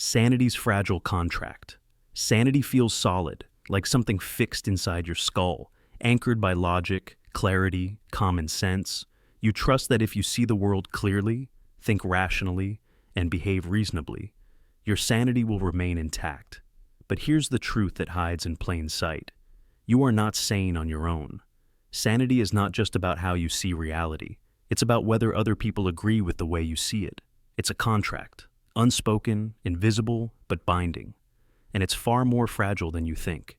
Sanity's fragile contract. Sanity feels solid, like something fixed inside your skull, anchored by logic, clarity, common sense. You trust that if you see the world clearly, think rationally, and behave reasonably, your sanity will remain intact. But here's the truth that hides in plain sight. You are not sane on your own. Sanity is not just about how you see reality. It's about whether other people agree with the way you see it. It's a contract, unspoken, invisible, but binding. And it's far more fragile than you think.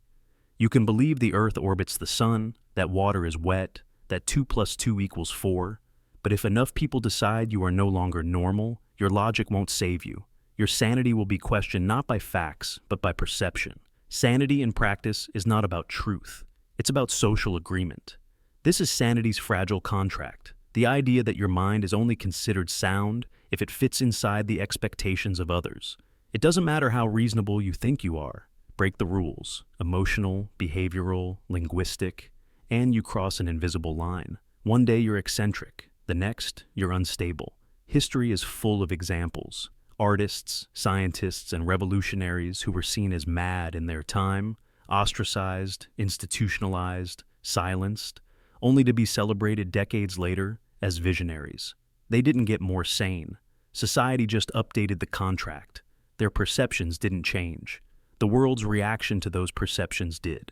You can believe the Earth orbits the sun, that water is wet, that 2 plus 2 equals 4, but if enough people decide you are no longer normal, your logic won't save you. Your sanity will be questioned not by facts, but by perception. Sanity in practice is not about truth. It's about social agreement. This is sanity's fragile contract, the idea that your mind is only considered sound if it fits inside the expectations of others. It doesn't matter how reasonable you think you are. Break the rules, emotional, behavioral, linguistic, and you cross an invisible line. One day you're eccentric, the next you're unstable. History is full of examples. Artists, scientists, and revolutionaries who were seen as mad in their time, ostracized, institutionalized, silenced, only to be celebrated decades later as visionaries. They didn't get more sane. Society just updated the contract. Their perceptions didn't change. The world's reaction to those perceptions did.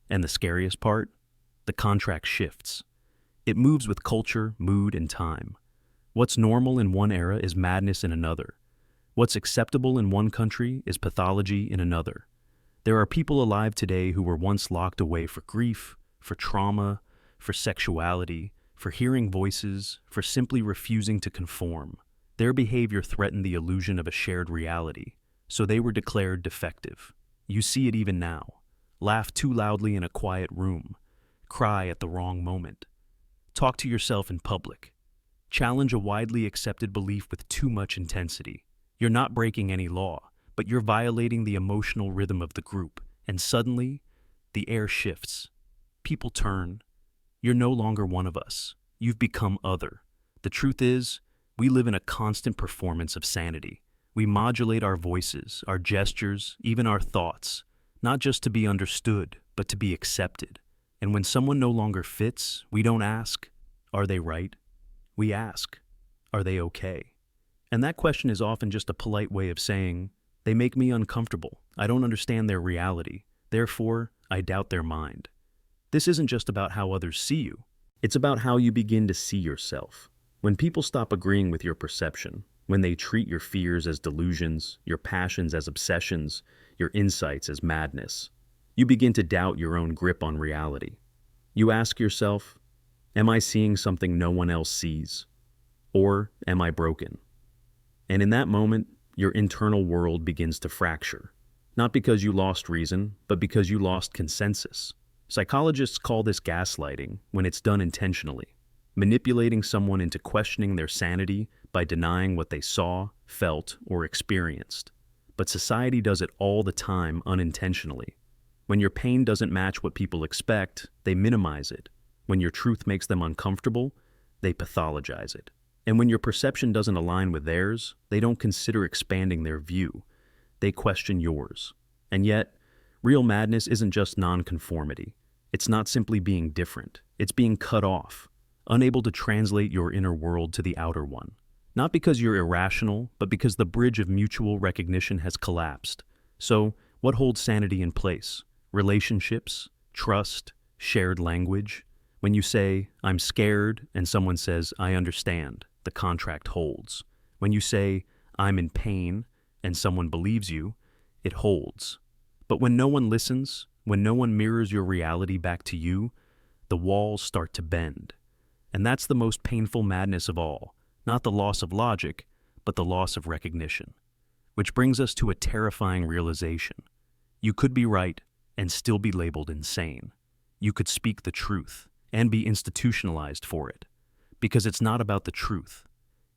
And the scariest part? The contract shifts. It moves with culture, mood, and time. What's normal in one era is madness in another. What's acceptable in one country is pathology in another. There are people alive today who were once locked away for grief, for trauma, for sexuality, for hearing voices, for simply refusing to conform. Their behavior threatened the illusion of a shared reality, so they were declared defective. You see it even now. Laugh too loudly in a quiet room. Cry at the wrong moment. Talk to yourself in public. Challenge a widely accepted belief with too much intensity. You're not breaking any law, but you're violating the emotional rhythm of the group, and suddenly, the air shifts. People turn. You're no longer one of us. You've become other. The truth is, we live in a constant performance of sanity. We modulate our voices, our gestures, even our thoughts, not just to be understood, but to be accepted. And when someone no longer fits, we don't ask, are they right? We ask, are they okay? And that question is often just a polite way of saying, they make me uncomfortable. I don't understand their reality. Therefore, I doubt their mind. This isn't just about how others see you. It's about how you begin to see yourself. When people stop agreeing with your perception, when they treat your fears as delusions, your passions as obsessions, your insights as madness, you begin to doubt your own grip on reality. You ask yourself, am I seeing something no one else sees? Or am I broken? And in that moment, your internal world begins to fracture. Not because you lost reason, but because you lost consensus. Psychologists call this gaslighting when it's done intentionally, manipulating someone into questioning their sanity by denying what they saw, felt, or experienced. But society does it all the time unintentionally. When your pain doesn't match what people expect, they minimize it. When your truth makes them uncomfortable, they pathologize it. And when your perception doesn't align with theirs, they don't consider expanding their view. They question yours. And yet, real madness isn't just nonconformity. It's not simply being different. It's being cut off, unable to translate your inner world to the outer one. Not because you're irrational, but because the bridge of mutual recognition has collapsed. So, what holds sanity in place? Relationships, trust, shared language. When you say, I'm scared, and someone says, I understand, the contract holds. When you say, I'm in pain, and someone believes you, it holds. But when no one listens, when no one mirrors your reality back to you, the walls start to bend. And that's the most painful madness of all, not the loss of logic, but the loss of recognition. Which brings us to a terrifying realization. You could be right and still be labeled insane. You could speak the truth and be institutionalized for it. Because it's not about the truth.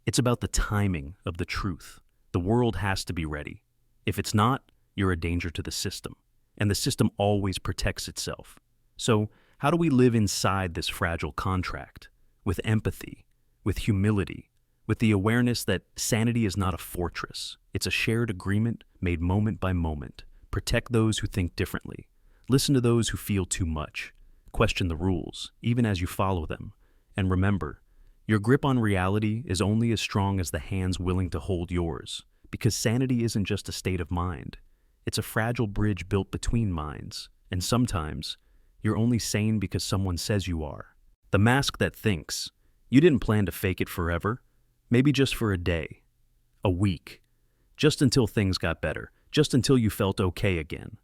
It's about the timing of the truth. The world has to be ready. If it's not, you're a danger to the system. And the system always protects itself. So, how do we live inside this fragile contract? With empathy, with humility, with the awareness that sanity is not a fortress. It's a shared agreement made moment by moment. Protect those who think differently. Listen to those who feel too much. Question the rules, even as you follow them. And remember, your grip on reality is only as strong as the hands willing to hold yours, because sanity isn't just a state of mind. It's a fragile bridge built between minds, and sometimes you're only sane because someone says you are. The mask that thinks. You didn't plan to fake it forever, maybe just for a day, a week, just until things got better, just until you felt okay again.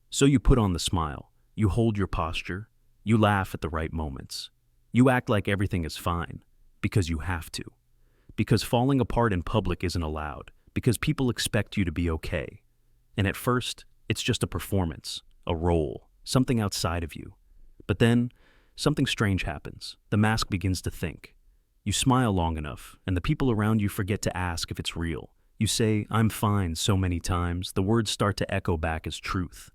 So you put on the smile, you hold your posture, you laugh at the right moments. You act like everything is fine, because you have to. Because falling apart in public isn't allowed, because people expect you to be okay. And at first, it's just a performance, a role, something outside of you. But then, something strange happens. The mask begins to think. You smile long enough, and the people around you forget to ask if it's real. You say, "I'm fine," so many times, the words start to echo back as truth.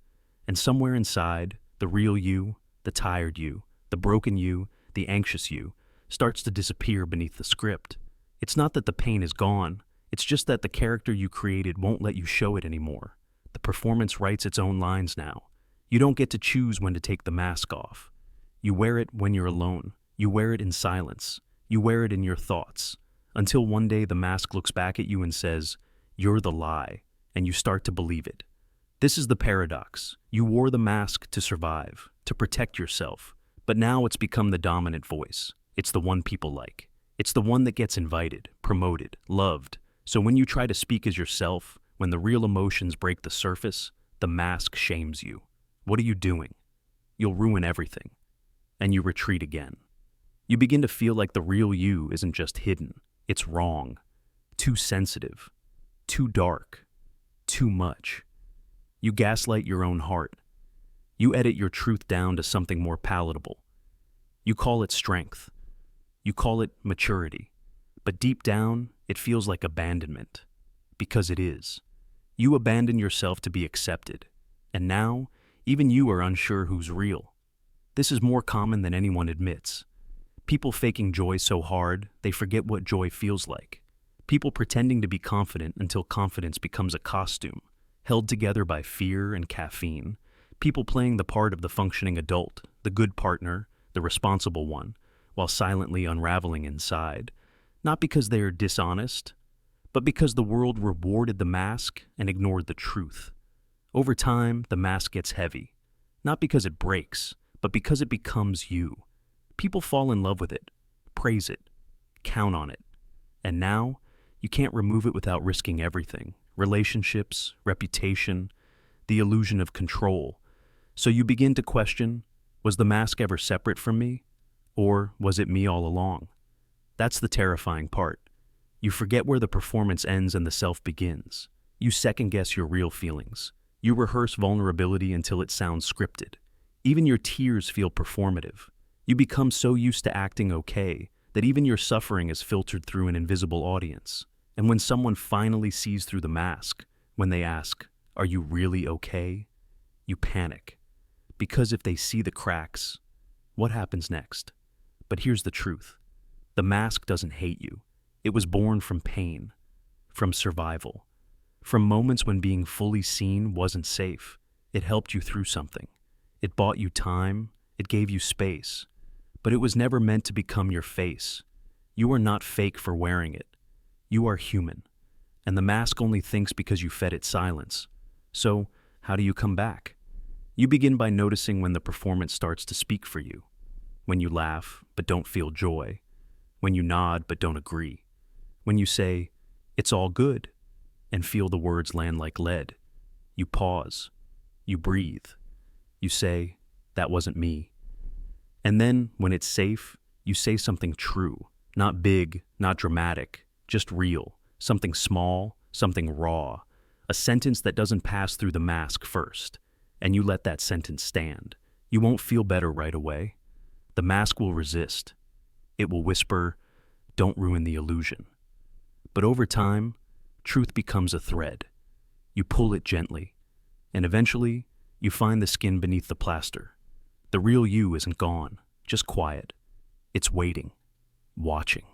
And somewhere inside, the real you, the tired you, the broken you, the anxious you, starts to disappear beneath the script. It's not that the pain is gone, it's just that the character you created won't let you show it anymore. The performance writes its own lines now. You don't get to choose when to take the mask off. You wear it when you're alone. You wear it in silence. You wear it in your thoughts. Until one day the mask looks back at you and says, "You're the lie," and you start to believe it. This is the paradox. You wore the mask to survive, to protect yourself, but now it's become the dominant voice. It's the one people like. It's the one that gets invited, promoted, loved. So when you try to speak as yourself, when the real emotions break the surface, the mask shames you. What are you doing? You'll ruin everything. And you retreat again. You begin to feel like the real you isn't just hidden, it's wrong, too sensitive, too dark, too much. You gaslight your own heart. You edit your truth down to something more palatable. You call it strength. You call it maturity. But deep down, it feels like abandonment. Because it is. You abandon yourself to be accepted. And now, even you are unsure who's real. This is more common than anyone admits. People faking joy so hard, they forget what joy feels like. People pretending to be confident until confidence becomes a costume, held together by fear and caffeine. People playing the part of the functioning adult, the good partner, the responsible one, while silently unraveling inside. Not because they are dishonest, but because the world rewarded the mask and ignored the truth. Over time, the mask gets heavy. Not because it breaks, but because it becomes you. People fall in love with it, praise it, count on it. And now, you can't remove it without risking everything. Relationships, reputation, the illusion of control. So you begin to question, was the mask ever separate from me? Or was it me all along? That's the terrifying part. You forget where the performance ends and the self begins. You second-guess your real feelings. You rehearse vulnerability until it sounds scripted. Even your tears feel performative. You become so used to acting okay that even your suffering is filtered through an invisible audience. And when someone finally sees through the mask, when they ask, "Are you really okay?" you panic. Because if they see the cracks, what happens next? But here's the truth. The mask doesn't hate you. It was born from pain, from survival, from moments when being fully seen wasn't safe. It helped you through something. It bought you time. It gave you space. But it was never meant to become your face. You are not fake for wearing it. You are human. And the mask only thinks because you fed it silence. So, how do you come back? You begin by noticing when the performance starts to speak for you. When you laugh, but don't feel joy. When you nod, but don't agree. When you say, "It's all good," and feel the words land like lead. You pause. You breathe. You say, "That wasn't me." And then, when it's safe, you say something true. Not big, not dramatic, just real. Something small, something raw. A sentence that doesn't pass through the mask first. And you let that sentence stand. You won't feel better right away. The mask will resist. It will whisper, "Don't ruin the illusion." But over time, truth becomes a thread. You pull it gently, and eventually, you find the skin beneath the plaster. The real you isn't gone, just quiet. It's waiting, watching.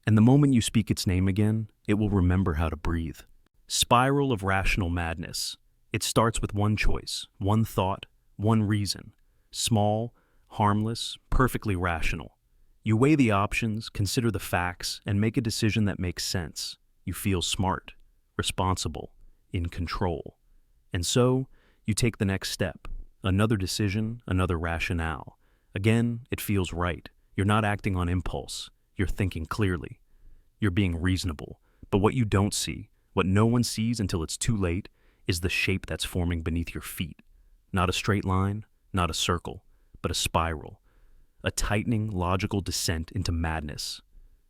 And the moment you speak its name again, it will remember how to breathe. Spiral of rational madness. It starts with one choice, one thought, one reason. Small, harmless, perfectly rational. You weigh the options, consider the facts, and make a decision that makes sense. You feel smart, responsible, in control. And so, you take the next step. Another decision, another rationale. Again, it feels right. You're not acting on impulse. You're thinking clearly. You're being reasonable. But what you don't see, what no one sees until it's too late, is the shape that's forming beneath your feet. Not a straight line, not a circle, but a spiral. A tightening, logical descent into madness.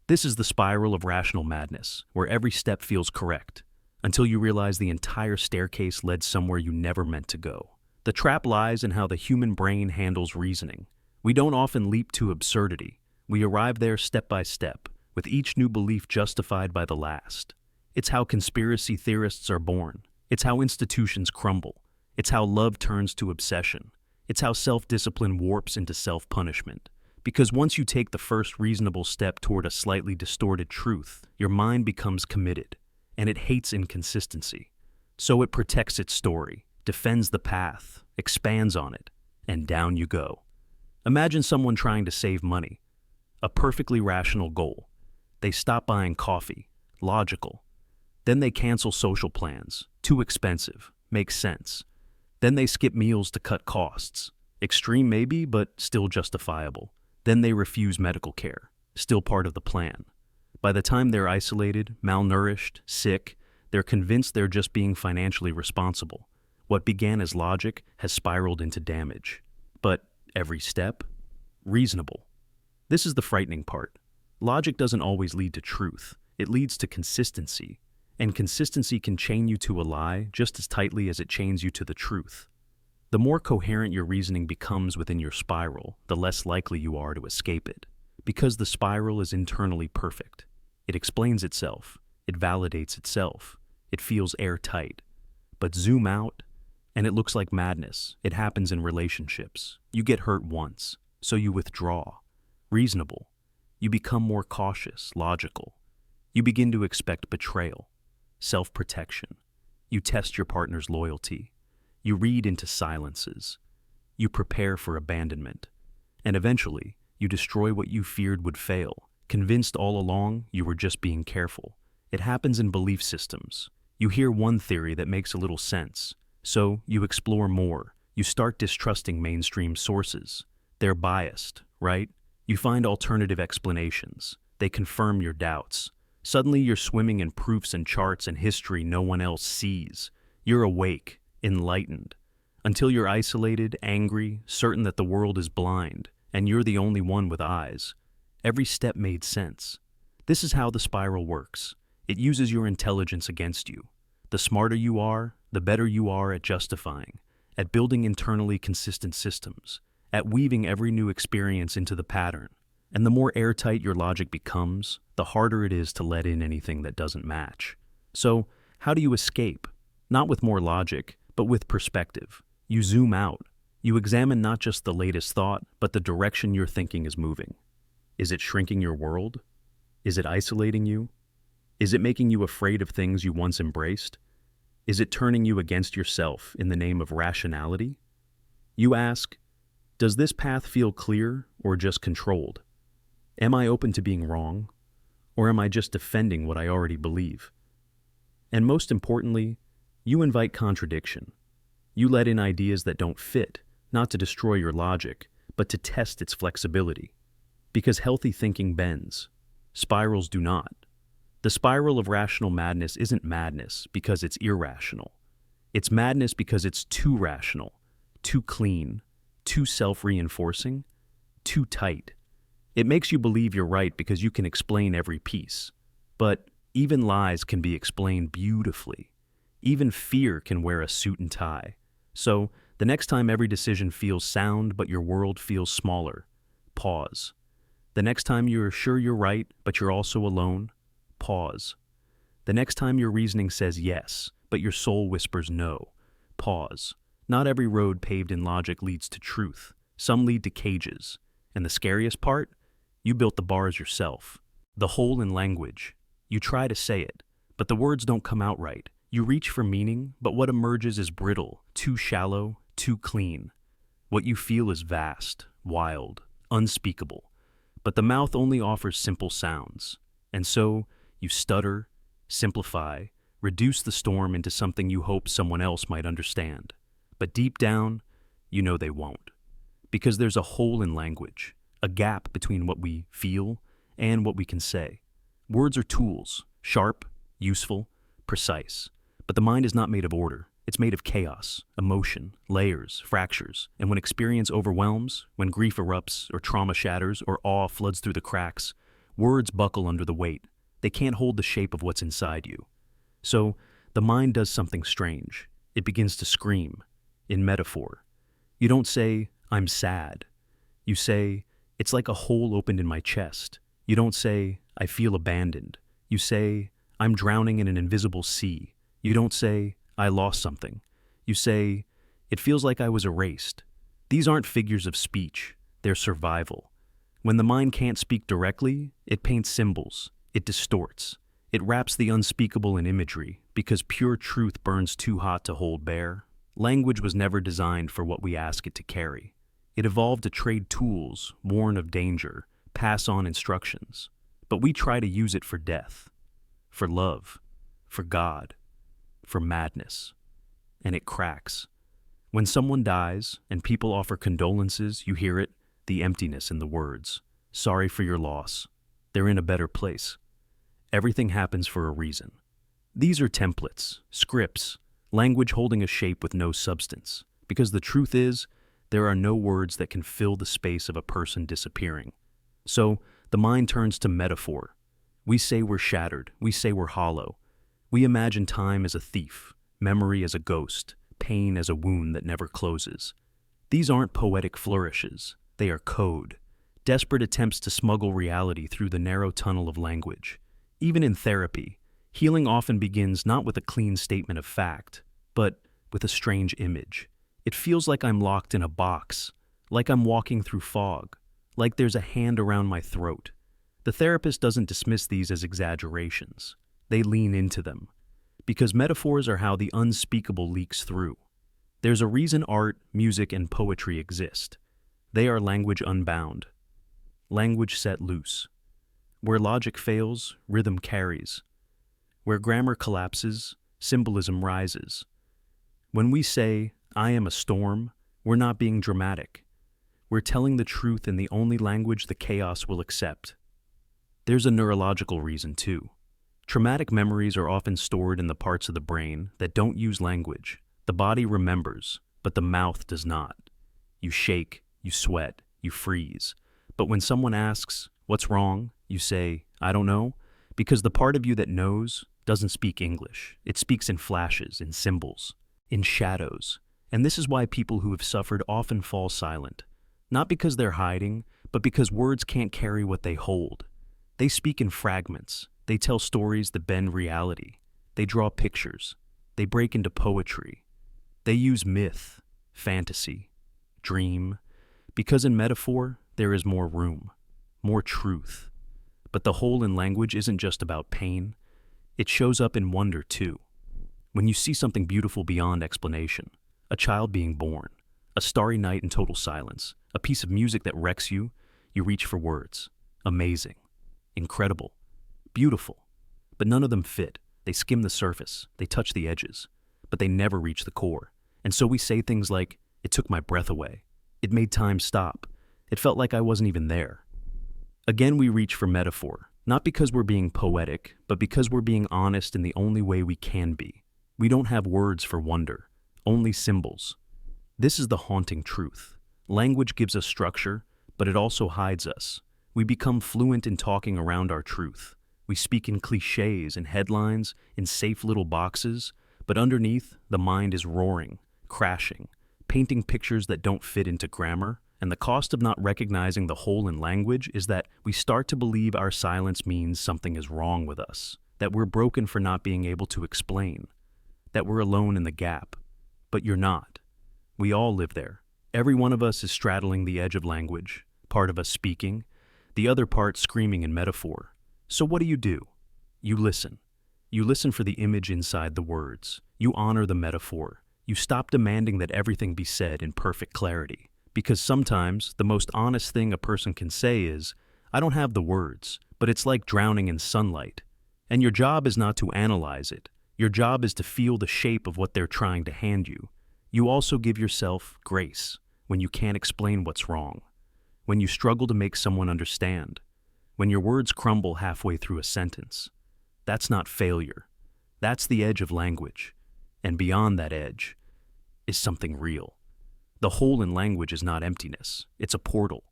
This is the spiral of rational madness, where every step feels correct, until you realize the entire staircase led somewhere you never meant to go. The trap lies in how the human brain handles reasoning. We don't often leap to absurdity. We arrive there step by step, with each new belief justified by the last. It's how conspiracy theorists are born. It's how institutions crumble. It's how love turns to obsession. It's how self-discipline warps into self-punishment. Because once you take the first reasonable step toward a slightly distorted truth, your mind becomes committed, and it hates inconsistency. So it protects its story, defends the path, expands on it, and down you go. Imagine someone trying to save money. A perfectly rational goal. They stop buying coffee. Logical. Then they cancel social plans. Too expensive. Makes sense. Then they skip meals to cut costs. Extreme maybe, but still justifiable. Then they refuse medical care. Still part of the plan. By the time they're isolated, malnourished, sick, they're convinced they're just being financially responsible. What began as logic has spiraled into damage. But every step? Reasonable. This is the frightening part. Logic doesn't always lead to truth. It leads to consistency. And consistency can chain you to a lie just as tightly as it chains you to the truth. The more coherent your reasoning becomes within your spiral, the less likely you are to escape it. Because the spiral is internally perfect. It explains itself. It validates itself. It feels airtight. But zoom out, and it looks like madness. It happens in relationships. You get hurt once, so you withdraw. Reasonable. You become more cautious, logical. You begin to expect betrayal. Self-protection. You test your partner's loyalty. You read into silences. You prepare for abandonment. And eventually, you destroy what you feared would fail, convinced all along you were just being careful. It happens in belief systems. You hear one theory that makes a little sense, so you explore more. You start distrusting mainstream sources. They're biased, right? You find alternative explanations. They confirm your doubts. Suddenly you're swimming in proofs and charts and history no one else sees. You're awake, enlightened, until you're isolated, angry, certain that the world is blind, and you're the only one with eyes. Every step made sense. This is how the spiral works. It uses your intelligence against you. The smarter you are, the better you are at justifying, at building internally consistent systems, at weaving every new experience into the pattern. And the more airtight your logic becomes, the harder it is to let in anything that doesn't match. So, how do you escape? Not with more logic, but with perspective. You zoom out. You examine not just the latest thought, but the direction your thinking is moving. Is it shrinking your world? Is it isolating you? Is it making you afraid of things you once embraced? Is it turning you against yourself in the name of rationality? You ask, does this path feel clear or just controlled? Am I open to being wrong? Or am I just defending what I already believe? And most importantly, you invite contradiction. You let in ideas that don't fit, not to destroy your logic, but to test its flexibility. Because healthy thinking bends. Spirals do not. The spiral of rational madness isn't madness because it's irrational. It's madness because it's too rational, too clean, too self-reinforcing, too tight. It makes you believe you're right because you can explain every piece. But even lies can be explained beautifully. Even fear can wear a suit and tie. So, the next time every decision feels sound but your world feels smaller, pause. The next time you're sure you're right but you're also alone, pause. The next time your reasoning says yes, but your soul whispers no, pause. Not every road paved in logic leads to truth. Some lead to cages. And the scariest part? You built the bars yourself. The hole in language. You try to say it, but the words don't come out right. You reach for meaning, but what emerges is brittle, too shallow, too clean. What you feel is vast, wild, unspeakable, but the mouth only offers simple sounds. And so, you stutter, simplify, reduce the storm into something you hope someone else might understand. But deep down, you know they won't. Because there's a hole in language, a gap between what we feel and what we can say. Words are tools, sharp, useful, precise. But the mind is not made of order. It's made of chaos, emotion, layers, fractures. And when experience overwhelms, when grief erupts, or trauma shatters, or awe floods through the cracks, words buckle under the weight. They can't hold the shape of what's inside you. So, the mind does something strange. It begins to scream, in metaphor. You don't say, "I'm sad." You say, "It's like a hole opened in my chest." You don't say, "I feel abandoned." You say, "I'm drowning in an invisible sea." You don't say, "I lost something." You say, "It feels like I was erased." These aren't figures of speech, they're survival. When the mind can't speak directly, it paints symbols, it distorts. It wraps the unspeakable in imagery, because pure truth burns too hot to hold bare. Language was never designed for what we ask it to carry. It evolved to trade tools, warn of danger, pass on instructions. But we try to use it for death, for love, for God, for madness. And it cracks. When someone dies and people offer condolences, you hear it, the emptiness in the words. Sorry for your loss. They're in a better place. Everything happens for a reason. These are templates, scripts, language holding a shape with no substance. Because the truth is, there are no words that can fill the space of a person disappearing. So, the mind turns to metaphor. We say we're shattered. We say we're hollow. We imagine time as a thief, memory as a ghost, pain as a wound that never closes. These aren't poetic flourishes. They are code. Desperate attempts to smuggle reality through the narrow tunnel of language. Even in therapy, healing often begins not with a clean statement of fact, but with a strange image. It feels like I'm locked in a box, like I'm walking through fog, like there's a hand around my throat. The therapist doesn't dismiss these as exaggerations. They lean into them, because metaphors are how the unspeakable leaks through. There's a reason art, music, and poetry exist. They are language unbound, language set loose. Where logic fails, rhythm carries. Where grammar collapses, symbolism rises. When we say, "I am a storm," we're not being dramatic. We're telling the truth in the only language the chaos will accept. There's a neurological reason, too. Traumatic memories are often stored in the parts of the brain that don't use language. The body remembers, but the mouth does not. You shake, you sweat, you freeze. But when someone asks, "What's wrong?" you say, "I don't know," because the part of you that knows doesn't speak English. It speaks in flashes, in symbols, in shadows. And this is why people who have suffered often fall silent. Not because they're hiding, but because words can't carry what they hold. They speak in fragments. They tell stories that bend reality. They draw pictures. They break into poetry. They use myth, fantasy, dream, because in metaphor, there is more room, more truth. But the hole in language isn't just about pain. It shows up in wonder, too. When you see something beautiful beyond explanation, a child being born, a starry night in total silence, a piece of music that wrecks you, you reach for words. Amazing, incredible, beautiful. But none of them fit. They skim the surface, they touch the edges, but they never reach the core. And so we say things like, "It took my breath away. It made time stop. It felt like I wasn't even there." Again, we reach for metaphor, not because we're being poetic, but because we're being honest in the only way we can be. We don't have words for wonder, only symbols. This is the haunting truth. Language gives us structure, but it also hides us. We become fluent in talking around our truth. We speak in cliches and headlines, in safe little boxes, but underneath, the mind is roaring, crashing, painting pictures that don't fit into grammar. And the cost of not recognizing the hole in language is that we start to believe our silence means something is wrong with us, that we're broken for not being able to explain, that we're alone in the gap. But you're not. We all live there. Every one of us is straddling the edge of language, part of us speaking, the other part screaming in metaphor. So what do? You listen. You listen for the image inside the words. You honor the metaphor. You stop demanding that everything be said in perfect clarity. Because sometimes the most honest thing a person can say is, I don't have the words, but it's like drowning in sunlight. And your job is not to analyze it. Your job is to feel the shape of what they're trying to hand you. You also give yourself grace when you can't explain what's wrong, when you struggle to make someone understand, when your words crumble halfway through a sentence. That's not failure. That's the edge of language. And beyond that edge is something real. The hole in language is not emptiness. It's a portal.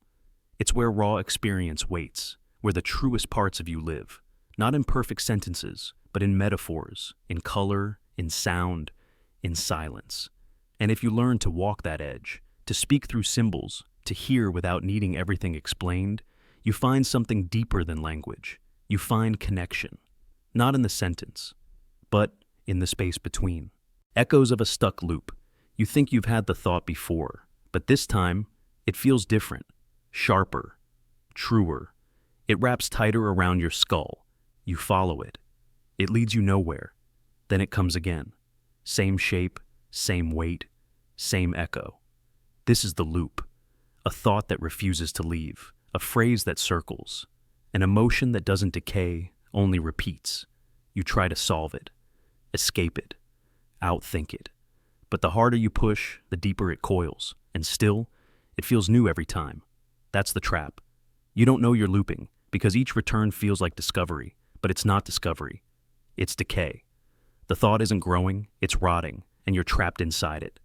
It's where raw experience waits, where the truest parts of you live, not in perfect sentences, but in metaphors, in color, in sound, in silence. And if you learn to walk that edge, to speak through symbols, to hear without needing everything explained, you find something deeper than language. You find connection, not in the sentence, but in the space between. Echoes of a stuck loop. You think you've had the thought before, but this time, it feels different, sharper, truer. It wraps tighter around your skull. You follow it. It leads you nowhere. Then it comes again. Same shape, same weight, same echo. This is the loop. A thought that refuses to leave. A phrase that circles. An emotion that doesn't decay, only repeats. You try to solve it, escape it, outthink it. But the harder you push, the deeper it coils. And still, it feels new every time. That's the trap. You don't know you're looping, because each return feels like discovery. But it's not discovery. It's decay. The thought isn't growing, it's rotting, and you're trapped inside it.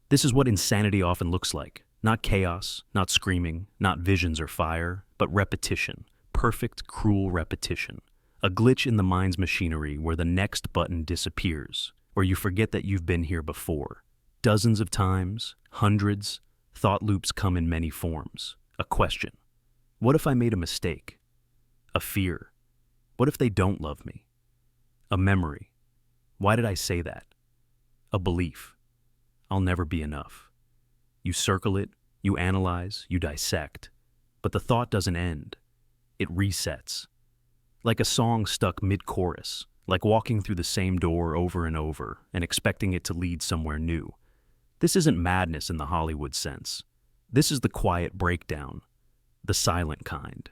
This is what insanity often looks like. Not chaos, not screaming, not visions or fire, but repetition. Perfect, cruel repetition. A glitch in the mind's machinery where the next button disappears, where you forget that you've been here before. Dozens of times, hundreds, thought loops come in many forms. A question. What if I made a mistake? A fear. What if they don't love me? A memory. Why did I say that? A belief. I'll never be enough. You circle it, you analyze, you dissect, but the thought doesn't end. It resets. Like a song stuck mid-chorus, like walking through the same door over and over and expecting it to lead somewhere new. This isn't madness in the Hollywood sense. This is the quiet breakdown, the silent kind.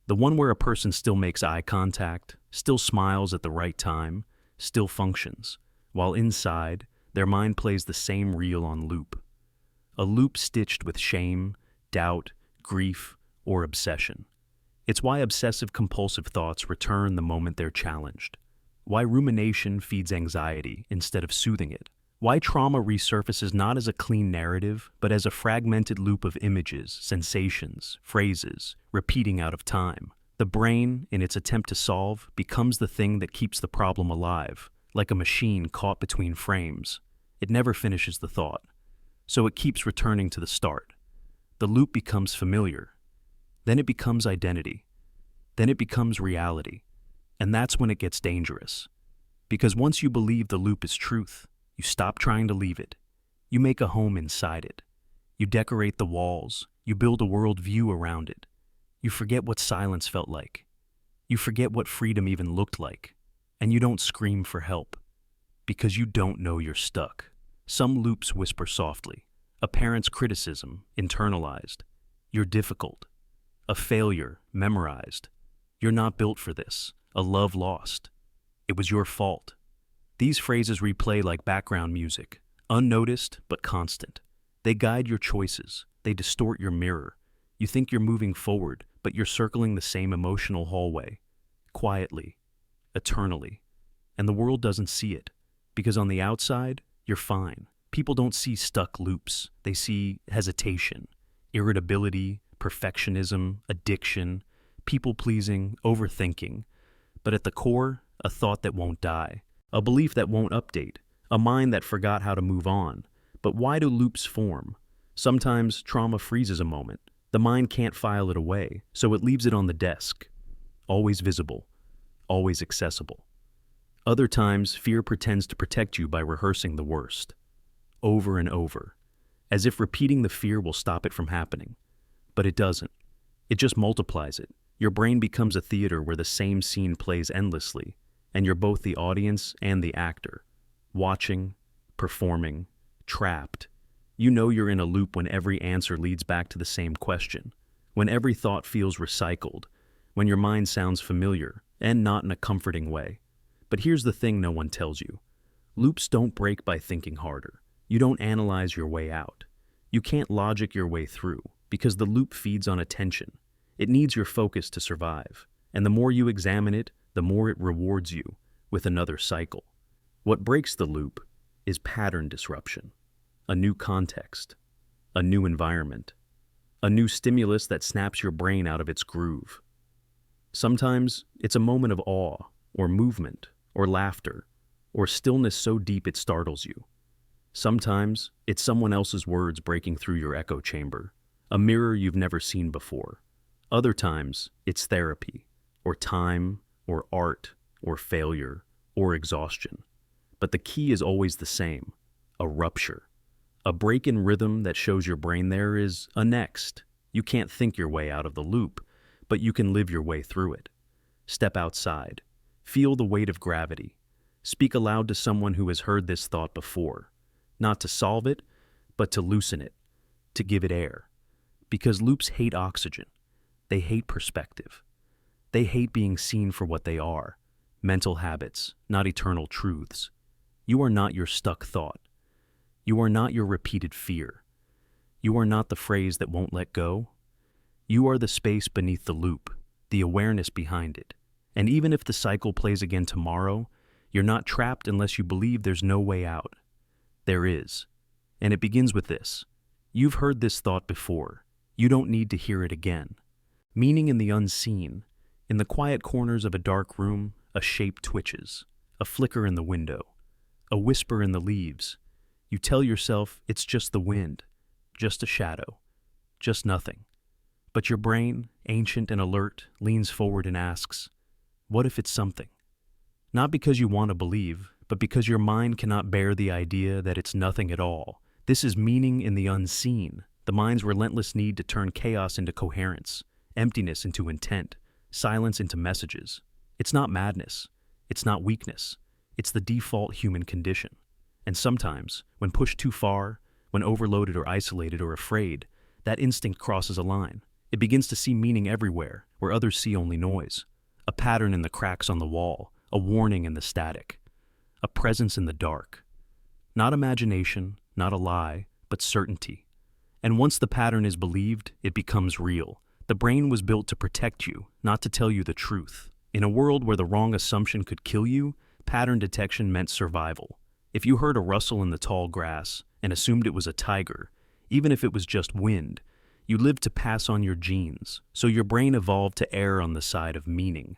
The one where a person still makes eye contact, still smiles at the right time, still functions, while inside, their mind plays the same reel on loop. A loop stitched with shame, doubt, grief, or obsession. It's why obsessive-compulsive thoughts return the moment they're challenged. Why rumination feeds anxiety instead of soothing it. Why trauma resurfaces not as a clean narrative, but as a fragmented loop of images, sensations, phrases, repeating out of time. The brain, in its attempt to solve, becomes the thing that keeps the problem alive, like a machine caught between frames. It never finishes the thought, so it keeps returning to the start. The loop becomes familiar. Then it becomes identity. Then it becomes reality. And that's when it gets dangerous. Because once you believe the loop is truth, you stop trying to leave it. You make a home inside it. You decorate the walls. You build a world view around it. You forget what silence felt like. You forget what freedom even looked like. And you don't scream for help. Because you don't know you're stuck. Some loops whisper softly. A parent's criticism, internalized. You're difficult. A failure, memorized. You're not built for this. A love lost. It was your fault. These phrases replay like background music, unnoticed but constant. They guide your choices. They distort your mirror. You think you're moving forward, but you're circling the same emotional hallway. Quietly. Eternally. And the world doesn't see it. Because on the outside, you're fine. People don't see stuck loops. They see hesitation, irritability, perfectionism, addiction, people-pleasing, overthinking. But at the core, a thought that won't die, a belief that won't update, a mind that forgot how to move on. But why do loops form? Sometimes trauma freezes a moment. The mind can't file it away, so it leaves it on the desk. Always visible, always accessible. Other times, fear pretends to protect you by rehearsing the worst. Over and over, as if repeating the fear will stop it from happening. But it doesn't. It just multiplies it. Your brain becomes a theater where the same scene plays endlessly, and you're both the audience and the actor, watching, performing, trapped. You know you're in a loop when every answer leads back to the same question, when every thought feels recycled, when your mind sounds familiar, and not in a comforting way. But here's the thing no one tells you. Loops don't break by thinking harder. You don't analyze your way out. You can't logic your way through, because the loop feeds on attention. It needs your focus to survive, and the more you examine it, the more it rewards you with another cycle. What breaks the loop is pattern disruption, a new context, a new environment, a new stimulus that snaps your brain out of its groove. Sometimes it's a moment of awe, or movement, or laughter, or stillness so deep it startles you. Sometimes it's someone else's words breaking through your echo chamber, a mirror you've never seen before. Other times it's therapy, or time, or art, or failure, or exhaustion. But the key is always the same: a rupture. A break in rhythm that shows your brain there is a next. You can't think your way out of the loop, but you can live your way through it. Step outside. Feel the weight of gravity. Speak aloud to someone who has heard this thought before. Not to solve it, but to loosen it, to give it air. Because loops hate oxygen. They hate perspective. They hate being seen for what they are, mental habits, not eternal truths. You are not your stuck thought. You are not your repeated fear. You are not the phrase that won't let go. You are the space beneath the loop, the awareness behind it. And even if the cycle plays again tomorrow, you're not trapped unless you believe there's no way out. There is. And it begins with this. You've heard this thought before. You don't need to hear it again. Meaning in the unseen. In the quiet corners of a dark room, a shape twitches, a flicker in the window, a whisper in the leaves. You tell yourself it's just the wind, just a shadow, just nothing. But your brain, ancient and alert, leans forward and asks, what if it's something? Not because you want to believe, but because your mind cannot bear the idea that it's nothing at all. This is meaning in the unseen, the mind's relentless need to turn chaos into coherence, emptiness into intent, silence into messages. It's not madness. It's not weakness. It's the default human condition. And sometimes, when pushed too far, when overloaded or isolated or afraid, that instinct crosses a line. It begins to see meaning everywhere, where others see only noise. A pattern in the cracks on the wall, a warning in the static, a presence in the dark. Not imagination, not a lie, but certainty. And once the pattern is believed, it becomes real. The brain was built to protect you, not to tell you the truth. In a world where the wrong assumption could kill you, pattern detection meant survival. If you heard a rustle in the tall grass and assumed it was a tiger, even if it was just wind, you lived to pass on your genes, so your brain evolved to err on the side of meaning.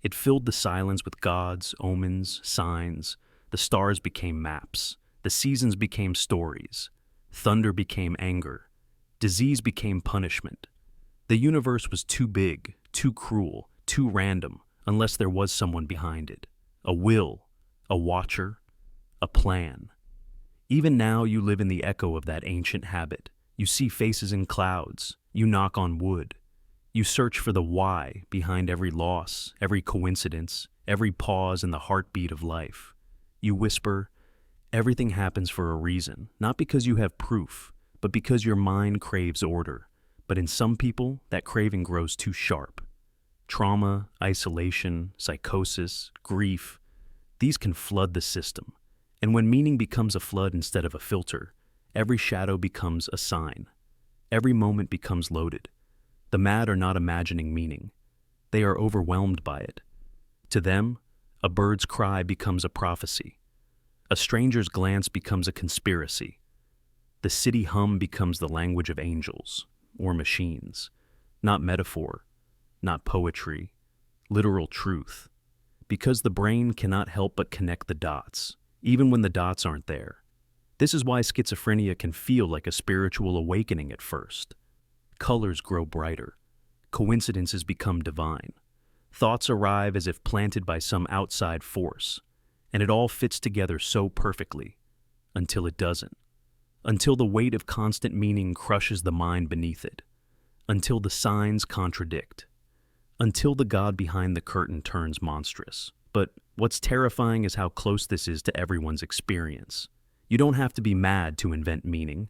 It filled the silence with gods, omens, signs. The stars became maps. The seasons became stories. Thunder became anger. Disease became punishment. The universe was too big, too cruel, too random, unless there was someone behind it. A will, a watcher, a plan. Even now you live in the echo of that ancient habit. You see faces in clouds. You knock on wood. You search for the why behind every loss, every coincidence, every pause in the heartbeat of life. You whisper, everything happens for a reason, not because you have proof, but because your mind craves order. But in some people, that craving grows too sharp. Trauma, isolation, psychosis, grief, these can flood the system. And when meaning becomes a flood instead of a filter, every shadow becomes a sign. Every moment becomes loaded. The mad are not imagining meaning. They are overwhelmed by it. To them, a bird's cry becomes a prophecy. A stranger's glance becomes a conspiracy. The city hum becomes the language of angels or machines, not metaphor, not poetry, literal truth. Because the brain cannot help but connect the dots, even when the dots aren't there. This is why schizophrenia can feel like a spiritual awakening at first. Colors grow brighter. Coincidences become divine. Thoughts arrive as if planted by some outside force, and it all fits together so perfectly, until it doesn't. Until the weight of constant meaning crushes the mind beneath it. Until the signs contradict. until the God behind the curtain turns monstrous. But what's terrifying is how close this is to everyone's experience. You don't have to be mad to invent meaning.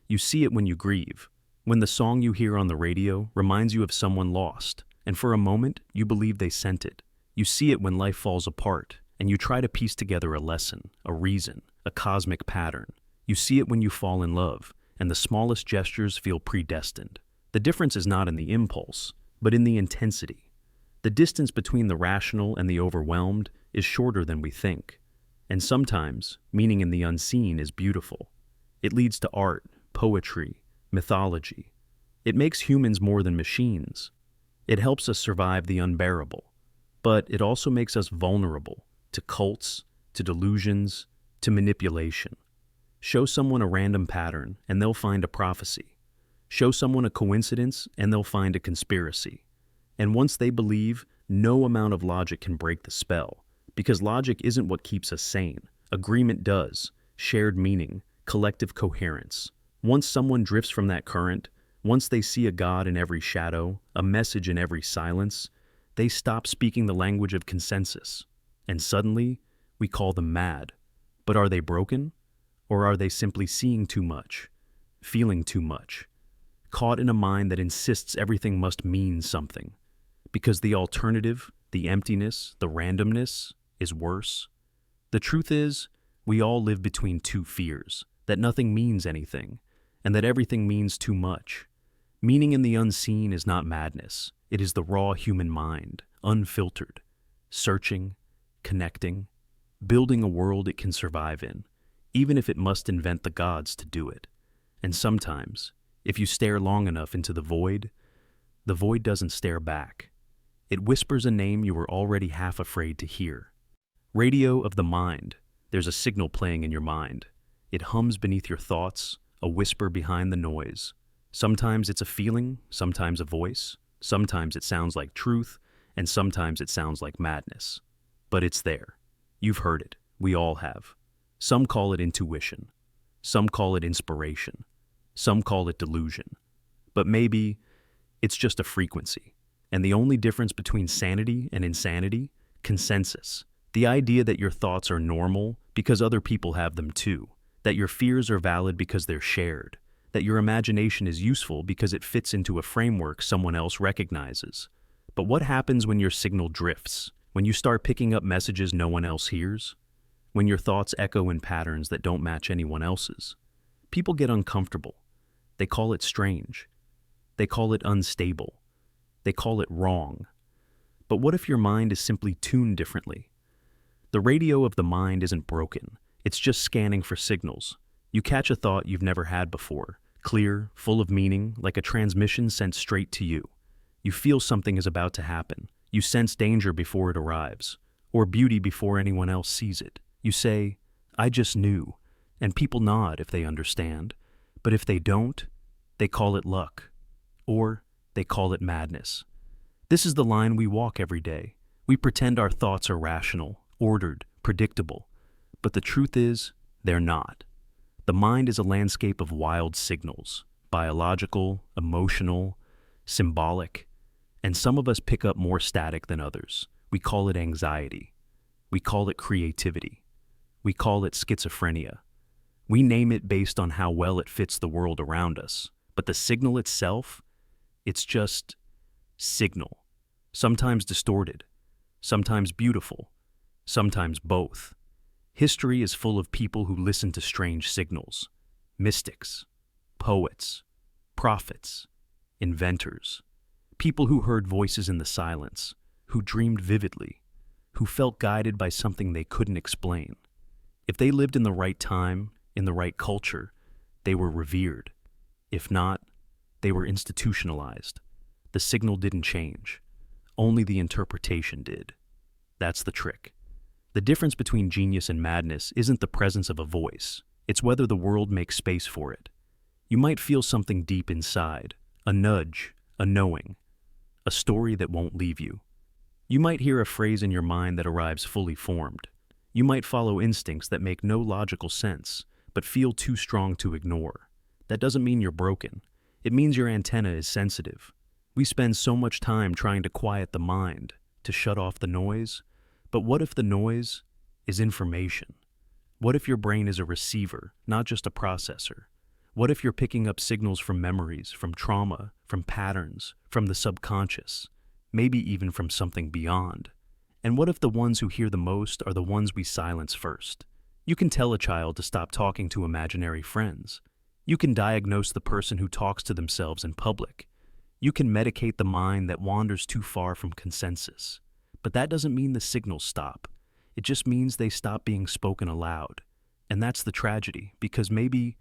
You see it when you grieve, when the song you hear on the radio reminds you of someone lost, and for a moment you believe they sent it. You see it when life falls apart, and you try to piece together a lesson, a reason, a cosmic pattern. You see it when you fall in love, and the smallest gestures feel predestined. The difference is not in the impulse, but in the intensity. The distance between the rational and the overwhelmed is shorter than we think. And sometimes, meaning in the unseen is beautiful. It leads to art, poetry, mythology. It makes humans more than machines. It helps us survive the unbearable. But it also makes us vulnerable to cults, to delusions, to manipulation. Show someone a random pattern, and they'll find a prophecy. Show someone a coincidence, and they'll find a conspiracy. And once they believe, no amount of logic can break the spell, because logic isn't what keeps us sane. Agreement does, shared meaning, collective coherence. Once someone drifts from that current, once they see a God in every shadow, a message in every silence, they stop speaking the language of consensus. And suddenly, we call them mad. But are they broken? Or are they simply seeing too much, feeling too much, caught in a mind that insists everything must mean something? Because the alternative, the emptiness, the randomness, is worse. The truth is, we all live between two fears, that nothing means anything, and that everything means too much. Meaning in the unseen is not madness. It is the raw human mind, unfiltered, searching, connecting, building a world it can survive in, even if it must invent the gods to do it. And sometimes, if you stare long enough into the void doesn't stare back. It whispers a name you were already half afraid to hear. Radio of the mind. There's a signal playing in your mind. It hums beneath your thoughts, a whisper behind the noise. Sometimes it's a feeling, sometimes a voice, sometimes it sounds like truth, and sometimes it sounds like madness. But it's there. You've heard it. We all have. Some call it intuition. Some call it inspiration. Some call it delusion. But maybe it's just a frequency. And the only difference between sanity and insanity? Consensus. The idea that your thoughts are normal because other people have them too. That your fears are valid because they're shared. That your imagination is useful because it fits into a framework someone else recognizes. But what happens when your signal drifts? When you start picking up messages no one else hears? When your thoughts echo in patterns that don't match anyone else's? People get uncomfortable. They call it strange. They call it unstable. They call it wrong. But what if your mind is simply tuned differently? The radio of the mind isn't broken. It's just scanning for signals. You catch a thought you've never had before, clear, full of meaning, like a transmission sent straight to you. You feel something is about to happen. You sense danger before it arrives, or beauty before anyone else sees it. You say, "I just knew," and people nod if they understand. But if they don't, they call it luck, or they call it madness. This is the line we walk every day. We pretend our thoughts are rational, ordered, predictable. But the truth is, they're not. The mind is a landscape of wild signals, biological, emotional, symbolic, and some of us pick up more static than others. We call it anxiety. We call it creativity. We call it schizophrenia. We name it based on how well it fits the world around us. But the signal itself, it's just signal. Sometimes distorted, sometimes beautiful, sometimes both. History is full of people who listen to strange signals. Mystics, poets, prophets, inventors. People who heard voices in the silence, who dreamed vividly, who felt guided by something they couldn't explain. If they lived in the right time, in the right culture, they were revered. If not, they were institutionalized. The signal didn't change. Only the interpretation did. That's the trick. The difference between genius and madness isn't the presence of a voice. It's whether the world makes space for it. You might feel something deep inside, a nudge, a knowing, a story that won't leave you. You might hear a phrase in your mind that arrives fully formed. You might follow instincts that make no logical sense, but feel too strong to ignore. That doesn't mean you're broken. It means your antenna is sensitive. We spend so much time trying to quiet the mind, to shut off the noise. But what if the noise is information? What if your brain is a receiver, not just a processor? What if you're picking up signals from memories, from trauma, from patterns, from the subconscious, maybe even from something beyond? And what if the ones who hear the most are the ones we silence first? You can tell a child to stop talking to imaginary friends. You can diagnose the person who talks to themselves in public. You can medicate the mind that wanders too far from consensus. But that doesn't mean the signals stop. It just means they stop being spoken aloud. And that's the tragedy, because maybe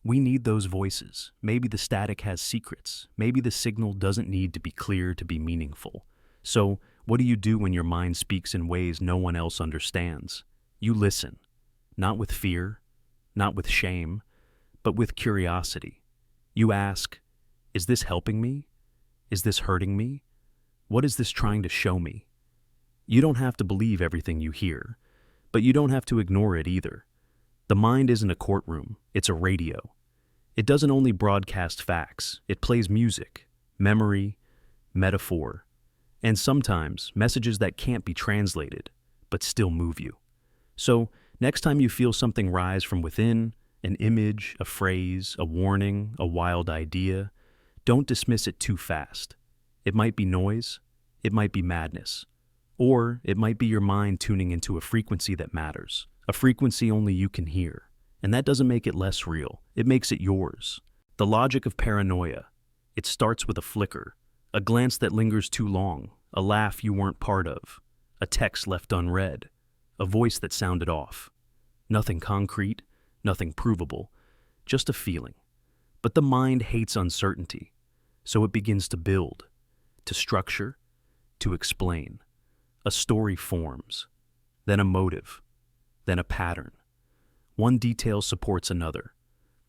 we need those voices. Maybe the static has secrets. Maybe the signal doesn't need to be clear to be meaningful. So, what do you do when your mind speaks in ways no one else understands? You listen. Not with fear, not with shame, but with curiosity. You ask, is this helping me? Is this hurting me? What is this trying to show me? You don't have to believe everything you hear, but you don't have to ignore it either. The mind isn't a courtroom, it's a radio. It doesn't only broadcast facts, it plays music, memory, metaphor, and sometimes messages that can't be translated, but still move you. So, next time you feel something rise from within, an image, a phrase, a warning, a wild idea, don't dismiss it too fast. It might be noise, it might be madness, or it might be your mind tuning into a frequency that matters, a frequency only you can hear. And that doesn't make it less real, it makes it yours. The logic of paranoia. It starts with a flicker, a glance that lingers too long, a laugh you weren't part of, a text left unread, a voice that sounded off. Nothing concrete, nothing provable, just a feeling. But the mind hates uncertainty, so it begins to build, to structure, to explain. A story forms, then a motive, then a pattern. One detail supports another.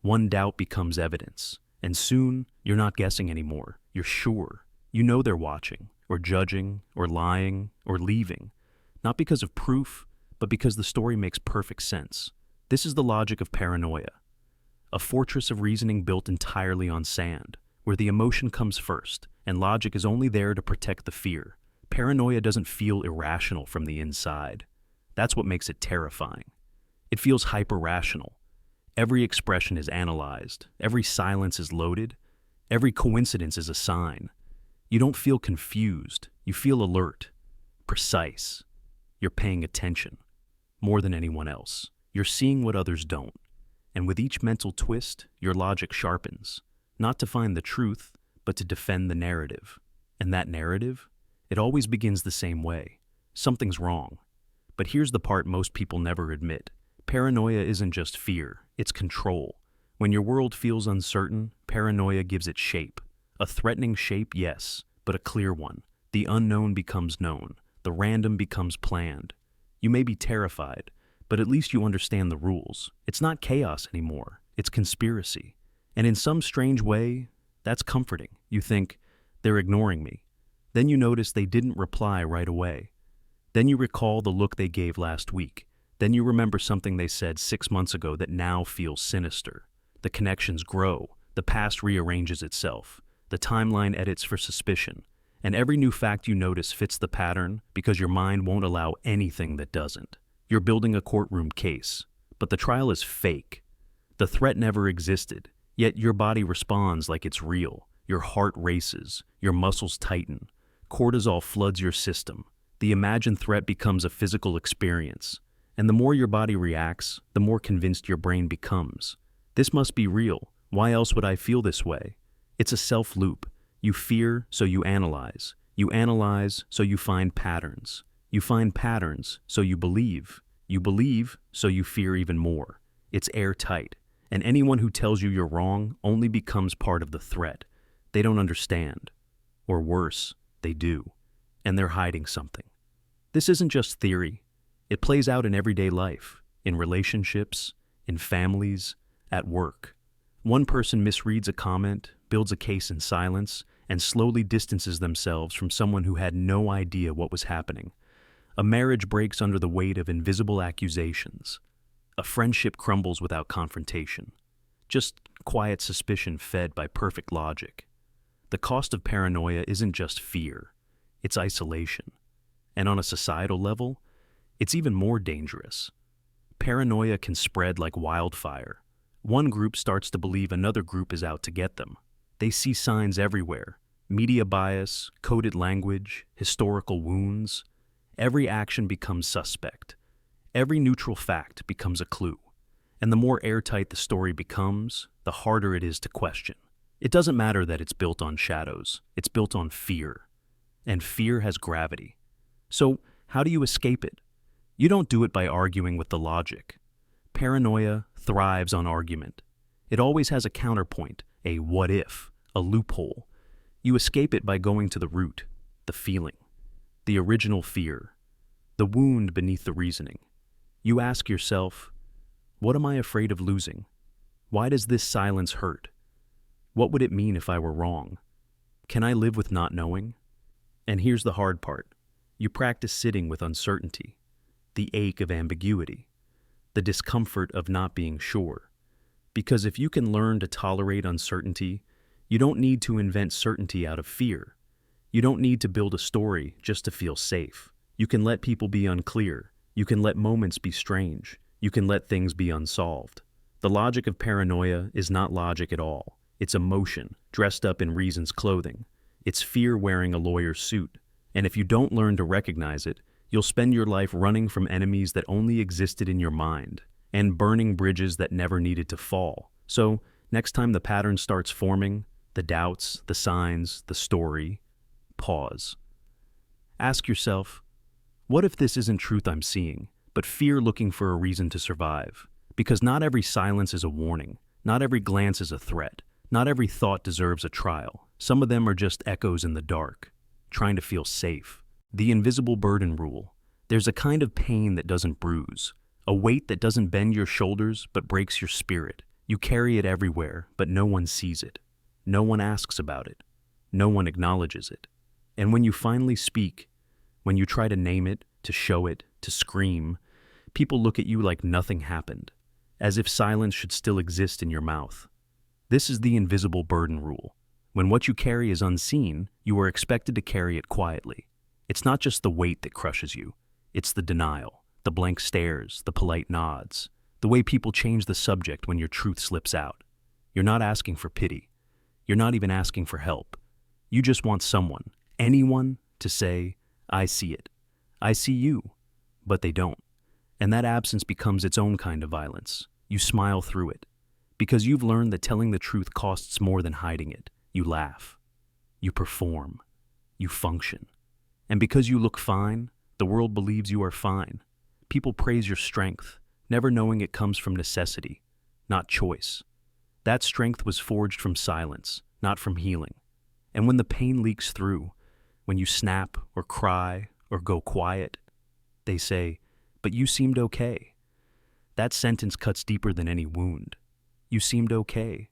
One doubt becomes evidence. And soon, you're not guessing anymore. You're sure. You know they're watching, or judging, or lying, or leaving. Not because of proof, but because the story makes perfect sense. This is the logic of paranoia. A fortress of reasoning built entirely on sand, where the emotion comes first, and logic is only there to protect the fear. Paranoia doesn't feel irrational from the inside. That's what makes it terrifying. It feels hyper-rational. Every expression is analyzed. Every silence is loaded. Every coincidence is a sign. You don't feel confused. You feel alert, precise. You're paying attention, more than anyone else. You're seeing what others don't. And with each mental twist, your logic sharpens, not to find the truth, but to defend the narrative. And that narrative? It always begins the same way. Something's wrong. But here's the part most people never admit. Paranoia isn't just fear, it's control. When your world feels uncertain, paranoia gives it shape. A threatening shape, yes, but a clear one. The unknown becomes known. The random becomes planned. You may be terrified, but at least you understand the rules. It's not chaos anymore, it's conspiracy. And in some strange way, that's comforting. You think, they're ignoring me. Then you notice they didn't reply right away. Then you recall the look they gave last week. Then you remember something they said 6 months ago that now feels sinister. The connections grow. The past rearranges itself. The timeline edits for suspicion. And every new fact you notice fits the pattern because your mind won't allow anything that doesn't. You're building a courtroom case, but the trial is fake. The threat never existed, yet your body responds like it's real. Your heart races. Your muscles tighten. Cortisol floods your system. The imagined threat becomes a physical experience. And the more your body reacts, the more convinced your brain becomes. This must be real. Why else would I feel this way? It's a self-loop. You fear, so you analyze. You analyze, so you find patterns. You find patterns, so you believe. You believe, so you fear even more. It's airtight. And anyone who tells you you're wrong only becomes part of the threat. They don't understand. Or worse, they do. And they're hiding something. This isn't just theory. It plays out in everyday life, in relationships, in families, at work. One person misreads a comment, builds a case in silence, and slowly distances themselves from someone who had no idea what was happening. A marriage breaks under the weight of invisible accusations. A friendship crumbles without confrontation. Just quiet suspicion fed by perfect logic. The cost of paranoia isn't just fear, it's isolation. And on a societal level, it's even more dangerous. Paranoia can spread like wildfire. One group starts to believe another group is out to get them. They see signs everywhere: media bias, coded language, historical wounds. Every action becomes suspect. Every neutral fact becomes a clue. And the more airtight the story becomes, the harder it is to question. It doesn't matter that it's built on shadows, it's built on fear. And fear has gravity. So, how do you escape it? You don't do it by arguing with the logic. Paranoia thrives on argument. It always has a counterpoint, a what if, a loophole. You escape it by going to the root, the feeling, the original fear, the wound beneath the reasoning. You ask yourself, what am I afraid of losing? Why does this silence hurt? What would it mean if I were wrong? Can I live with not knowing? And here's the hard part. You practice sitting with uncertainty, the ache of ambiguity, the discomfort of not being sure. Because if you can learn to tolerate uncertainty, you don't need to invent certainty out of fear. You don't need to build a story just to feel safe. You can let people be unclear. You can let moments be strange. You can let things be unsolved. The logic of paranoia is not logic at all. It's emotion, dressed up in reason's clothing. It's fear wearing a lawyer's suit. And if you don't learn to recognize it, you'll spend your life running from enemies that only existed in your mind, and burning bridges that never needed to fall. So, next time the pattern starts forming, the doubts, the signs, the story, pause. Ask yourself, what if this isn't truth I'm seeing, but fear looking for a reason to survive? Because not every silence is a warning. Not every glance is a threat. Not every thought deserves a trial. Some of them are just echoes in the dark, trying to feel safe. The invisible burden rule. There's a kind of pain that doesn't bruise, a weight that doesn't bend your shoulders but breaks your spirit. You carry it everywhere, but no one sees it. No one asks about it. No one acknowledges it. And when you finally speak, when you try to name it, to show it, to scream, people look at you like nothing happened, as if silence should still exist in your mouth. This is the invisible burden rule. When what you carry is unseen, you are expected to carry it quietly. It's not just the weight that crushes you. It's the denial, the blank stares, the polite nods, the way people change the subject when your truth slips out. You're not asking for pity. You're not even asking for help. You just want someone, anyone, to say, I see it. I see you. But they don't. And that absence becomes its own kind of violence. You smile through it. Because you've learned that telling the truth costs more than hiding it. You laugh. You perform. You function. And because you look fine, the world believes you are fine. People praise your strength, never knowing it comes from necessity, not choice. That strength was forged from silence, not from healing. And when the pain leaks through, when you snap or cry or go quiet, they say, but you seemed okay. That sentence cuts deeper than any wound. You seemed okay.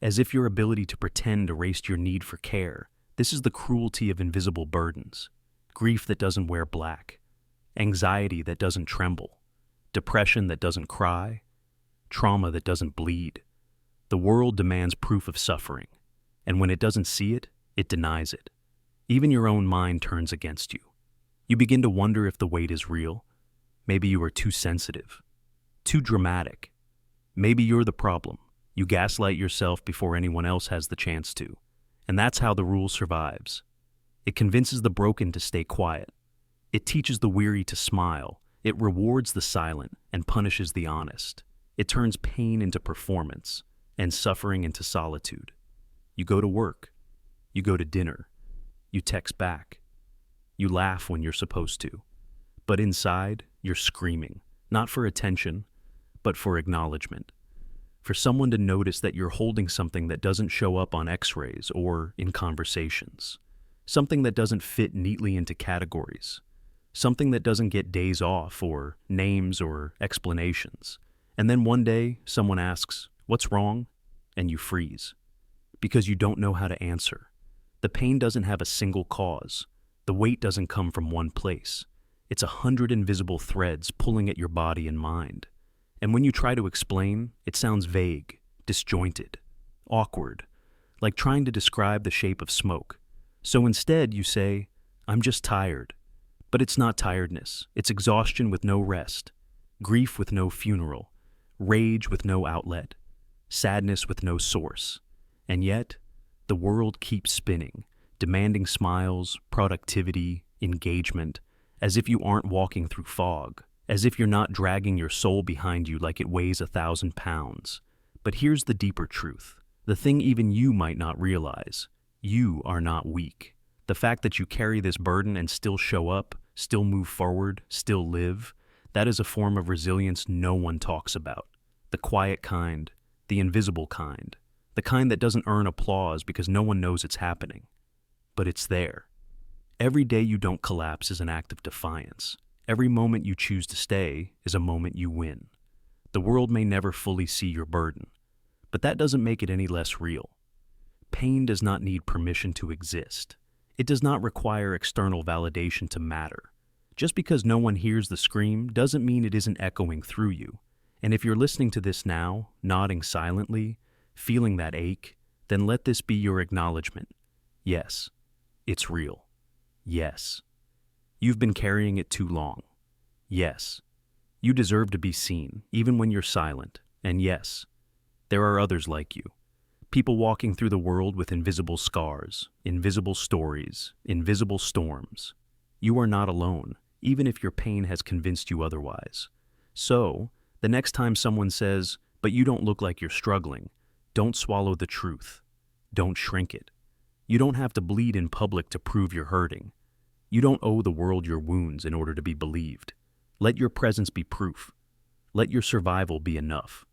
As if your ability to pretend erased your need for care. This is the cruelty of invisible burdens. Grief that doesn't wear black. Anxiety that doesn't tremble. Depression that doesn't cry. Trauma that doesn't bleed. The world demands proof of suffering. And when it doesn't see it, it denies it. Even your own mind turns against you. You begin to wonder if the weight is real. Maybe you are too sensitive. Too dramatic. Maybe you're the problem. You gaslight yourself before anyone else has the chance to. And that's how the rule survives. It convinces the broken to stay quiet. It teaches the weary to smile. It rewards the silent and punishes the honest. It turns pain into performance and suffering into solitude. You go to work. You go to dinner. You text back. You laugh when you're supposed to. But inside, you're screaming, not for attention, but for acknowledgement. For someone to notice that you're holding something that doesn't show up on X-rays or in conversations. Something that doesn't fit neatly into categories. Something that doesn't get days off or names or explanations. And then one day, someone asks, "What's wrong?" And you freeze. Because you don't know how to answer. The pain doesn't have a single cause. The weight doesn't come from one place. It's 100 invisible threads pulling at your body and mind. And when you try to explain, it sounds vague, disjointed, awkward, like trying to describe the shape of smoke. So instead, you say, I'm just tired. But it's not tiredness. It's exhaustion with no rest, grief with no funeral, rage with no outlet, sadness with no source. And yet, the world keeps spinning, demanding smiles, productivity, engagement, as if you aren't walking through fog, as if you're not dragging your soul behind you like it weighs 1,000 pounds. But here's the deeper truth, the thing even you might not realize. You are not weak. The fact that you carry this burden and still show up, still move forward, still live, that is a form of resilience no one talks about. The quiet kind, the invisible kind, the kind that doesn't earn applause because no one knows it's happening. But it's there. Every day you don't collapse is an act of defiance. Every moment you choose to stay is a moment you win. The world may never fully see your burden, but that doesn't make it any less real. Pain does not need permission to exist. It does not require external validation to matter. Just because no one hears the scream doesn't mean it isn't echoing through you. And if you're listening to this now, nodding silently, feeling that ache, then let this be your acknowledgement. Yes, it's real. Yes. You've been carrying it too long. Yes. You deserve to be seen, even when you're silent. And yes, there are others like you. People walking through the world with invisible scars, invisible stories, invisible storms. You are not alone, even if your pain has convinced you otherwise. So, the next time someone says, "But you don't look like you're struggling," don't swallow the truth. Don't shrink it. You don't have to bleed in public to prove you're hurting. You don't owe the world your wounds in order to be believed. Let your presence be proof. Let your survival be enough.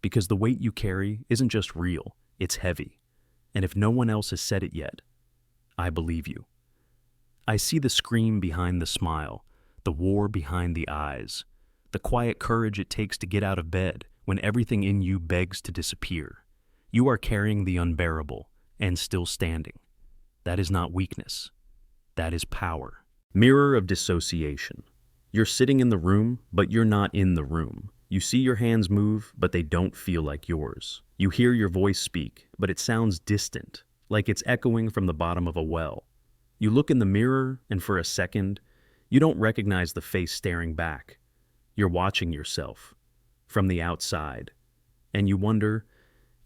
Because the weight you carry isn't just real, it's heavy. And if no one else has said it yet, I believe you. I see the scream behind the smile, the war behind the eyes, the quiet courage it takes to get out of bed when everything in you begs to disappear. You are carrying the unbearable and still standing. That is not weakness. That is power. Mirror of dissociation. You're sitting in the room, but you're not in the room. You see your hands move, but they don't feel like yours. You hear your voice speak, but it sounds distant, like it's echoing from the bottom of a well. You look in the mirror, and for a second, you don't recognize the face staring back. You're watching yourself from the outside, and you wonder,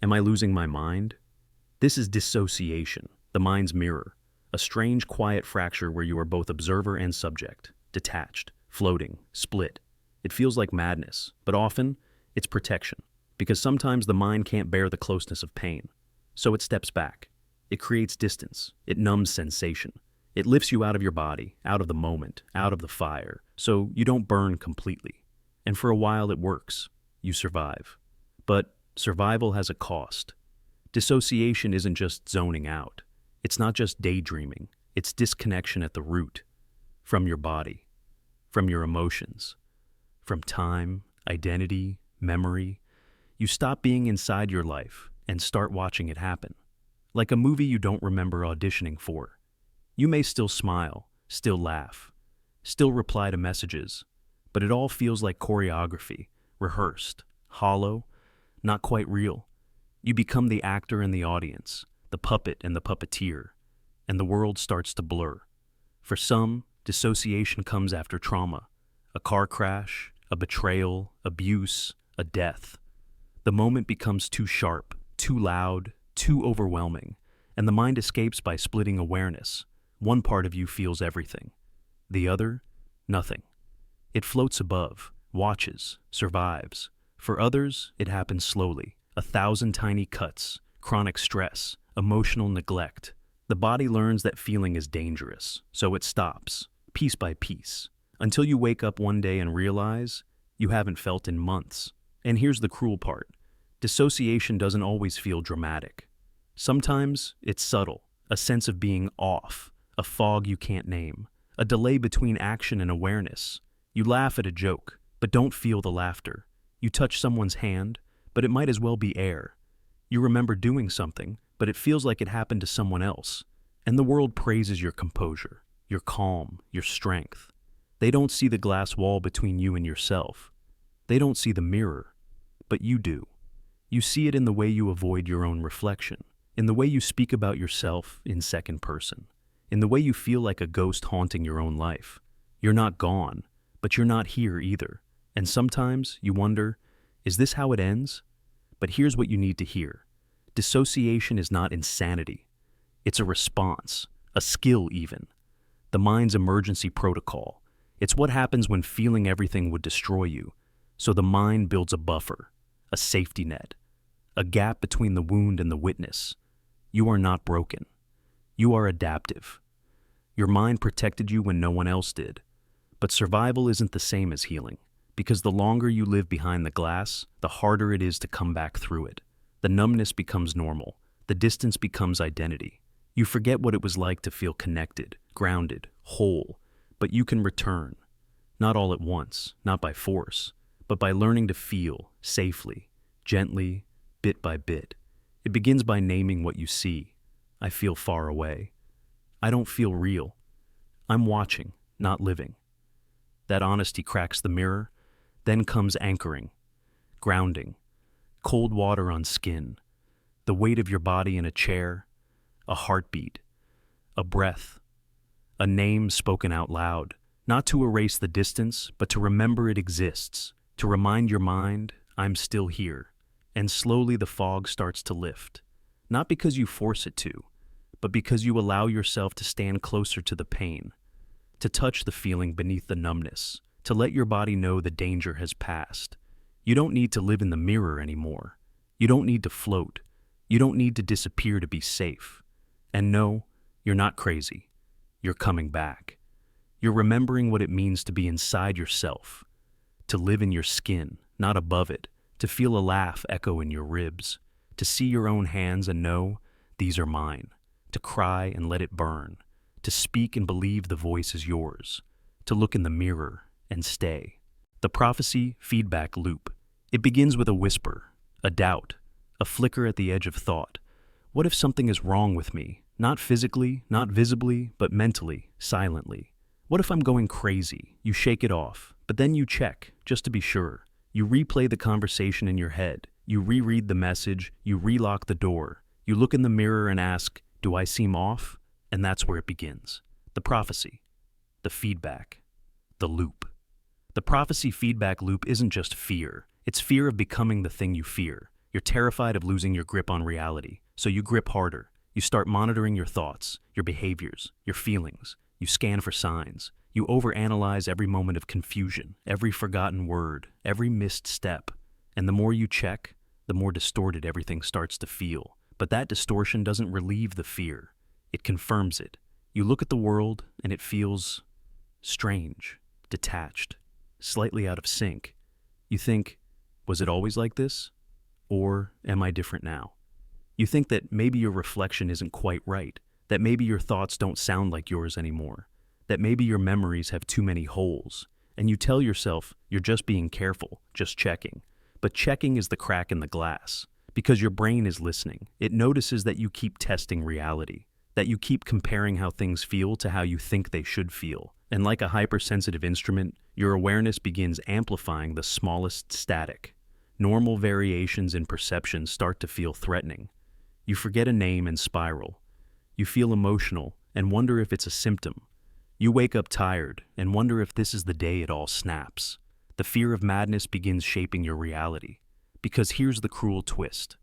am I losing my mind? This is dissociation, the mind's mirror, a strange quiet fracture where you are both observer and subject, detached, floating, split. It feels like madness, but often it's protection, because sometimes the mind can't bear the closeness of pain. So it steps back. It creates distance. It numbs sensation. It lifts you out of your body, out of the moment, out of the fire, so you don't burn completely. And for a while it works. You survive. But survival has a cost. Dissociation isn't just zoning out. It's not just daydreaming. It's disconnection at the root. From your body. From your emotions. From time, identity, memory. You stop being inside your life and start watching it happen. Like a movie you don't remember auditioning for. You may still smile, still laugh, still reply to messages, but it all feels like choreography, rehearsed, hollow, not quite real. You become the actor and the audience, the puppet and the puppeteer, and the world starts to blur. For some, dissociation comes after trauma, a car crash, a betrayal, abuse, a death. The moment becomes too sharp, too loud, too overwhelming, and the mind escapes by splitting awareness. One part of you feels everything. The other, nothing. It floats above, watches, survives. For others, it happens slowly. 1,000 tiny cuts, chronic stress, emotional neglect. The body learns that feeling is dangerous, so it stops, piece by piece, until you wake up one day and realize you haven't felt in months. And here's the cruel part. Dissociation doesn't always feel dramatic. Sometimes it's subtle, a sense of being off, a fog you can't name, a delay between action and awareness. You laugh at a joke, but don't feel the laughter. You touch someone's hand, but it might as well be air. You remember doing something, but it feels like it happened to someone else. And the world praises your composure, your calm, your strength. They don't see the glass wall between you and yourself. They don't see the mirror, but you do. You see it in the way you avoid your own reflection, in the way you speak about yourself in second person, in the way you feel like a ghost haunting your own life. You're not gone, but you're not here either. And sometimes you wonder, is this how it ends? But here's what you need to hear. Dissociation is not insanity. It's a response, a skill even. The mind's emergency protocol. It's what happens when feeling everything would destroy you. So the mind builds a buffer, a safety net, a gap between the wound and the witness. You are not broken. You are adaptive. Your mind protected you when no one else did. But survival isn't the same as healing, because the longer you live behind the glass, the harder it is to come back through it. The numbness becomes normal. The distance becomes identity. You forget what it was like to feel connected, grounded, whole, but you can return. Not all at once, not by force, but by learning to feel safely, gently, bit by bit. It begins by naming what you see. I feel far away. I don't feel real. I'm watching, not living. That honesty cracks the mirror. Then comes anchoring, grounding, cold water on skin, the weight of your body in a chair, a heartbeat, a breath, a name spoken out loud, not to erase the distance, but to remember it exists, to remind your mind, I'm still here. And slowly the fog starts to lift, not because you force it to, but because you allow yourself to stand closer to the pain, to touch the feeling beneath the numbness, to let your body know the danger has passed. You don't need to live in the mirror anymore. You don't need to float. You don't need to disappear to be safe. And no, you're not crazy. You're coming back. You're remembering what it means to be inside yourself, to live in your skin, not above it, to feel a laugh echo in your ribs, to see your own hands and know, these are mine, to cry and let it burn, to speak and believe the voice is yours, to look in the mirror and stay. The prophecy feedback loop. It begins with a whisper, a doubt, a flicker at the edge of thought. What if something is wrong with me? Not physically, not visibly, but mentally, silently. What if I'm going crazy? You shake it off, but then you check, just to be sure. You replay the conversation in your head. You reread the message. You relock the door. You look in the mirror and ask, do I seem off? And that's where it begins. The prophecy, the feedback, the loop. The prophecy feedback loop isn't just fear. It's fear of becoming the thing you fear. You're terrified of losing your grip on reality, so you grip harder. You start monitoring your thoughts, your behaviors, your feelings. You scan for signs. You overanalyze every moment of confusion, every forgotten word, every missed step. And the more you check, the more distorted everything starts to feel. But that distortion doesn't relieve the fear. It confirms it. You look at the world and it feels strange, detached, slightly out of sync. You think, was it always like this? Or am I different now? You think that maybe your reflection isn't quite right, that maybe your thoughts don't sound like yours anymore, that maybe your memories have too many holes, and you tell yourself you're just being careful, just checking. But checking is the crack in the glass, because your brain is listening. It notices that you keep testing reality, that you keep comparing how things feel to how you think they should feel. And like a hypersensitive instrument, your awareness begins amplifying the smallest static. Normal variations in perception start to feel threatening. You forget a name and spiral. You feel emotional and wonder if it's a symptom. You wake up tired and wonder if this is the day it all snaps. The fear of madness begins shaping your reality. Because here's the cruel twist.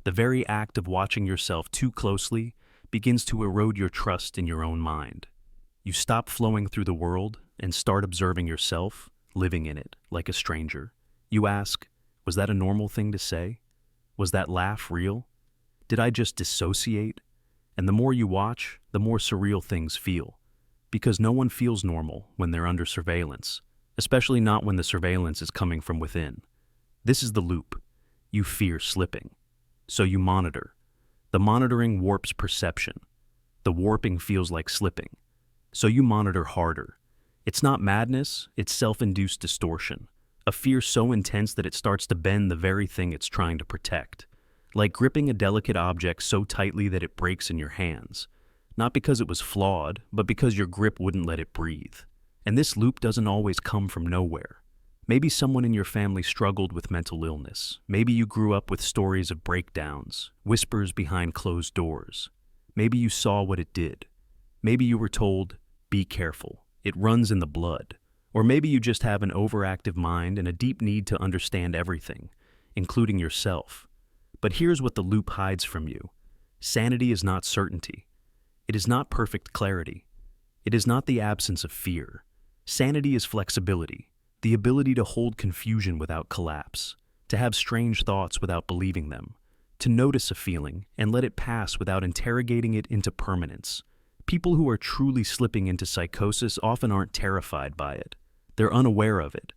The very act of watching yourself too closely begins to erode your trust in your own mind. You stop flowing through the world and start observing yourself, living in it, like a stranger. You ask, was that a normal thing to say? Was that laugh real? Did I just dissociate? And the more you watch, the more surreal things feel. Because no one feels normal when they're under surveillance, especially not when the surveillance is coming from within. This is the loop. You fear slipping. So you monitor. The monitoring warps perception. The warping feels like slipping. So you monitor harder. It's not madness, it's self-induced distortion. A fear so intense that it starts to bend the very thing it's trying to protect. Like gripping a delicate object so tightly that it breaks in your hands. Not because it was flawed, but because your grip wouldn't let it breathe. And this loop doesn't always come from nowhere. Maybe someone in your family struggled with mental illness. Maybe you grew up with stories of breakdowns, whispers behind closed doors. Maybe you saw what it did. Maybe you were told, be careful, it runs in the blood. Or maybe you just have an overactive mind and a deep need to understand everything, including yourself. But here's what the loop hides from you. Sanity is not certainty. It is not perfect clarity. It is not the absence of fear. Sanity is flexibility, the ability to hold confusion without collapse, to have strange thoughts without believing them, to notice a feeling and let it pass without interrogating it into permanence. People who are truly slipping into psychosis often aren't terrified by it. They're unaware of it.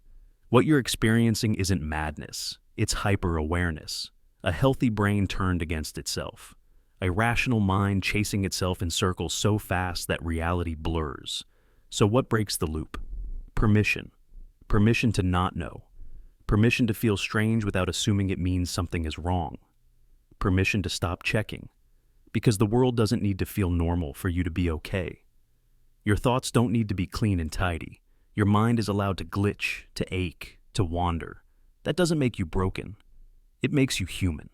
What you're experiencing isn't madness, it's hyper-awareness, a healthy brain turned against itself, a rational mind chasing itself in circles so fast that reality blurs. So what breaks the loop? Permission. Permission to not know. Permission to feel strange without assuming it means something is wrong. Permission to stop checking. Because the world doesn't need to feel normal for you to be okay. Your thoughts don't need to be clean and tidy. Your mind is allowed to glitch, to ache, to wander. That doesn't make you broken. It makes you human.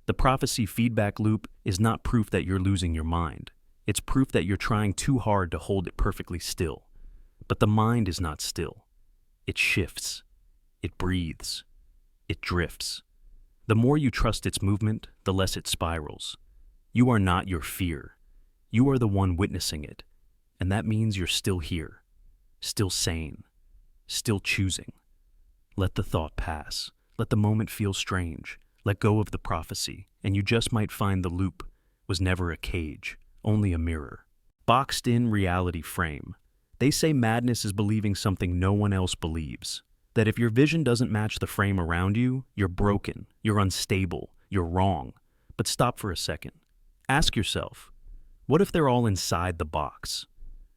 The prophecy feedback loop is not proof that you're losing your mind. It's proof that you're trying too hard to hold it perfectly still. But the mind is not still. It shifts. It breathes. It drifts. The more you trust its movement, the less it spirals. You are not your fear. You are the one witnessing it. And that means you're still here, still sane, still choosing. Let the thought pass. Let the moment feel strange. Let go of the prophecy, and you just might find the loop was never a cage, only a mirror. Boxed in reality frame. They say madness is believing something no one else believes. That if your vision doesn't match the frame around you, you're broken, you're unstable, you're wrong. But stop for a second. Ask yourself, what if they're all inside the box?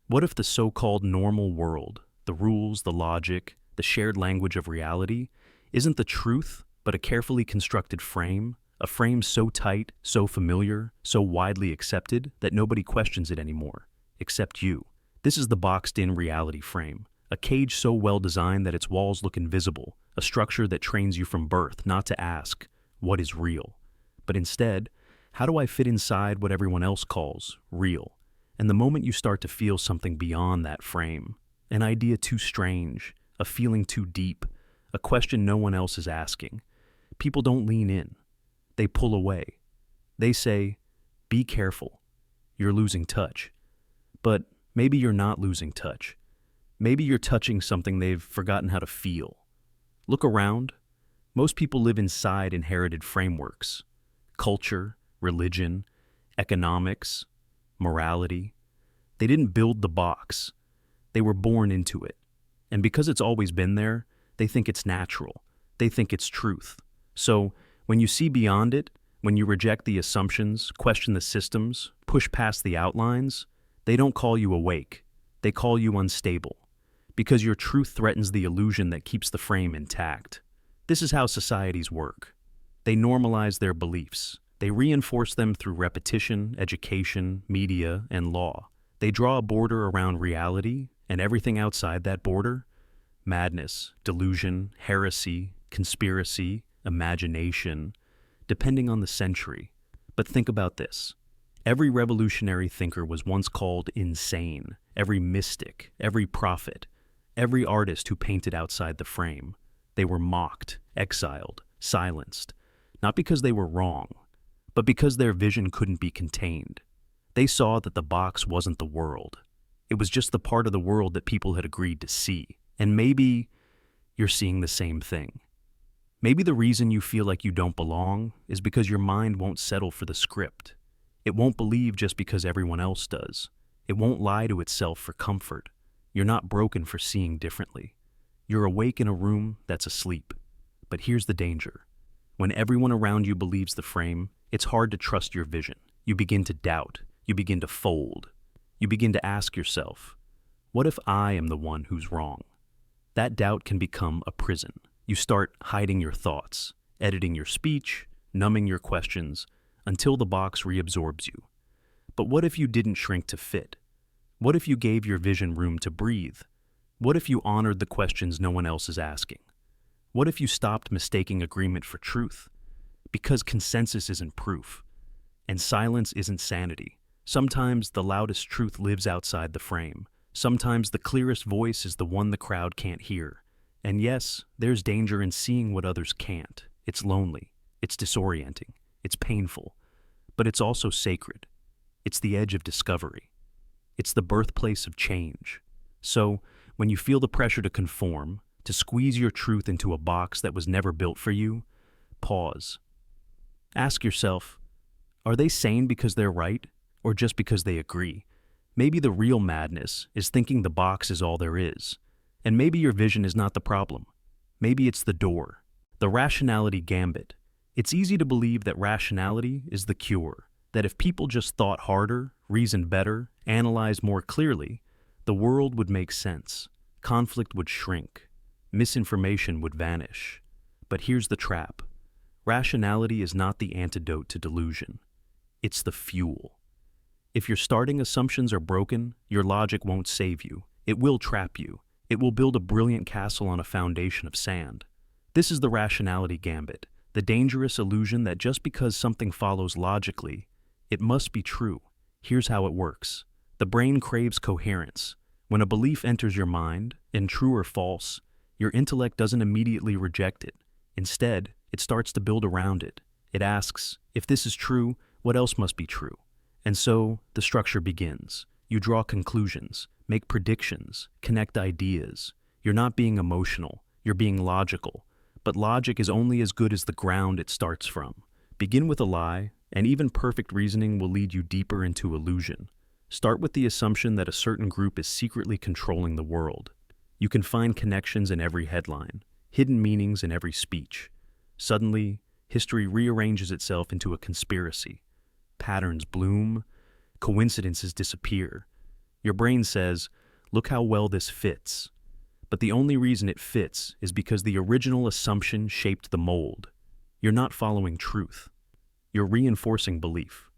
What if the so-called normal world, the rules, the logic, the shared language of reality, isn't the truth, but a carefully constructed frame, a frame so tight, so familiar, so widely accepted that nobody questions it anymore, except you. This is the boxed-in reality frame, a cage so well designed that its walls look invisible, a structure that trains you from birth not to ask, what is real? But instead, how do I fit inside what everyone else calls real? And the moment you start to feel something beyond that frame, an idea too strange, a feeling too deep, a question no one else is asking, people don't lean in. They pull away. They say, be careful. You're losing touch. But maybe you're not losing touch. Maybe you're touching something they've forgotten how to feel. Look around. Most people live inside inherited frameworks. Culture, religion, economics, morality. They didn't build the box. They were born into it. And because it's always been there, they think it's natural. They think it's truth. So when you see beyond it, when you reject the assumptions, question the systems, push past the outlines, they don't call you awake. They call you unstable. Because your truth threatens the illusion that keeps the frame intact. This is how societies work. They normalize their beliefs. They reinforce them through repetition, education, media, and law. They draw a border around reality, and everything outside that border, madness, delusion, heresy, conspiracy, imagination, depending on the century. But think about this. Every revolutionary thinker was once called insane. Every mystic, every prophet, every artist who painted outside the frame. They were mocked, exiled, silenced, not because they were wrong, but because their vision couldn't be contained. They saw that the box wasn't the world. It was just the part of the world that people had agreed to see. And maybe you're seeing the same thing. Maybe the reason you feel like you don't belong is because your mind won't settle for the script. It won't believe just because everyone else does. It won't lie to itself for comfort. You're not broken for seeing differently. You're awake in a room that's asleep. But here's the danger. When everyone around you believes the frame, it's hard to trust your vision. You begin to doubt. You begin to fold. You begin to ask yourself, what if I am the one who's wrong? That doubt can become a prison. You start hiding your thoughts, editing your speech, numbing your questions, until the box reabsorbs you. But what if you didn't shrink to fit? What if you gave your vision room to breathe? What if you honored the questions no one else is asking? What if you stopped mistaking agreement for truth? Because consensus isn't proof, and silence isn't sanity. Sometimes the loudest truth lives outside the frame. Sometimes the clearest voice is the one the crowd can't hear. And yes, there's danger in seeing what others can't. It's lonely, it's disorienting, it's painful, but it's also sacred. It's the edge of discovery. It's the birthplace of change. So, when you feel the pressure to conform, to squeeze your truth into a box that was never built for you, pause. Ask yourself, are they sane because they're right, or just because they agree? Maybe the real madness is thinking the box is all there is. And maybe your vision is not the problem. Maybe it's the door. The Rationality Gambit. It's easy to believe that rationality is the cure, that if people just thought harder, reasoned better, analyzed more clearly, the world would make sense. Conflict would shrink. Misinformation would vanish. But here's the trap. Rationality is not the antidote to delusion. It's the fuel. If your starting assumptions are broken, your logic won't save you. It will trap you. It will build a brilliant castle on a foundation of sand. This is the Rationality Gambit, the dangerous illusion that just because something follows logically, it must be true. Here's how it works. The brain craves coherence. When a belief enters your mind, in true or false, your intellect doesn't immediately reject it. Instead, it starts to build around it. It asks, if this is true, what else must be true? And so, the structure begins. You draw conclusions, make predictions, connect ideas. You're not being emotional, you're being logical. But logic is only as good as the ground it starts from. Begin with a lie, and even perfect reasoning will lead you deeper into illusion. Start with the assumption that a certain group is secretly controlling the world. You can find connections in every headline, hidden meanings in every speech. Suddenly, history rearranges itself into a conspiracy. Patterns bloom, coincidences disappear. Your brain says, look how well this fits. But the only reason it fits is because the original assumption shaped the mold. You're not following truth. You're reinforcing belief.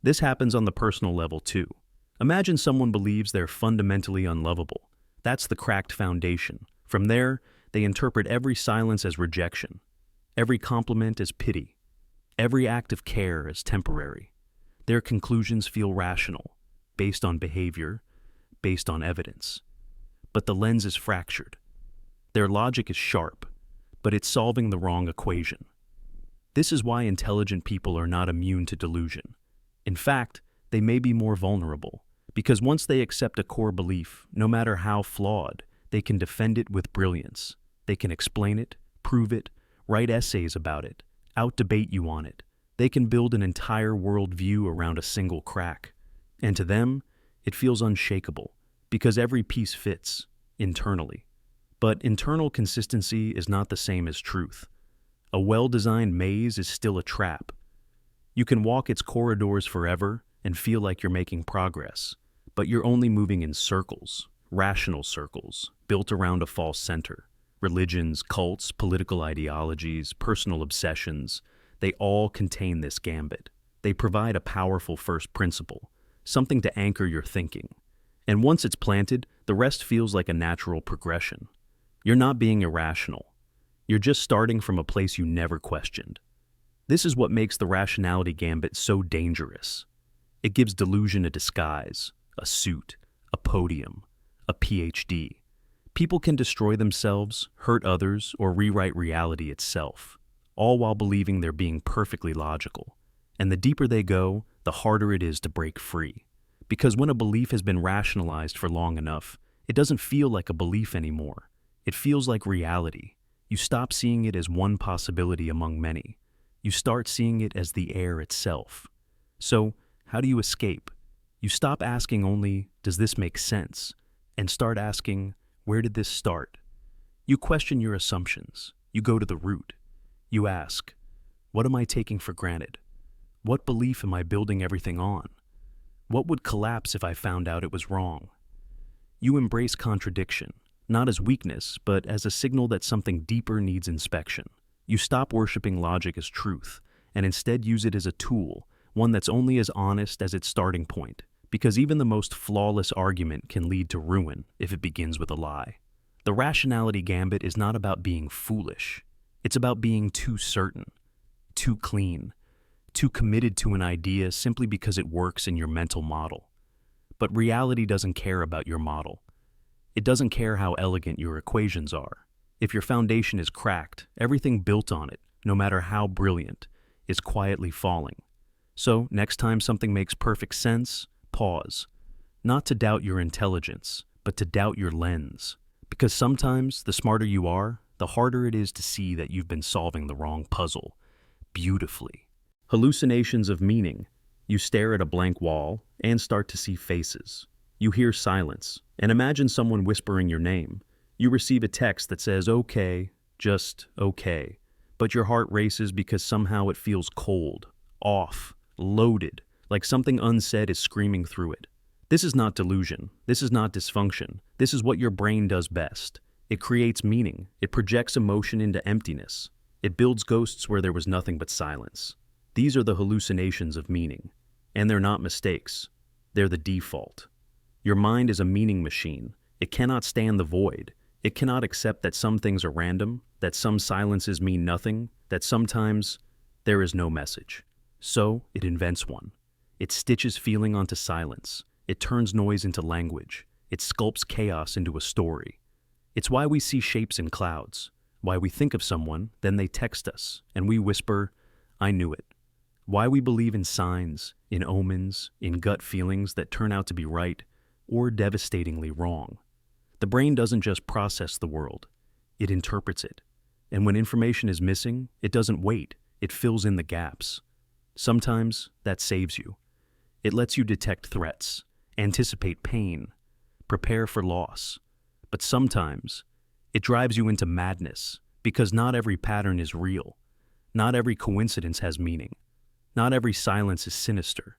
This happens on the personal level too. Imagine someone believes they're fundamentally unlovable. That's the cracked foundation. From there, they interpret every silence as rejection, every compliment as pity, every act of care as temporary. Their conclusions feel rational, based on behavior, based on evidence. But the lens is fractured. Their logic is sharp, but it's solving the wrong equation. This is why intelligent people are not immune to delusion. In fact, they may be more vulnerable, because once they accept a core belief, no matter how flawed, they can defend it with brilliance. They can explain it, prove it, write essays about it, out-debate you on it. They can build an entire worldview around a single crack. And to them, it feels unshakable, because every piece fits, internally. But internal consistency is not the same as truth. A well-designed maze is still a trap. You can walk its corridors forever and feel like you're making progress, but you're only moving in circles, rational circles, built around a false center. Religions, cults, political ideologies, personal obsessions, they all contain this gambit. They provide a powerful first principle, something to anchor your thinking. And once it's planted, the rest feels like a natural progression. You're not being irrational. You're just starting from a place you never questioned. This is what makes the Rationality Gambit so dangerous. It gives delusion a disguise, a suit, a podium, a PhD. People can destroy themselves, hurt others, or rewrite reality itself, all while believing they're being perfectly logical. And the deeper they go, the harder it is to break free. Because when a belief has been rationalized for long enough, it doesn't feel like a belief anymore. It feels like reality. You stop seeing it as one possibility among many. You start seeing it as the air itself. So, how do you escape? You stop asking only, does this make sense? And start asking, where did this start? You question your assumptions. You go to the root. You ask, what am I taking for granted? What belief am I building everything on? What would collapse if I found out it was wrong? You embrace contradiction, not as weakness, but as a signal that something deeper needs inspection. You stop worshiping logic as truth, and instead use it as a tool, one that's only as honest as its starting point, because even the most flawless argument can lead to ruin if it begins with a lie. The Rationality Gambit is not about being foolish. It's about being too certain, too clean, too committed to an idea simply because it works in your mental model. But reality doesn't care about your model. It doesn't care how elegant your equations are. If your foundation is cracked, everything built on it, no matter how brilliant, is quietly falling. So, next time something makes perfect sense, pause. Not to doubt your intelligence, but to doubt your lens. Because sometimes, the smarter you are, the harder it is to see that you've been solving the wrong puzzle beautifully. Hallucinations of meaning. You stare at a blank wall and start to see faces. You hear silence, and imagine someone whispering your name. You receive a text that says, okay, just okay. But your heart races because somehow it feels cold, off, loaded, like something unsaid is screaming through it. This is not delusion. This is not dysfunction. This is what your brain does best. It creates meaning. It projects emotion into emptiness. It builds ghosts where there was nothing but silence. These are the hallucinations of meaning. And they're not mistakes. They're the default. Your mind is a meaning machine. It cannot stand the void. It cannot accept that some things are random, that some silences mean nothing, that sometimes there is no message. So, it invents one. It stitches feeling onto silence. It turns noise into language. It sculpts chaos into a story. It's why we see shapes in clouds, why we think of someone, then they text us, and we whisper, I knew it. Why we believe in signs, in omens, in gut feelings that turn out to be right, or devastatingly wrong. The brain doesn't just process the world, it interprets it. And when information is missing, it doesn't wait, it fills in the gaps. Sometimes that saves you. It lets you detect threats, anticipate pain, prepare for loss. But sometimes, it drives you into madness because not every pattern is real. Not every coincidence has meaning. Not every silence is sinister.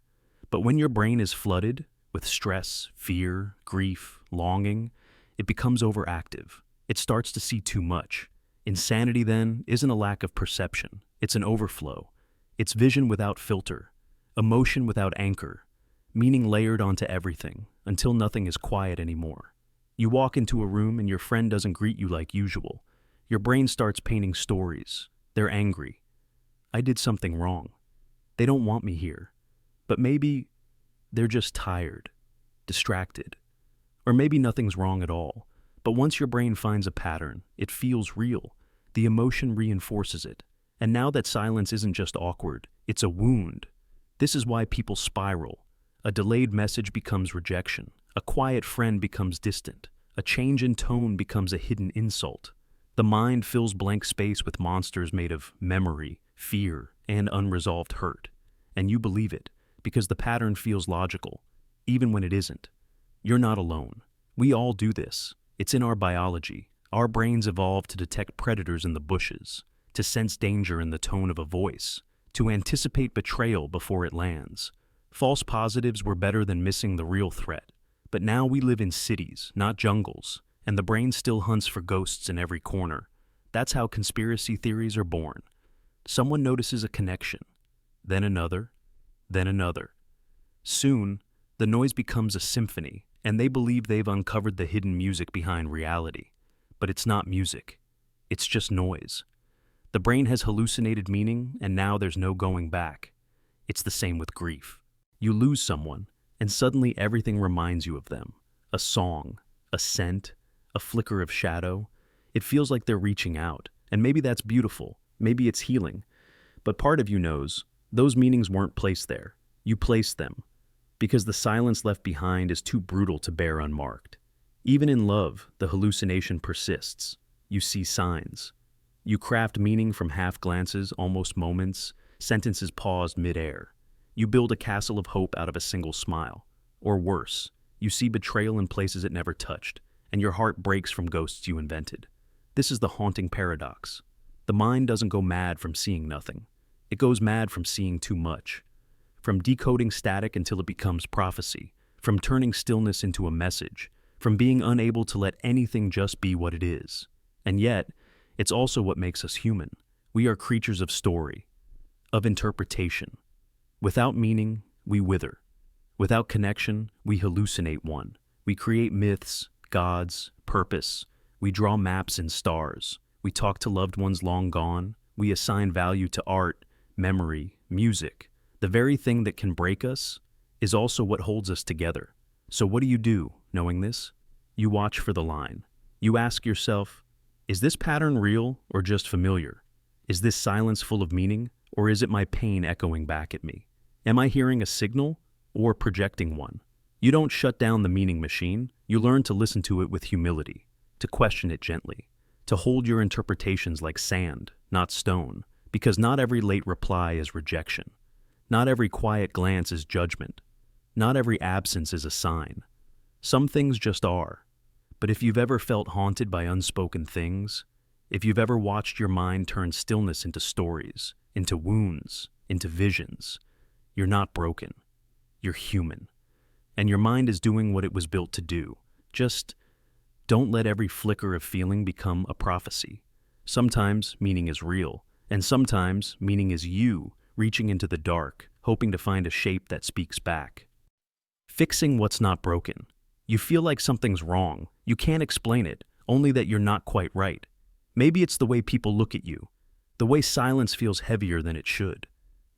But when your brain is flooded with stress, fear, grief, longing, it becomes overactive. It starts to see too much. Insanity, then, isn't a lack of perception. It's an overflow. It's vision without filter, emotion without anchor, meaning layered onto everything until nothing is quiet anymore. You walk into a room and your friend doesn't greet you like usual. Your brain starts painting stories. They're angry. I did something wrong. They don't want me here. But maybe they're just tired, distracted. Or maybe nothing's wrong at all. But once your brain finds a pattern, it feels real. The emotion reinforces it. And now that silence isn't just awkward, it's a wound. This is why people spiral. A delayed message becomes rejection. A quiet friend becomes distant. A change in tone becomes a hidden insult. The mind fills blank space with monsters made of memory, fear, and unresolved hurt. And you believe it, because the pattern feels logical, even when it isn't. You're not alone. We all do this. It's in our biology. Our brains evolved to detect predators in the bushes, to sense danger in the tone of a voice, to anticipate betrayal before it lands. False positives were better than missing the real threat. But now we live in cities, not jungles, and the brain still hunts for ghosts in every corner. That's how conspiracy theories are born. Someone notices a connection, then another, then another. Soon, the noise becomes a symphony, and they believe they've uncovered the hidden music behind reality. But it's not music. It's just noise. The brain has hallucinated meaning, and now there's no going back. It's the same with grief. You lose someone, and suddenly everything reminds you of them. A song, a scent, a flicker of shadow. It feels like they're reaching out, and maybe that's beautiful, maybe it's healing. But part of you knows, those meanings weren't placed there. You placed them, because the silence left behind is too brutal to bear unmarked. Even in love, the hallucination persists. You see signs. You craft meaning from half glances, almost moments, sentences paused mid-air. You build a castle of hope out of a single smile. Or worse, you see betrayal in places it never touched, and your heart breaks from ghosts you invented. This is the haunting paradox. The mind doesn't go mad from seeing nothing. It goes mad from seeing too much. From decoding static until it becomes prophecy. From turning stillness into a message. From being unable to let anything just be what it is. And yet, it's also what makes us human. We are creatures of story, of interpretation. Without meaning, we wither. Without connection, we hallucinate one. We create myths, gods, purpose. We draw maps in stars. We talk to loved ones long gone. We assign value to art, memory, music. The very thing that can break us is also what holds us together. So what do you do, knowing this? You watch for the line. You ask yourself, is this pattern real or just familiar? Is this silence full of meaning, or is it my pain echoing back at me? Am I hearing a signal or projecting one? You don't shut down the meaning machine. You learn to listen to it with humility, to question it gently, to hold your interpretations like sand, not stone, because not every late reply is rejection. Not every quiet glance is judgment. Not every absence is a sign. Some things just are. But if you've ever felt haunted by unspoken things, if you've ever watched your mind turn stillness into stories, into wounds, into visions, you're not broken. You're human. And your mind is doing what it was built to do. Just don't let every flicker of feeling become a prophecy. Sometimes meaning is real, and sometimes meaning is you reaching into the dark, hoping to find a shape that speaks back. Fixing what's not broken. You feel like something's wrong. You can't explain it, only that you're not quite right. Maybe it's the way people look at you, the way silence feels heavier than it should.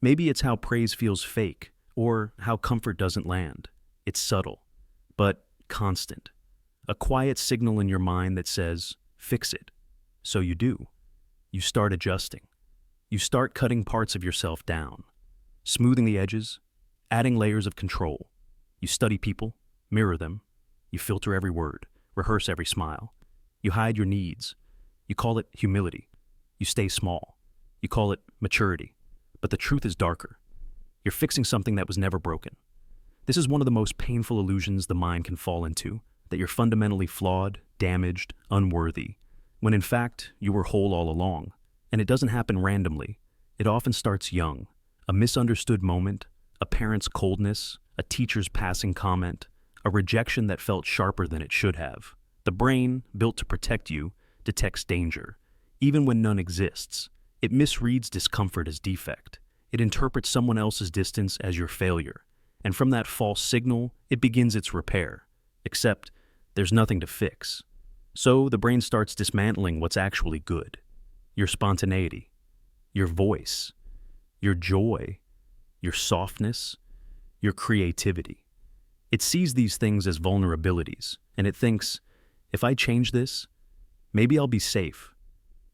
Maybe it's how praise feels fake, or how comfort doesn't land. It's subtle, but constant. A quiet signal in your mind that says, fix it. So you do. You start adjusting. You start cutting parts of yourself down, smoothing the edges, adding layers of control. You study people, mirror them. You filter every word, rehearse every smile. You hide your needs. You call it humility. You stay small. You call it maturity. But the truth is darker. You're fixing something that was never broken. This is one of the most painful illusions the mind can fall into, that you're fundamentally flawed, damaged, unworthy, when in fact you were whole all along. And it doesn't happen randomly. It often starts young. A misunderstood moment, a parent's coldness, a teacher's passing comment, a rejection that felt sharper than it should have. The brain, built to protect you, detects danger, even when none exists. It misreads discomfort as defect. It interprets someone else's distance as your failure. And from that false signal, it begins its repair. Except, there's nothing to fix. So the brain starts dismantling what's actually good. Your spontaneity, your voice, your joy, your softness, your creativity. It sees these things as vulnerabilities, and it thinks, if I change this, maybe I'll be safe.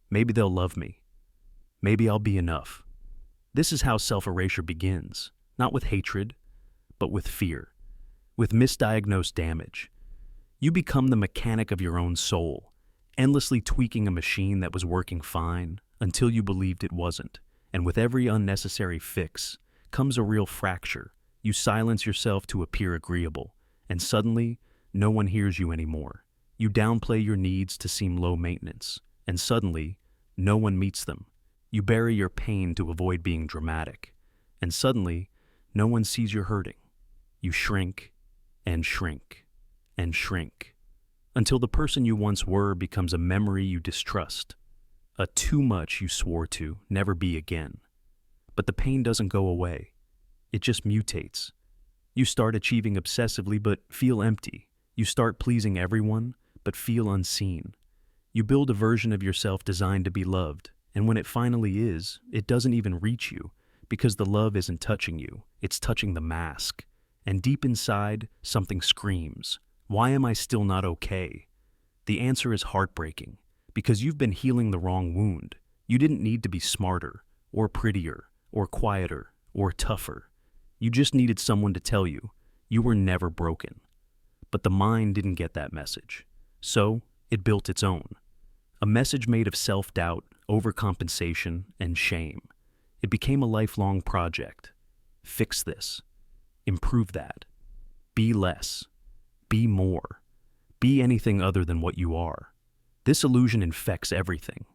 Maybe they'll love me. Maybe I'll be enough. This is how self-erasure begins, not with hatred, but with fear, with misdiagnosed damage. You become the mechanic of your own soul, endlessly tweaking a machine that was working fine until you believed it wasn't. And with every unnecessary fix comes a real fracture. You silence yourself to appear agreeable, and suddenly, no one hears you anymore. You downplay your needs to seem low maintenance, and suddenly, no one meets them. You bury your pain to avoid being dramatic, and suddenly, no one sees you're hurting. You shrink and shrink and shrink until the person you once were becomes a memory you distrust, a too much you swore to never be again. But the pain doesn't go away. It just mutates. You start achieving obsessively but feel empty. You start pleasing everyone but feel unseen. You build a version of yourself designed to be loved, and when it finally is, it doesn't even reach you because the love isn't touching you, it's touching the mask. And deep inside, something screams, why am I still not okay? The answer is heartbreaking, because you've been healing the wrong wound. You didn't need to be smarter, or prettier, or quieter, or tougher. You just needed someone to tell you, you were never broken. But the mind didn't get that message. So, it built its own. A message made of self-doubt, overcompensation, and shame. It became a lifelong project. Fix this. Improve that. Be less. Be more. Be anything other than what you are. This illusion infects everything,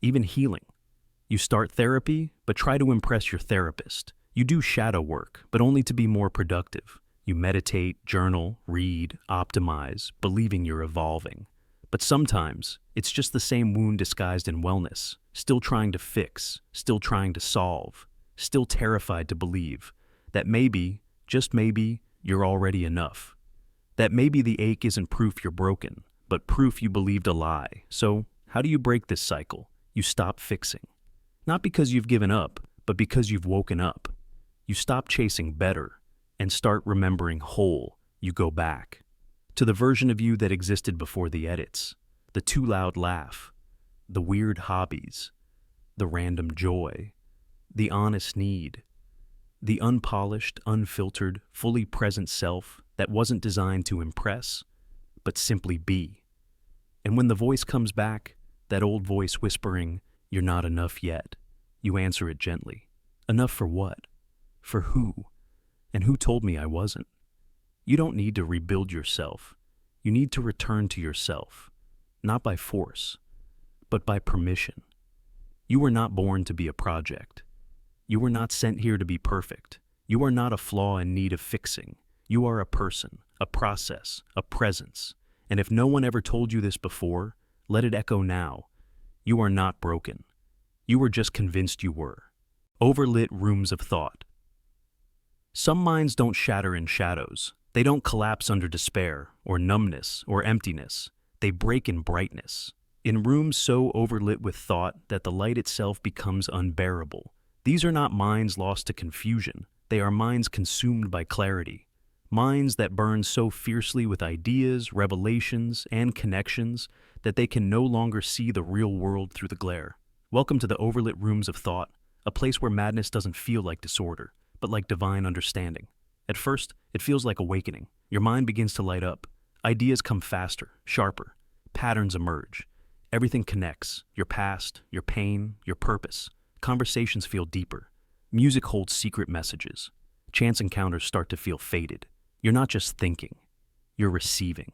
even healing. You start therapy, but try to impress your therapist. You do shadow work, but only to be more productive. You meditate, journal, read, optimize, believing you're evolving. But sometimes, it's just the same wound disguised in wellness, still trying to fix, still trying to solve, still terrified to believe that maybe, just maybe, you're already enough. That maybe the ache isn't proof you're broken, but proof you believed a lie. So, how do you break this cycle? You stop fixing. Not because you've given up, but because you've woken up. You stop chasing better and start remembering whole. You go back to the version of you that existed before the edits, the too loud laugh, the weird hobbies, the random joy, the honest need, the unpolished, unfiltered, fully present self that wasn't designed to impress, but simply be. And when the voice comes back, that old voice whispering, "You're not enough yet," you answer it gently. Enough for what? For who? And who told me I wasn't? You don't need to rebuild yourself. You need to return to yourself, not by force, but by permission. You were not born to be a project. You were not sent here to be perfect. You are not a flaw in need of fixing. You are a person, a process, a presence. And if no one ever told you this before, let it echo now. You are not broken. You were just convinced you were. Overlit rooms of thought. Some minds don't shatter in shadows. They don't collapse under despair, or numbness, or emptiness. They break in brightness. In rooms so overlit with thought that the light itself becomes unbearable. These are not minds lost to confusion. They are minds consumed by clarity. Minds that burn so fiercely with ideas, revelations, and connections that they can no longer see the real world through the glare. Welcome to the overlit rooms of thought, a place where madness doesn't feel like disorder, but like divine understanding. At first, it feels like awakening. Your mind begins to light up. Ideas come faster, sharper. Patterns emerge. Everything connects. Your past, your pain, your purpose. Conversations feel deeper. Music holds secret messages. Chance encounters start to feel fated. You're not just thinking. You're receiving.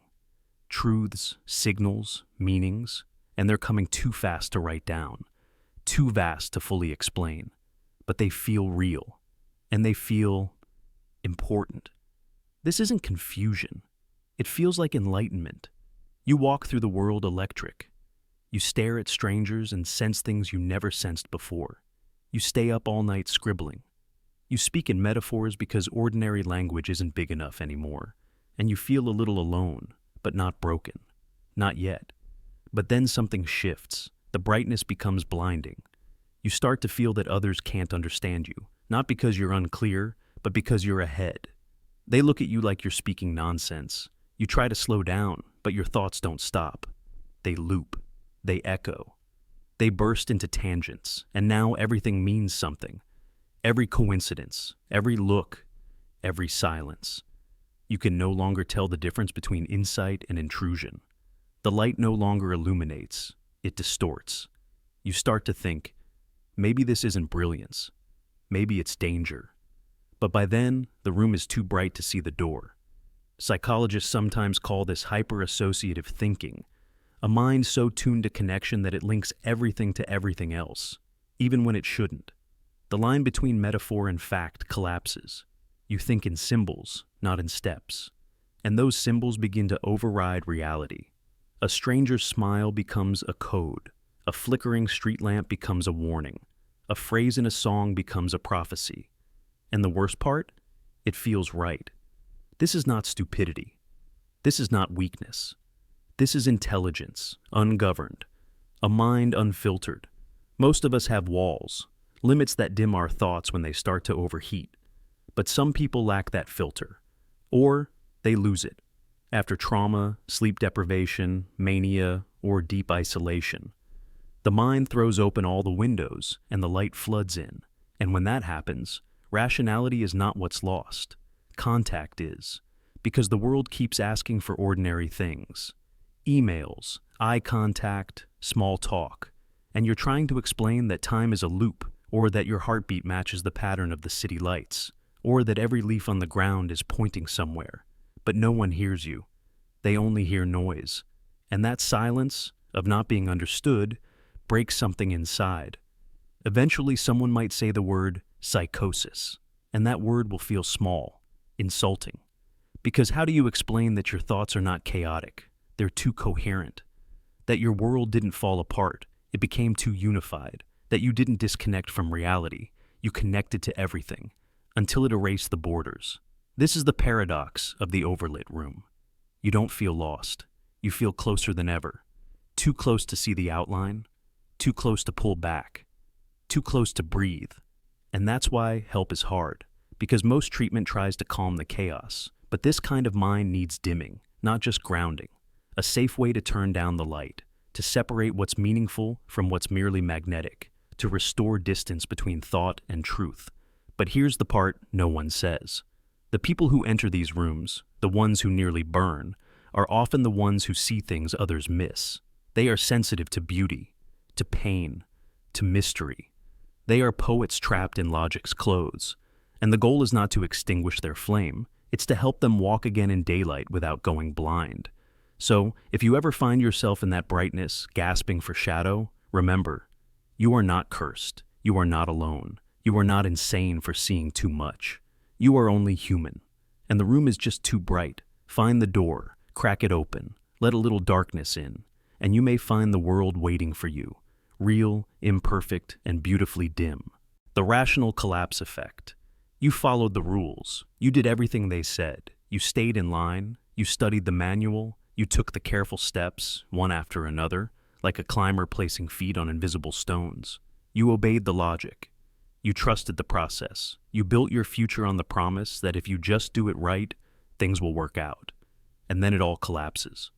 Truths, signals, meanings, and they're coming too fast to write down. Too vast to fully explain. But they feel real. And they feel important. This isn't confusion. It feels like enlightenment. You walk through the world electric. You stare at strangers and sense things you never sensed before. You stay up all night scribbling. You speak in metaphors because ordinary language isn't big enough anymore. And you feel a little alone, but not broken. Not yet. But then something shifts. The brightness becomes blinding. You start to feel that others can't understand you, not because you're unclear, but because you're ahead. They look at you like you're speaking nonsense. You try to slow down, but your thoughts don't stop. They loop. They echo. They burst into tangents, and now everything means something. Every coincidence, every look, every silence. You can no longer tell the difference between insight and intrusion. The light no longer illuminates, it distorts. You start to think, maybe this isn't brilliance. Maybe it's danger. But by then, the room is too bright to see the door. Psychologists sometimes call this hyper-associative thinking, a mind so tuned to connection that it links everything to everything else, even when it shouldn't. The line between metaphor and fact collapses. You think in symbols, not in steps. And those symbols begin to override reality. A stranger's smile becomes a code. A flickering street lamp becomes a warning. A phrase in a song becomes a prophecy. And the worst part? It feels right. This is not stupidity. This is not weakness. This is intelligence, ungoverned. A mind unfiltered. Most of us have walls, limits that dim our thoughts when they start to overheat. But some people lack that filter. Or they lose it. After trauma, sleep deprivation, mania, or deep isolation. The mind throws open all the windows and the light floods in. And when that happens, rationality is not what's lost. Contact is. Because the world keeps asking for ordinary things. Emails, eye contact, small talk. And you're trying to explain that time is a loop, or that your heartbeat matches the pattern of the city lights, or that every leaf on the ground is pointing somewhere. But no one hears you. They only hear noise. And that silence, of not being understood, breaks something inside. Eventually, someone might say the word psychosis, and that word will feel small, insulting. Because how do you explain that your thoughts are not chaotic? They're too coherent. That your world didn't fall apart, it became too unified. That you didn't disconnect from reality, you connected to everything, until it erased the borders. This is the paradox of the overlit room. You don't feel lost. you feel closer than ever. Too close to see the outline, too close to pull back, too close to breathe. And that's why help is hard, because most treatment tries to calm the chaos. But this kind of mind needs dimming, not just grounding. A safe way to turn down the light, to separate what's meaningful from what's merely magnetic, to restore distance between thought and truth. But here's the part no one says. The people who enter these rooms, the ones who nearly burn, are often the ones who see things others miss. They are sensitive to beauty, to pain, to mystery. They are poets trapped in logic's clothes. And the goal is not to extinguish their flame, it's to help them walk again in daylight without going blind. So, if you ever find yourself in that brightness, gasping for shadow, remember, you are not cursed. You are not alone. You are not insane for seeing too much. You are only human. And the room is just too bright. Find the door, crack it open, let a little darkness in, and you may find the world waiting for you, real, imperfect, and beautifully dim. The rational collapse effect. You followed the rules. You did everything they said. You stayed in line. You studied the manual. You took the careful steps, one after another, like a climber placing feet on invisible stones. You obeyed the logic. You trusted the process. You built your future on the promise that if you just do it right, things will work out. And then it all collapses.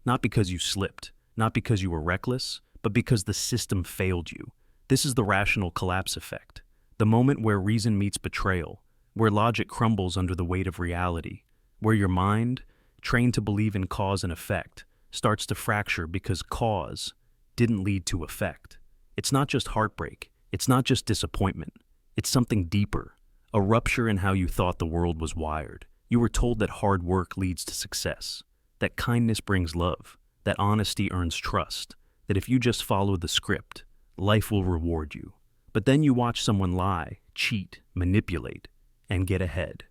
Not because you slipped, not because you were reckless, but because the system failed you. This is the rational collapse effect. The moment where reason meets betrayal, where logic crumbles under the weight of reality, where your mind, trained to believe in cause and effect, starts to fracture because cause didn't lead to effect. It's not just heartbreak. It's not just disappointment. It's something deeper, a rupture in how you thought the world was wired. You were told that hard work leads to success, that kindness brings love, that honesty earns trust, that if you just follow the script, life will reward you. But then you watch someone lie, cheat, manipulate, and get ahead.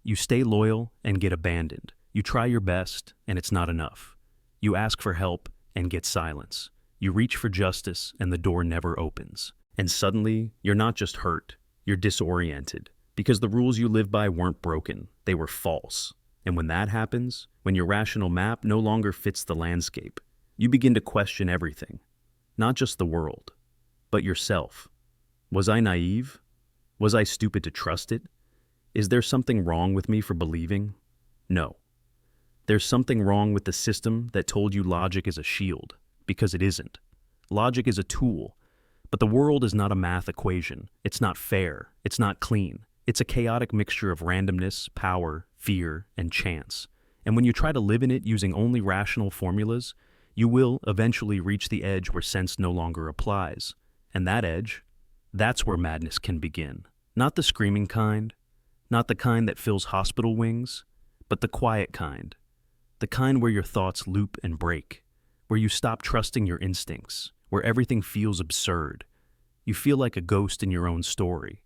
You stay loyal and get abandoned. You try your best, and it's not enough. You ask for help and get silence. You reach for justice, and the door never opens. And suddenly, you're not just hurt, you're disoriented. Because the rules you live by weren't broken, they were false. And when that happens, when your rational map no longer fits the landscape, you begin to question everything. Not just the world, but yourself. Was I naive? Was I stupid to trust it? Is there something wrong with me for believing? No. There's something wrong with the system that told you logic is a shield, because it isn't. Logic is a tool, but the world is not a math equation. It's not fair. It's not clean. It's a chaotic mixture of randomness, power, fear, and chance. And when you try to live in it using only rational formulas, you will eventually reach the edge where sense no longer applies. And that edge, that's where madness can begin. Not the screaming kind, not the kind that fills hospital wings, but the quiet kind. The kind where your thoughts loop and break, where you stop trusting your instincts, where everything feels absurd. You feel like a ghost in your own story,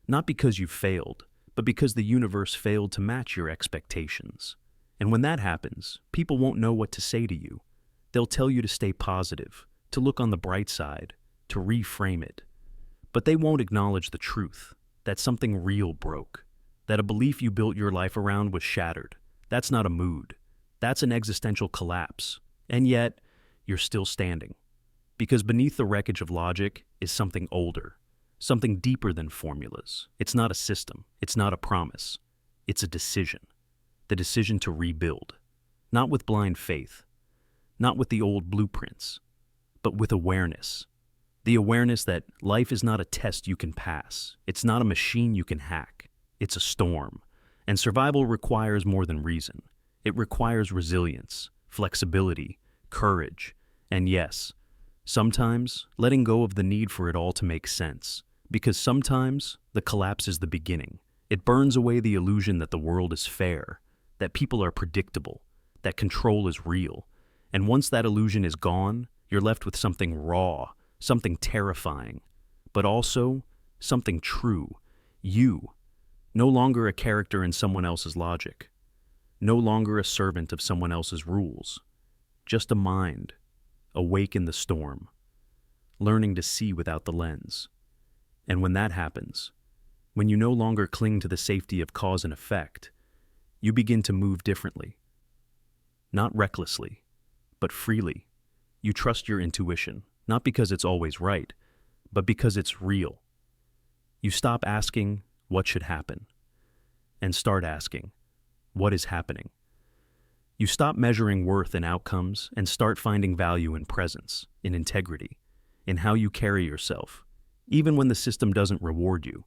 not because you failed, but because the universe failed to match your expectations. And when that happens, people won't know what to say to you. They'll tell you to stay positive, to look on the bright side, to reframe it. But they won't acknowledge the truth, that something real broke, that a belief you built your life around was shattered. That's not a mood. That's an existential collapse. And yet, you're still standing. Because beneath the wreckage of logic is something older, something deeper than formulas. It's not a system. It's not a promise. It's a decision. The decision to rebuild. Not with blind faith. Not with the old blueprints. But with awareness. The awareness that life is not a test you can pass. It's not a machine you can hack. It's a storm. And survival requires more than reason. It requires resilience, flexibility, courage, and yes, sometimes letting go of the need for it all to make sense. Because sometimes the collapse is the beginning. It burns away the illusion that the world is fair, that people are predictable, that control is real. And once that illusion is gone, you're left with something raw, something terrifying, but also something true. You, no longer a character in someone else's logic. No longer a servant of someone else's rules, just a mind, awake in the storm, learning to see without the lens. And when that happens, when you no longer cling to the safety of cause and effect, you begin to move differently. Not recklessly, but freely. You trust your intuition, not because it's always right, but because it's real. You stop asking, what should happen? And start asking, what is happening? You stop measuring worth in outcomes and start finding value in presence, in integrity, in how you carry yourself, even when the system doesn't reward you.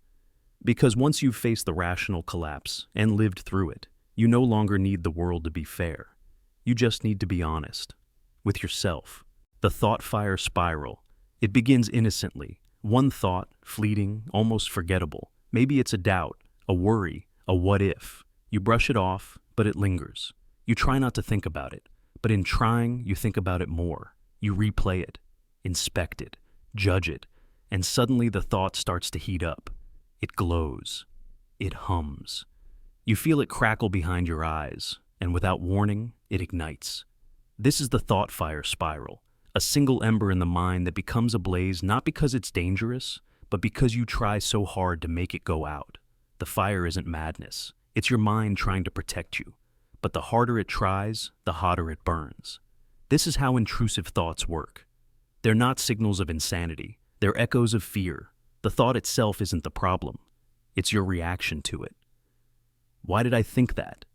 Because once you've faced the rational collapse and lived through it, you no longer need the world to be fair. You just need to be honest with yourself. The thought fire spiral. It begins innocently. One thought, fleeting, almost forgettable. Maybe it's a doubt, a worry, a what if. You brush it off, but it lingers. You try not to think about it, but in trying, you think about it more. You replay it, inspect it, judge it, and suddenly the thought starts to heat up. It glows. It hums. You feel it crackle behind your eyes, and without warning, it ignites. This is the thought fire spiral, a single ember in the mind that becomes ablaze not because it's dangerous, but because you try so hard to make it go out. The fire isn't madness. It's your mind trying to protect you. But the harder it tries, the hotter it burns. This is how intrusive thoughts work. They're not signals of insanity. They're echoes of fear. The thought itself isn't the problem. It's your reaction to it. Why did I think that?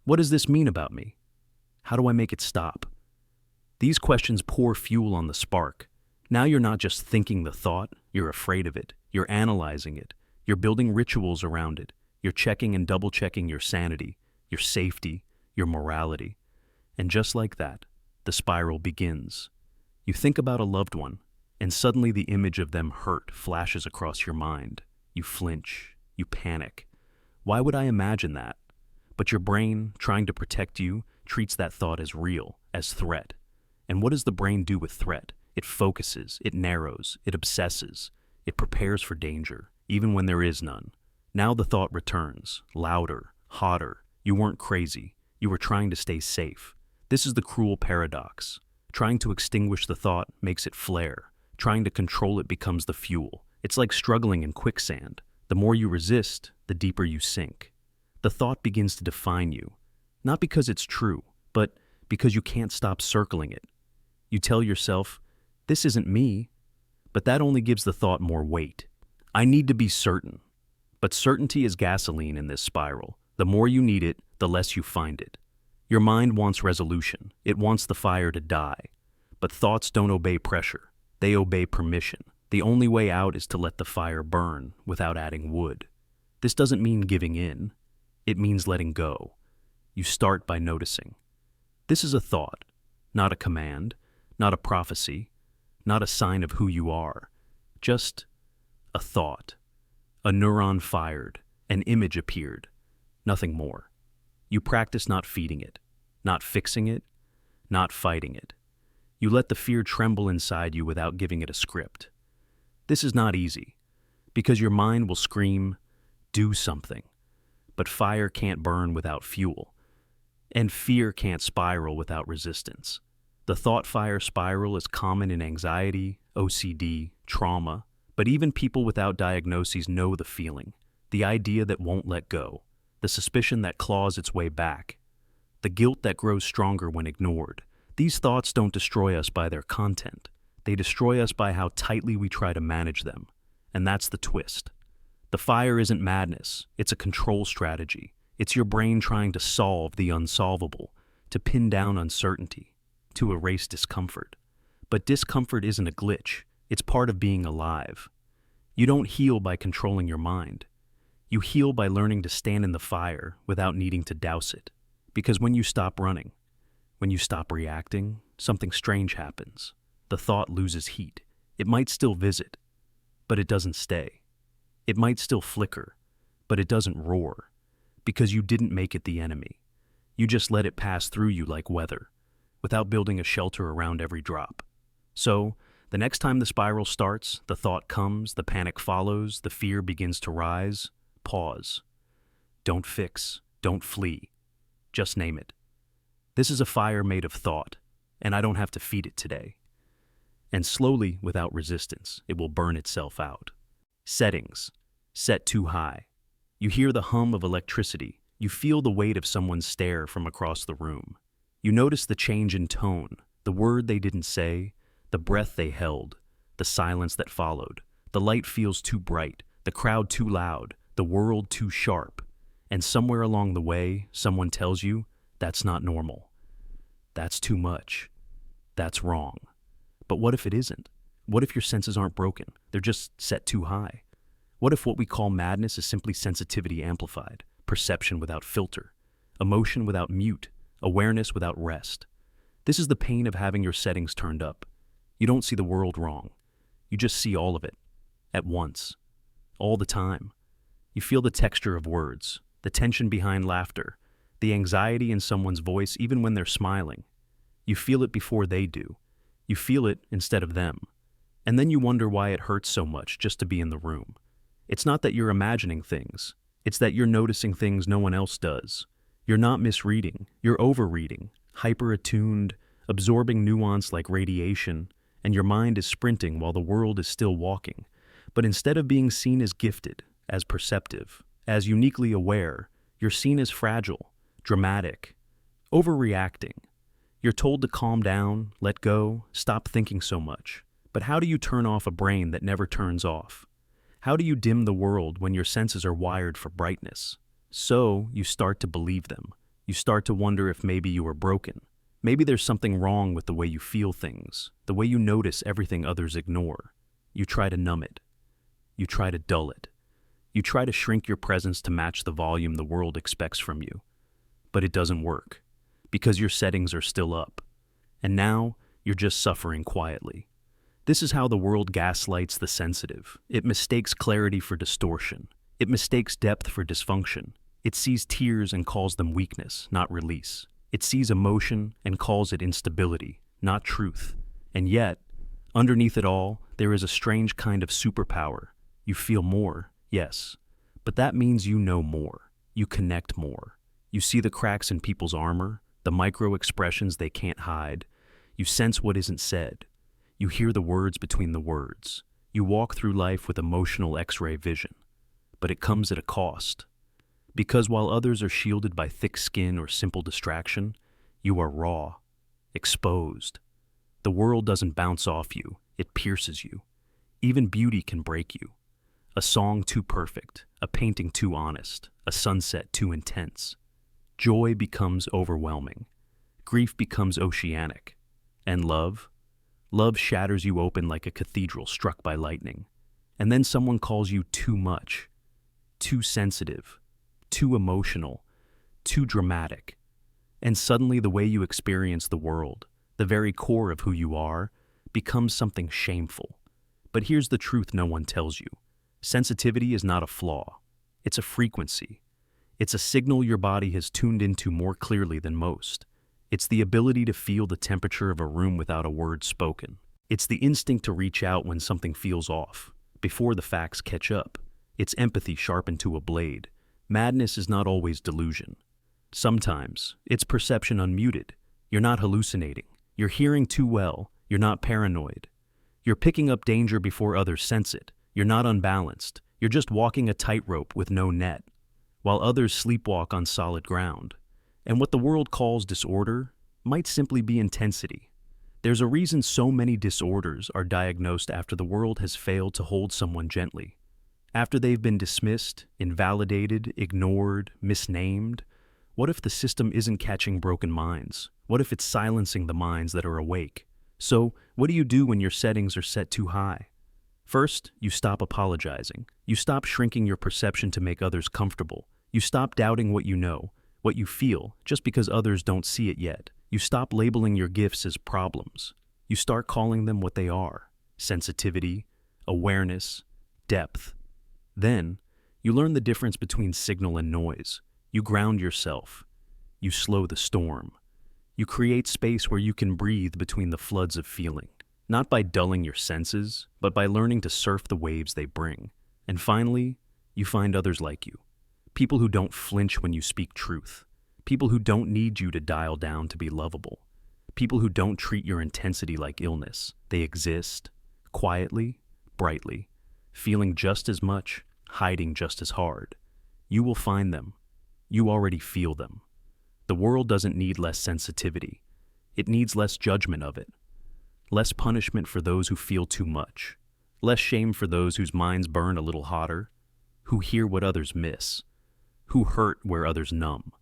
What does this mean about me? How do I make it stop? These questions pour fuel on the spark. Now you're not just thinking the thought, you're afraid of it. You're analyzing it. You're building rituals around it. You're checking and double-checking your sanity, your safety, your morality. And just like that, the spiral begins. You think about a loved one, and suddenly the image of them hurt flashes across your mind. You flinch. You panic. Why would I imagine that? But your brain, trying to protect you, treats that thought as real, as threat. And what does the brain do with threat? It focuses, it narrows, it obsesses, it prepares for danger, even when there is none. Now the thought returns, louder, hotter. You weren't crazy. You were trying to stay safe. This is the cruel paradox. Trying to extinguish the thought makes it flare. Trying to control it becomes the fuel. It's like struggling in quicksand. The more you resist, the deeper you sink. The thought begins to define you, not because it's true, but because you can't stop circling it. You tell yourself, this isn't me, but that only gives the thought more weight. I need to be certain. But certainty is gasoline in this spiral. The more you need it, the less you find it. Your mind wants resolution. It wants the fire to die. But thoughts don't obey pressure. They obey permission. The only way out is to let the fire burn without adding wood. This doesn't mean giving in. It means letting go. You start by noticing. This is a thought, not a command, not a prophecy, not a sign of who you are. Just a thought. A neuron fired, an image appeared. Nothing more. You practice not feeding it, not fixing it, not fighting it. You let the fear tremble inside you without giving it a script. This is not easy, because your mind will scream, do something. But fire can't burn without fuel, and fear can't spiral without resistance. The thought fire spiral is common in anxiety, OCD, trauma, but even people without diagnoses know the feeling, the idea that won't let go, the suspicion that claws its way back, the guilt that grows stronger when ignored. These thoughts don't destroy us by their content. They destroy us by how tightly we try to manage them. And that's the twist. The fire isn't madness. It's a control strategy. It's your brain trying to solve the unsolvable, to pin down uncertainty, to erase discomfort. But discomfort isn't a glitch. It's part of being alive. You don't heal by controlling your mind. You heal by learning to stand in the fire without needing to douse it. Because when you stop running, when you stop reacting, something strange happens. The thought loses heat. It might still visit, but it doesn't stay. It might still flicker, but it doesn't roar, because you didn't make it the enemy. You just let it pass through you like weather, without building a shelter around every drop. So, the next time the spiral starts, the thought comes, the panic follows, the fear begins to rise, pause. Don't fix, don't flee. Just name it. This is a fire made of thought, and I don't have to feed it today. And slowly, without resistance, it will burn itself out. Settings. Set too high. You hear the hum of electricity. You feel the weight of someone's stare from across the room. You notice the change in tone, the word they didn't say, the breath they held, the silence that followed. The light feels too bright, the crowd too loud, the world too sharp. And somewhere along the way, someone tells you, that's not normal. That's too much. That's wrong. But what if it isn't? What if your senses aren't broken? They're just set too high. What if what we call madness is simply sensitivity amplified, perception without filter, emotion without mute, awareness without rest? This is the pain of having your settings turned up. You don't see the world wrong. You just see all of it, at once, all the time. You feel the texture of words, the tension behind laughter, the anxiety in someone's voice even when they're smiling. You feel it before they do. You feel it instead of them. And then you wonder why it hurts so much just to be in the room. It's not that you're imagining things. It's that you're noticing things no one else does. You're not misreading. You're overreading, hyper-attuned, absorbing nuance like radiation, and your mind is sprinting while the world is still walking. But instead of being seen as gifted, as perceptive, as uniquely aware, you're seen as fragile, dramatic, overreacting. You're told to calm down, let go, stop thinking so much. But how do you turn off a brain that never turns off? How do you dim the world when your senses are wired for brightness? So you start to believe them. You start to wonder if maybe you are broken. Maybe there's something wrong with the way you feel things, the way you notice everything others ignore. You try to numb it. You try to dull it. You try to shrink your presence to match the volume the world expects from you. But it doesn't work, because your settings are still up. And now, you're just suffering quietly. This is how the world gaslights the sensitive. It mistakes clarity for distortion. It mistakes depth for dysfunction. It sees tears and calls them weakness, not release. It sees emotion and calls it instability, not truth. And yet, underneath it all, there is a strange kind of superpower. You feel more, yes, but that means you know more. You connect more. You see the cracks in people's armor, the micro expressions they can't hide. You sense what isn't said. You hear the words between the words. You walk through life with emotional X-ray vision. But it comes at a cost. Because while others are shielded by thick skin or simple distraction, you are raw, exposed. The world doesn't bounce off you, it pierces you. Even beauty can break you. A song too perfect, a painting too honest, a sunset too intense. Joy becomes overwhelming. Grief becomes oceanic. And love? Love shatters you open like a cathedral struck by lightning. And then someone calls you too much, too sensitive, too emotional, too dramatic. And suddenly the way you experience the world, the very core of who you are, becomes something shameful. But here's the truth no one tells you. Sensitivity is not a flaw. It's a frequency. It's a signal your body has tuned into more clearly than most. It's the ability to feel the temperature of a room without a word spoken. It's the instinct to reach out when something feels off, before the facts catch up. It's empathy sharpened to a blade. Madness is not always delusion. Sometimes, it's perception unmuted. You're not hallucinating. You're hearing too well. You're not paranoid. You're picking up danger before others sense it. You're not unbalanced. You're just walking a tightrope with no net, while others sleepwalk on solid ground. And what the world calls disorder might simply be intensity. There's a reason so many disorders are diagnosed after the world has failed to hold someone gently. After they've been dismissed, invalidated, ignored, misnamed. What if the system isn't catching broken minds? What if it's silencing the minds that are awake? So, what do you do when your settings are set too high? First, you stop apologizing. You stop shrinking your perception to make others comfortable. You stop doubting what you know, what you feel, just because others don't see it yet. You stop labeling your gifts as problems. You start calling them what they are: sensitivity, awareness, depth. Then, you learn the difference between signal and noise. You ground yourself. You slow the storm. You create space where you can breathe between the floods of feeling, not by dulling your senses, but by learning to surf the waves they bring. And finally, you find others like you. People who don't flinch when you speak truth. People who don't need you to dial down to be lovable. People who don't treat your intensity like illness. They exist, quietly, brightly, feeling just as much, hiding just as hard. You will find them. You already feel them. The world doesn't need less sensitivity. It needs less judgment of it. Less punishment for those who feel too much. Less shame for those whose minds burn a little hotter, who hear what others miss, who hurt where others numb.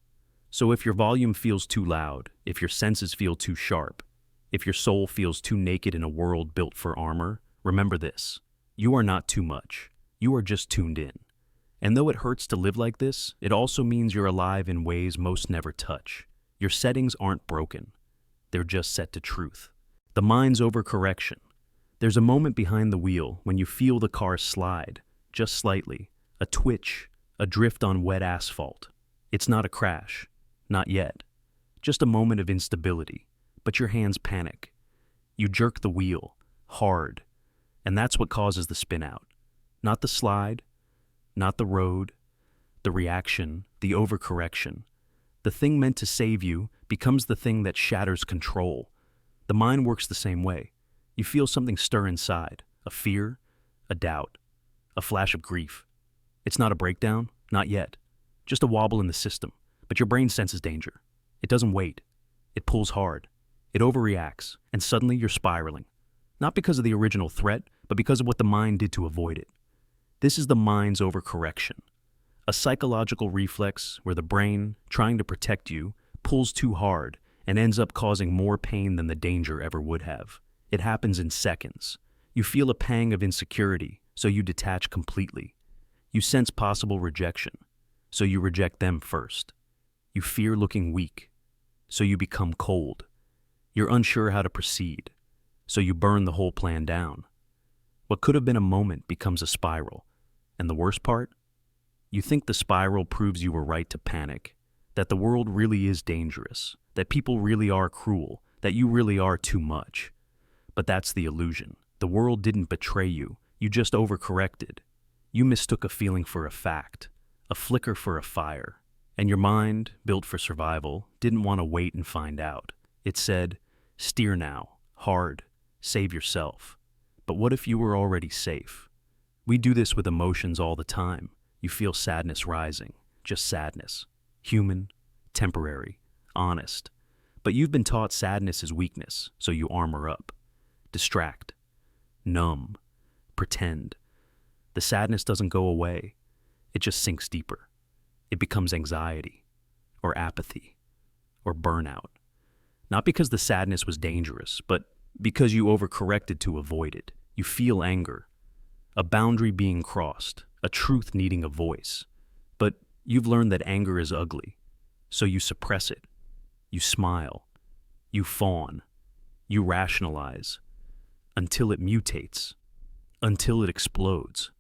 So if your volume feels too loud, if your senses feel too sharp, if your soul feels too naked in a world built for armor, remember this: you are not too much. You are just tuned in. And though it hurts to live like this, it also means you're alive in ways most never touch. Your settings aren't broken. They're just set to truth. The mind's overcorrection. There's a moment behind the wheel when you feel the car slide, just slightly, a twitch, a drift on wet asphalt. It's not a crash, not yet. Just a moment of instability, but your hands panic. You jerk the wheel, hard, and that's what causes the spin out. Not the slide, not the road, the reaction, the overcorrection. The thing meant to save you becomes the thing that shatters control. The mind works the same way. You feel something stir inside, a fear, a doubt, a flash of grief. It's not a breakdown, not yet. Just a wobble in the system, but your brain senses danger. It doesn't wait. It pulls hard. It overreacts, and suddenly you're spiraling. Not because of the original threat, but because of what the mind did to avoid it. This is the mind's overcorrection, a psychological reflex where the brain, trying to protect you, pulls too hard and ends up causing more pain than the danger ever would have. It happens in seconds. You feel a pang of insecurity, so you detach completely. You sense possible rejection, so you reject them first. You fear looking weak, so you become cold. You're unsure how to proceed, so you burn the whole plan down. What could have been a moment becomes a spiral. And the worst part? You think the spiral proves you were right to panic, that the world really is dangerous, that people really are cruel, that you really are too much. But that's the illusion. The world didn't betray you. You just overcorrected. You mistook a feeling for a fact, a flicker for a fire. And your mind, built for survival, didn't want to wait and find out. It said, steer now, hard, save yourself. But what if you were already safe? We do this with emotions all the time. You feel sadness rising, just sadness. Human, temporary, honest. But you've been taught sadness is weakness, so you armor up. Distract. Numb. Pretend. The sadness doesn't go away. It just sinks deeper. It becomes anxiety, or apathy, or burnout. Not because the sadness was dangerous, but because you overcorrected to avoid it. You feel anger. A boundary being crossed, a truth needing a voice. But you've learned that anger is ugly, so you suppress it. You smile. You fawn. You rationalize. Until it mutates. Until it explodes.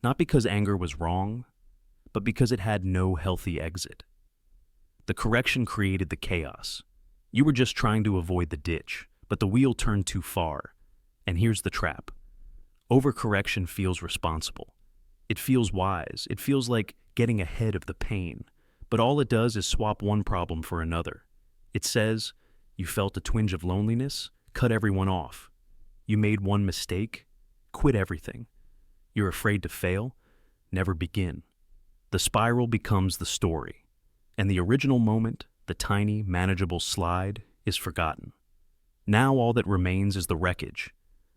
Not because anger was wrong, but because it had no healthy exit. The correction created the chaos. You were just trying to avoid the ditch, but the wheel turned too far. And here's the trap. Overcorrection feels responsible. It feels wise. It feels like getting ahead of the pain. But all it does is swap one problem for another. It says, you felt a twinge of loneliness? Cut everyone off. You made one mistake? Quit everything. You're afraid to fail? Never begin. The spiral becomes the story. And the original moment, the tiny, manageable slide, is forgotten. Now all that remains is the wreckage.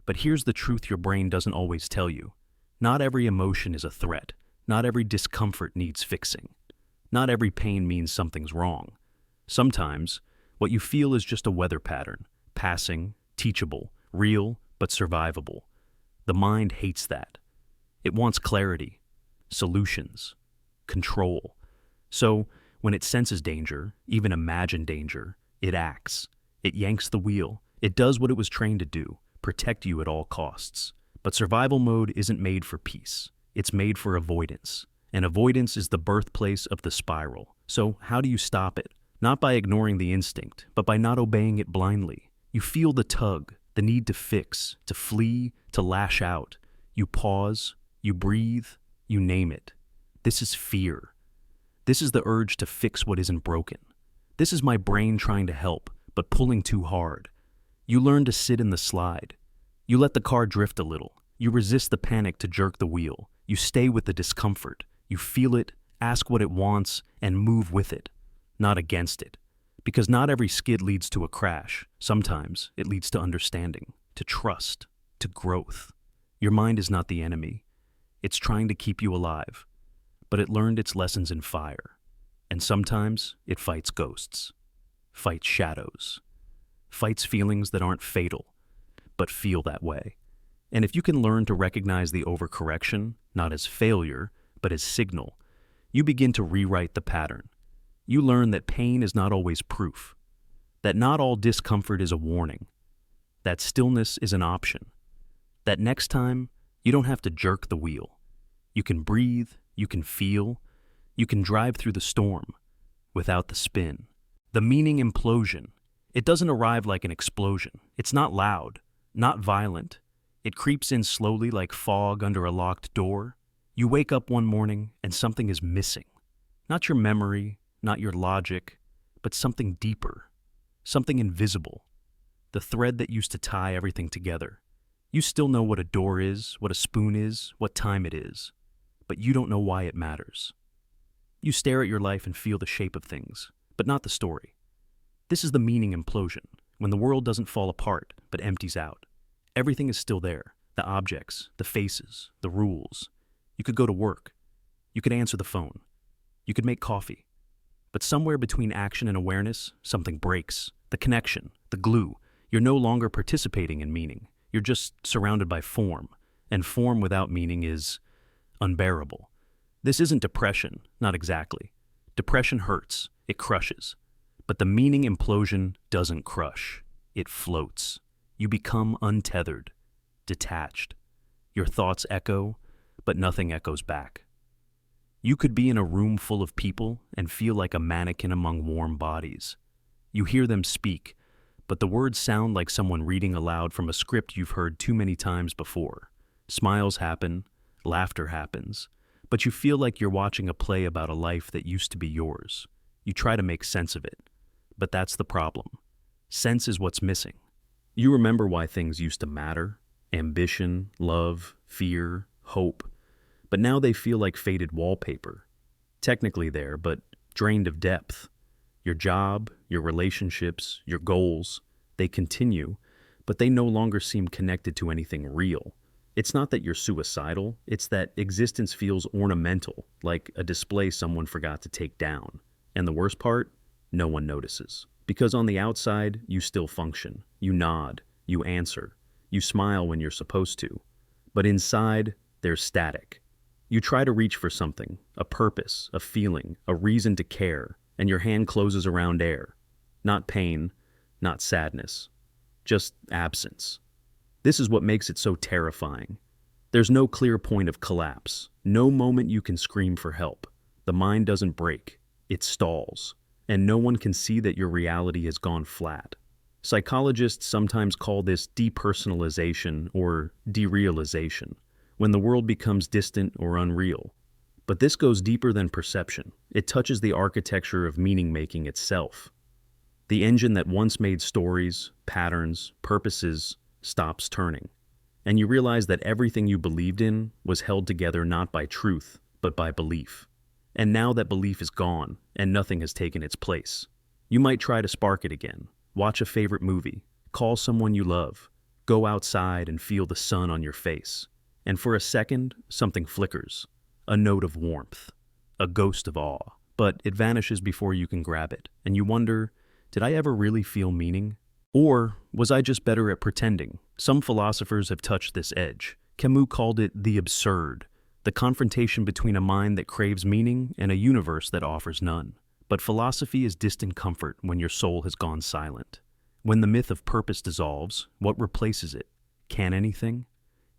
But here's the truth your brain doesn't always tell you. Not every emotion is a threat. Not every discomfort needs fixing. Not every pain means something's wrong. Sometimes, what you feel is just a weather pattern, passing, teachable, real, but survivable. The mind hates that. It wants clarity, solutions, control. So, when it senses danger, even imagined danger, it acts. It yanks the wheel. It does what it was trained to do. Protect you at all costs. But survival mode isn't made for peace. It's made for avoidance. And avoidance is the birthplace of the spiral. So how do you stop it? Not by ignoring the instinct, but by not obeying it blindly. You feel the tug, the need to fix, to flee, to lash out. You pause, you breathe, you name it. This is fear. This is the urge to fix what isn't broken. This is my brain trying to help, but pulling too hard. You learn to sit in the slide. You let the car drift a little. You resist the panic to jerk the wheel. You stay with the discomfort. You feel it, ask what it wants, and move with it, not against it. Because not every skid leads to a crash. Sometimes it leads to understanding, to trust, to growth. Your mind is not the enemy. It's trying to keep you alive, but it learned its lessons in fire. And sometimes it fights ghosts, fights shadows, fights feelings that aren't fatal, but feel that way. And if you can learn to recognize the overcorrection, not as failure, but as signal, you begin to rewrite the pattern. You learn that pain is not always proof, that not all discomfort is a warning, that stillness is an option, that next time you don't have to jerk the wheel. You can breathe, you can feel, you can drive through the storm without the spin. The meaning implosion. It doesn't arrive like an explosion. It's not loud, not violent. It creeps in slowly like fog under a locked door. You wake up one morning and something is missing. Not your memory, not your logic, but something deeper, something invisible. The thread that used to tie everything together. You still know what a door is, what a spoon is, what time it is, but you don't know why it matters. You stare at your life and feel the shape of things, but not the story. This is the meaning implosion, when the world doesn't fall apart, but empties out. Everything is still there, the objects, the faces, the rules. You could go to work. You could answer the phone. You could make coffee. But somewhere between action and awareness, something breaks. The connection, the glue. You're no longer participating in meaning. You're just surrounded by form. And form without meaning is unbearable. This isn't depression, not exactly. Depression hurts. It crushes. But the meaning implosion doesn't crush. It floats. You become untethered, detached. Your thoughts echo, but nothing echoes back. You could be in a room full of people and feel like a mannequin among warm bodies. You hear them speak, but the words sound like someone reading aloud from a script you've heard too many times before. Smiles happen, laughter happens, but you feel like you're watching a play about a life that used to be yours. You try to make sense of it, but that's the problem. Sense is what's missing. You remember why things used to matter: ambition, love, fear, hope. But now they feel like faded wallpaper. Technically there, but drained of depth. Your job, your relationships, your goals, they continue, but they no longer seem connected to anything real. It's not that you're suicidal, it's that existence feels ornamental, like a display someone forgot to take down. And the worst part? No one notices. Because on the outside, you still function. You nod, you answer, you smile when you're supposed to. But inside, there's static. You try to reach for something, a purpose, a feeling, a reason to care, and your hand closes around air. Not pain, not sadness, just absence. This is what makes it so terrifying. There's no clear point of collapse, no moment you can scream for help. The mind doesn't break, it stalls. And no one can see that your reality has gone flat. Psychologists sometimes call this depersonalization or derealization, when the world becomes distant or unreal. But this goes deeper than perception. It touches the architecture of meaning-making itself. The engine that once made stories, patterns, purposes, stops turning. And you realize that everything you believed in was held together not by truth, but by belief. And now that belief is gone, and nothing has taken its place. You might try to spark it again, watch a favorite movie, call someone you love, go outside and feel the sun on your face. And for a second, something flickers, a note of warmth, a ghost of awe. But it vanishes before you can grab it, and you wonder, did I ever really feel meaning? Or was I just better at pretending? Some philosophers have touched this edge. Camus called it the absurd. The confrontation between a mind that craves meaning and a universe that offers none. But philosophy is distant comfort when your soul has gone silent. When the myth of purpose dissolves, what replaces it? Can anything?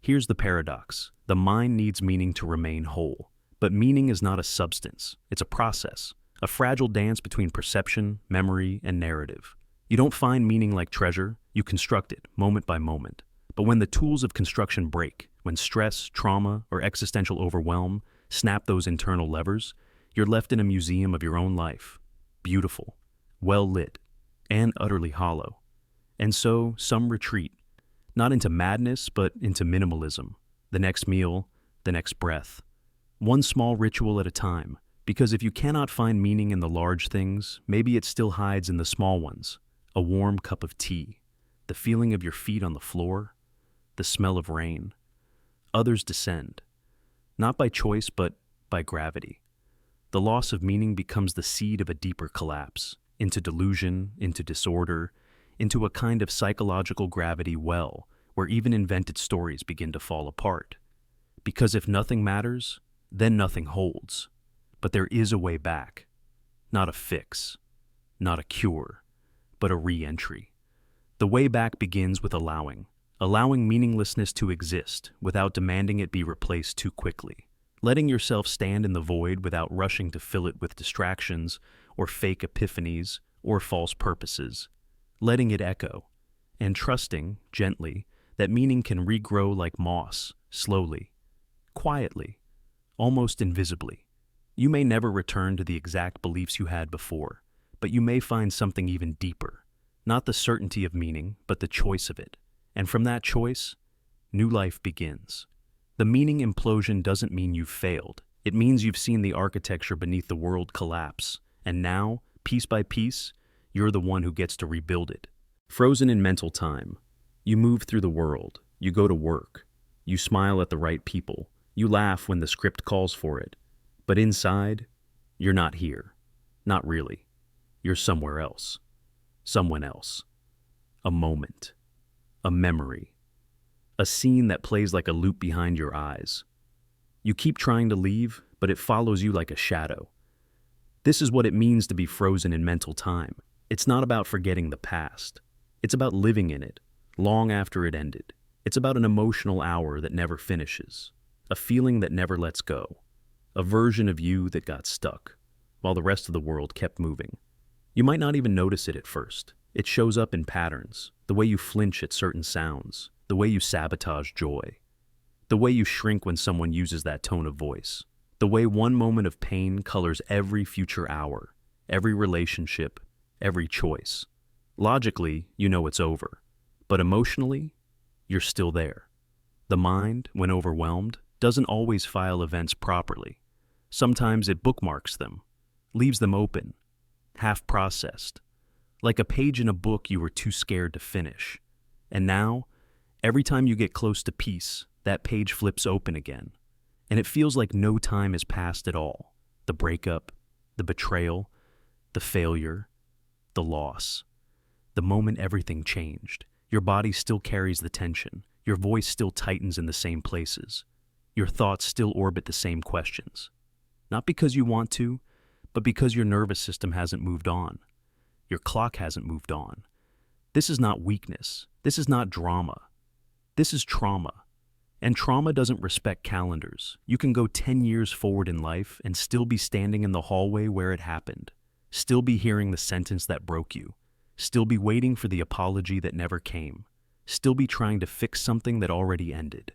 Here's the paradox. The mind needs meaning to remain whole. But meaning is not a substance. It's a process, a fragile dance between perception, memory, and narrative. You don't find meaning like treasure, you construct it, moment by moment. But when the tools of construction break, when stress, trauma, or existential overwhelm snap those internal levers, you're left in a museum of your own life, beautiful, well lit, and utterly hollow. And so some retreat, not into madness, but into minimalism. The next meal, the next breath. One small ritual at a time, Because if you cannot find meaning in the large things, maybe it still hides in the small ones. A warm cup of tea, the feeling of your feet on the floor, the smell of rain. Others descend, not by choice but by gravity. The loss of meaning becomes the seed of a deeper collapse, into delusion, into disorder, into a kind of psychological gravity well, where even invented stories begin to fall apart. Because if nothing matters, then nothing holds. But there is a way back. Not a fix, not a cure, but a re-entry. The way back begins with allowing meaninglessness to exist without demanding it be replaced too quickly. Letting yourself stand in the void without rushing to fill it with distractions or fake epiphanies or false purposes. Letting it echo, and trusting, gently, that meaning can regrow like moss, slowly, quietly, almost invisibly. You may never return to the exact beliefs you had before, but you may find something even deeper. Not the certainty of meaning, but the choice of it. And from that choice, new life begins. The meaning implosion doesn't mean you've failed. It means you've seen the architecture beneath the world collapse, and now, piece by piece, you're the one who gets to rebuild it. Frozen in mental time, you move through the world, you go to work, you smile at the right people, you laugh when the script calls for it. But inside, you're not here. Not really. You're somewhere else. Someone else. A moment. A memory. A scene that plays like a loop behind your eyes. You keep trying to leave, but it follows you like a shadow. This is what it means to be frozen in mental time. It's not about forgetting the past. It's about living in it, long after it ended. It's about an emotional hour that never finishes. A feeling that never lets go. A version of you that got stuck, while the rest of the world kept moving. You might not even notice it at first. It shows up in patterns, the way you flinch at certain sounds, the way you sabotage joy, the way you shrink when someone uses that tone of voice, the way one moment of pain colors every future hour, every relationship, every choice. Logically, you know it's over, but emotionally, you're still there. The mind, when overwhelmed, doesn't always file events properly. Sometimes it bookmarks them, leaves them open, half-processed, like a page in a book you were too scared to finish. And now, every time you get close to peace, that page flips open again. And it feels like no time has passed at all. The breakup, the betrayal, the failure, the loss. The moment everything changed. Your body still carries the tension. Your voice still tightens in the same places. Your thoughts still orbit the same questions. Not because you want to, but because your nervous system hasn't moved on. Your clock hasn't moved on. This is not weakness. This is not drama. This is trauma. And trauma doesn't respect calendars. You can go 10 years forward in life and still be standing in the hallway where it happened. Still be hearing the sentence that broke you. Still be waiting for the apology that never came. Still be trying to fix something that already ended.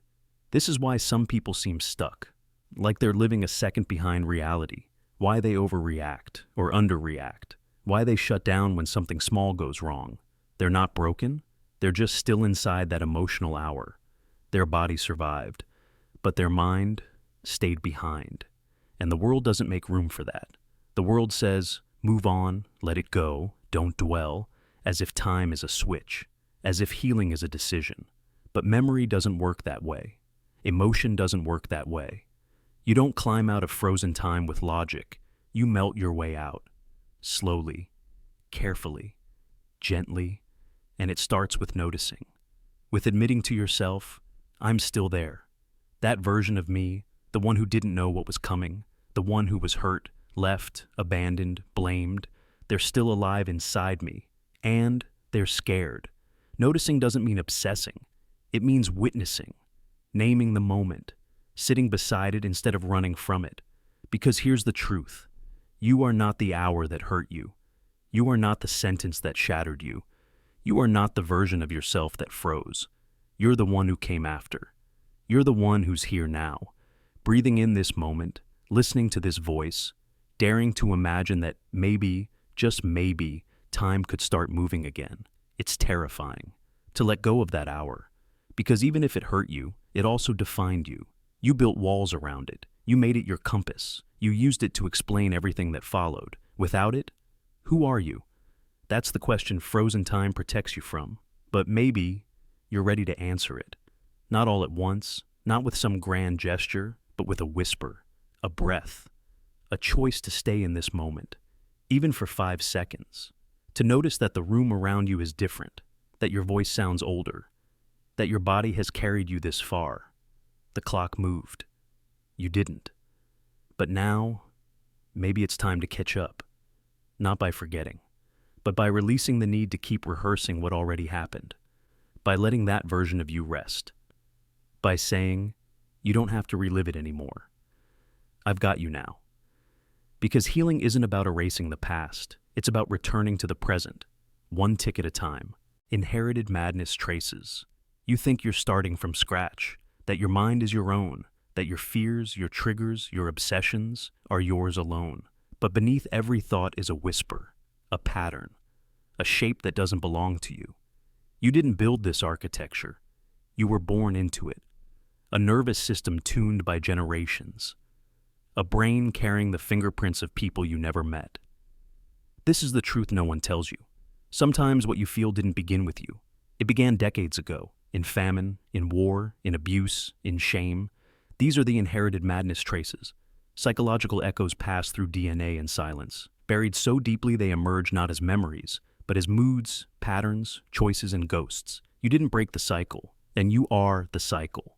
This is why some people seem stuck, like they're living a second behind reality, why they overreact or underreact, why they shut down when something small goes wrong. They're not broken, they're just still inside that emotional hour. Their body survived, but their mind stayed behind. And the world doesn't make room for that. The world says, move on, let it go, don't dwell, as if time is a switch, as if healing is a decision. But memory doesn't work that way. Emotion doesn't work that way. You don't climb out of frozen time with logic. You melt your way out. Slowly, carefully, gently, and it starts with noticing. With admitting to yourself, I'm still there. That version of me, the one who didn't know what was coming, the one who was hurt, left, abandoned, blamed, they're still alive inside me. And they're scared. Noticing doesn't mean obsessing. It means witnessing. Naming the moment, sitting beside it instead of running from it. Because here's the truth. You are not the hour that hurt you. You are not the sentence that shattered you. You are not the version of yourself that froze. You're the one who came after. You're the one who's here now, breathing in this moment, listening to this voice, daring to imagine that maybe, just maybe, time could start moving again. It's terrifying to let go of that hour. Because even if it hurt you, it also defined you. You built walls around it. You made it your compass. You used it to explain everything that followed. Without it, who are you? That's the question frozen time protects you from. But maybe you're ready to answer it. Not all at once, not with some grand gesture, but with a whisper, a breath, a choice to stay in this moment, even for 5 seconds. To notice that the room around you is different, that your voice sounds older, that your body has carried you this far. The clock moved. You didn't. But now, maybe it's time to catch up, not by forgetting, but by releasing the need to keep rehearsing what already happened, by letting that version of you rest, by saying, you don't have to relive it anymore. I've got you now. Because healing isn't about erasing the past, it's about returning to the present, one tick at a time. Inherited madness traces. You think you're starting from scratch, that your mind is your own, that your fears, your triggers, your obsessions are yours alone. But beneath every thought is a whisper, a pattern, a shape that doesn't belong to you. You didn't build this architecture. You were born into it. A nervous system tuned by generations. A brain carrying the fingerprints of people you never met. This is the truth no one tells you. Sometimes what you feel didn't begin with you. It began decades ago, in famine, in war, in abuse, in shame. These are the inherited madness traces. Psychological echoes pass through DNA in silence, buried so deeply they emerge not as memories, but as moods, patterns, choices, and ghosts. You didn't break the cycle, and you are the cycle.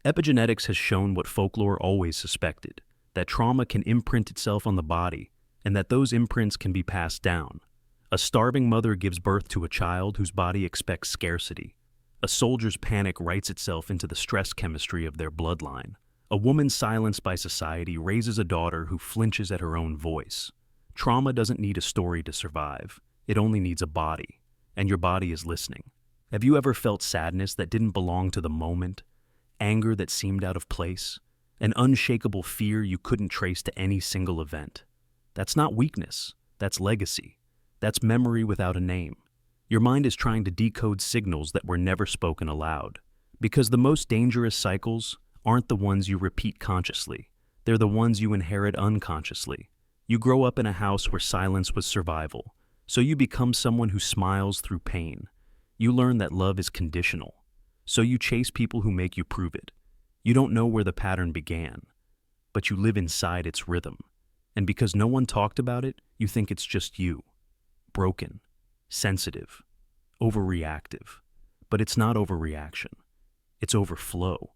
Epigenetics has shown what folklore always suspected, that trauma can imprint itself on the body, and that those imprints can be passed down. A starving mother gives birth to a child whose body expects scarcity. A soldier's panic writes itself into the stress chemistry of their bloodline. A woman silenced by society raises a daughter who flinches at her own voice. Trauma doesn't need a story to survive. It only needs a body, and your body is listening. Have you ever felt sadness that didn't belong to the moment? Anger that seemed out of place? An unshakable fear you couldn't trace to any single event? That's not weakness. That's legacy. That's memory without a name. Your mind is trying to decode signals that were never spoken aloud. Because the most dangerous cycles aren't the ones you repeat consciously. They're the ones you inherit unconsciously. You grow up in a house where silence was survival, so you become someone who smiles through pain. You learn that love is conditional, so you chase people who make you prove it. You don't know where the pattern began, but you live inside its rhythm. And because no one talked about it, you think it's just you. Broken, sensitive, overreactive. But it's not overreaction. It's overflow.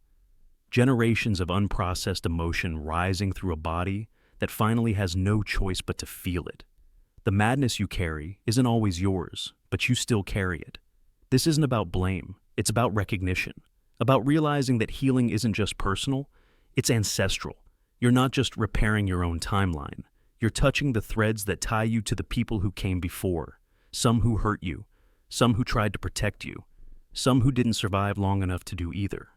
Generations of unprocessed emotion rising through a body that finally has no choice but to feel it. The madness you carry isn't always yours, but you still carry it. This isn't about blame. It's about recognition. About realizing that healing isn't just personal, it's ancestral. You're not just repairing your own timeline. You're touching the threads that tie you to the people who came before. Some who hurt you, some who tried to protect you, some who didn't survive long enough to do either.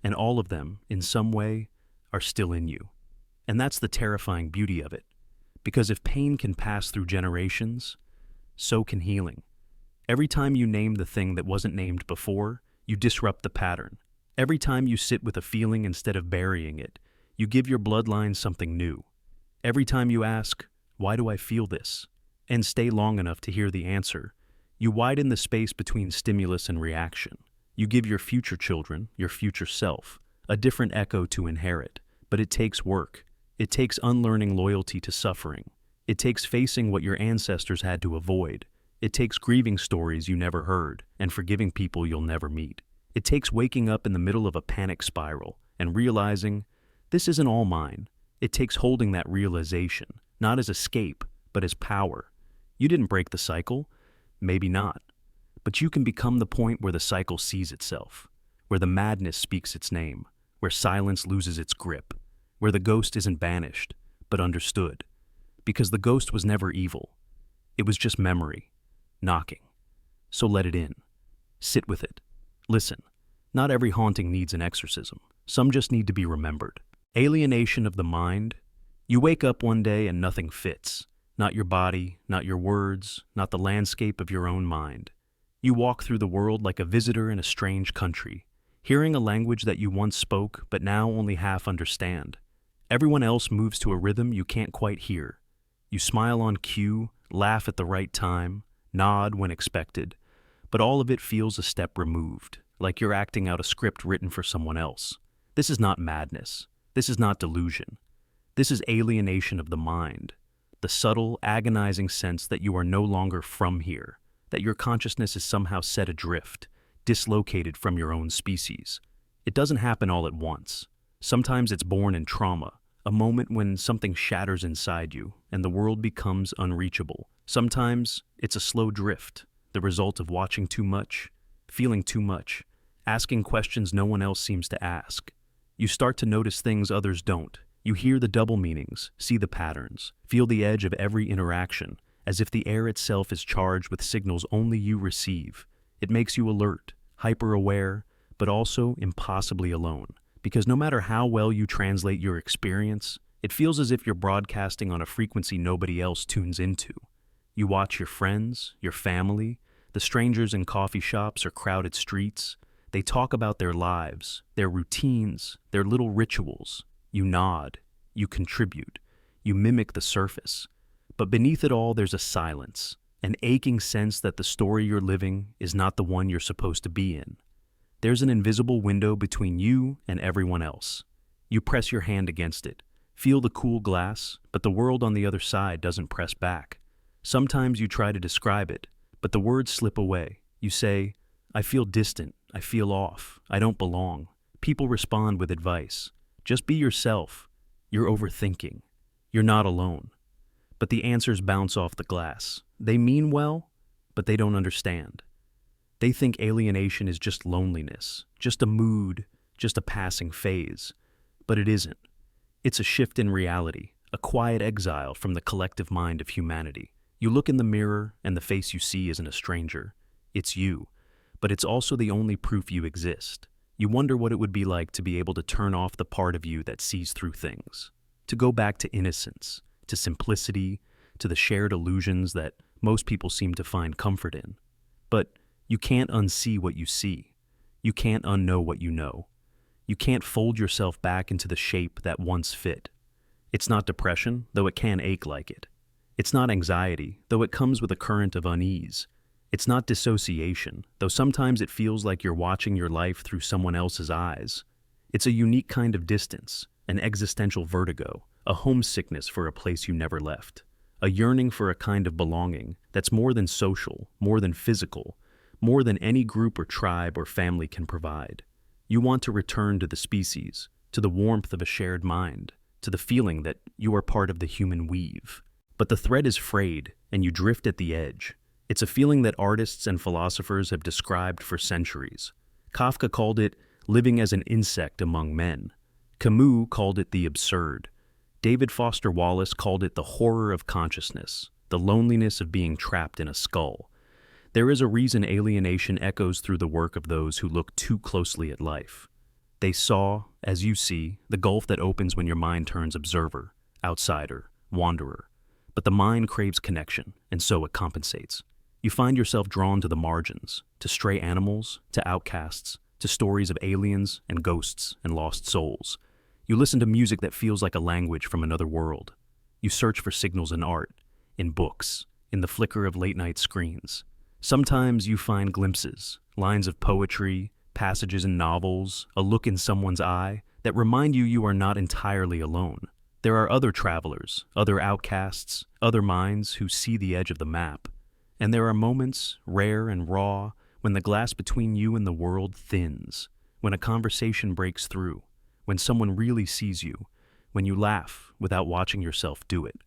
And all of them, in some way, are still in you. And that's the terrifying beauty of it. Because if pain can pass through generations, so can healing. Every time you name the thing that wasn't named before, you disrupt the pattern. Every time you sit with a feeling instead of burying it, you give your bloodline something new. Every time you ask, why do I feel this? And stay long enough to hear the answer, you widen the space between stimulus and reaction. You give your future children, your future self, a different echo to inherit. But it takes work. It takes unlearning loyalty to suffering. It takes facing what your ancestors had to avoid. It takes grieving stories you never heard and forgiving people you'll never meet. It takes waking up in the middle of a panic spiral and realizing, this isn't all mine. It takes holding that realization, not as escape, but as power. You didn't break the cycle. Maybe not. But you can become the point where the cycle sees itself, where the madness speaks its name, where silence loses its grip, where the ghost isn't banished, but understood. Because the ghost was never evil. It was just memory, knocking. So let it in. Sit with it. Listen. Not every haunting needs an exorcism. Some just need to be remembered. Alienation of the mind. You wake up one day and nothing fits. Not your body, not your words, not the landscape of your own mind. You walk through the world like a visitor in a strange country, hearing a language that you once spoke but now only half understand. Everyone else moves to a rhythm you can't quite hear. You smile on cue, laugh at the right time, nod when expected, but all of it feels a step removed, like you're acting out a script written for someone else. This is not madness. This is not delusion. This is alienation of the mind, the subtle, agonizing sense that you are no longer from here, that your consciousness is somehow set adrift, dislocated from your own species. It doesn't happen all at once. Sometimes it's born in trauma, a moment when something shatters inside you and the world becomes unreachable. Sometimes it's a slow drift, the result of watching too much, feeling too much, asking questions no one else seems to ask. You start to notice things others don't. You hear the double meanings, see the patterns, feel the edge of every interaction, as if the air itself is charged with signals only you receive. It makes you alert, hyper-aware, but also impossibly alone. Because no matter how well you translate your experience, it feels as if you're broadcasting on a frequency nobody else tunes into. You watch your friends, your family, the strangers in coffee shops or crowded streets. They talk about their lives, their routines, their little rituals. You nod, you contribute, you mimic the surface. But beneath it all, there's a silence, an aching sense that the story you're living is not the one you're supposed to be in. There's an invisible window between you and everyone else. You press your hand against it, feel the cool glass, but the world on the other side doesn't press back. Sometimes you try to describe it, but the words slip away. You say, "I feel distant, I feel off, I don't belong." People respond with advice. Just be yourself. You're overthinking. You're not alone. But the answers bounce off the glass. They mean well, but they don't understand. They think alienation is just loneliness, just a mood, just a passing phase. But it isn't. It's a shift in reality, a quiet exile from the collective mind of humanity. You look in the mirror, and the face you see isn't a stranger. It's you. But it's also the only proof you exist. You wonder what it would be like to be able to turn off the part of you that sees through things, to go back to innocence, to simplicity, to the shared illusions that most people seem to find comfort in. But you can't unsee what you see. You can't unknow what you know. You can't fold yourself back into the shape that once fit. It's not depression, though it can ache like it. It's not anxiety, though it comes with a current of unease. It's not dissociation, though sometimes it feels like you're watching your life through someone else's eyes. It's a unique kind of distance, an existential vertigo, a homesickness for a place you never left, a yearning for a kind of belonging that's more than social, more than physical, more than any group or tribe or family can provide. You want to return to the species, to the warmth of a shared mind, to the feeling that you are part of the human weave. But the thread is frayed, and you drift at the edge. It's a feeling that artists and philosophers have described for centuries. Kafka called it living as an insect among men. Camus called it the absurd. David Foster Wallace called it the horror of consciousness, the loneliness of being trapped in a skull. There is a reason alienation echoes through the work of those who look too closely at life. They saw, as you see, the gulf that opens when your mind turns observer, outsider, wanderer. But the mind craves connection, and so it compensates. You find yourself drawn to the margins, to stray animals, to outcasts, to stories of aliens and ghosts and lost souls. You listen to music that feels like a language from another world. You search for signals in art, in books, in the flicker of late-night screens. Sometimes you find glimpses, lines of poetry, passages in novels, a look in someone's eye that remind you you are not entirely alone. There are other travelers, other outcasts, other minds who see the edge of the map. And there are moments, rare and raw, when the glass between you and the world thins, when a conversation breaks through, when someone really sees you, when you laugh without watching yourself do it.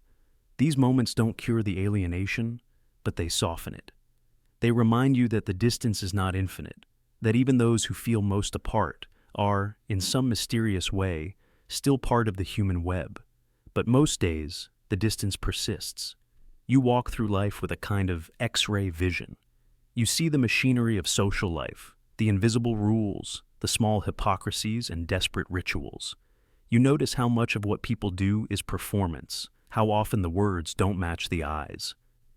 These moments don't cure the alienation, but they soften it. They remind you that the distance is not infinite, that even those who feel most apart are, in some mysterious way, still part of the human web. But most days, the distance persists. You walk through life with a kind of X-ray vision. You see the machinery of social life, the invisible rules, the small hypocrisies and desperate rituals. You notice how much of what people do is performance, how often the words don't match the eyes.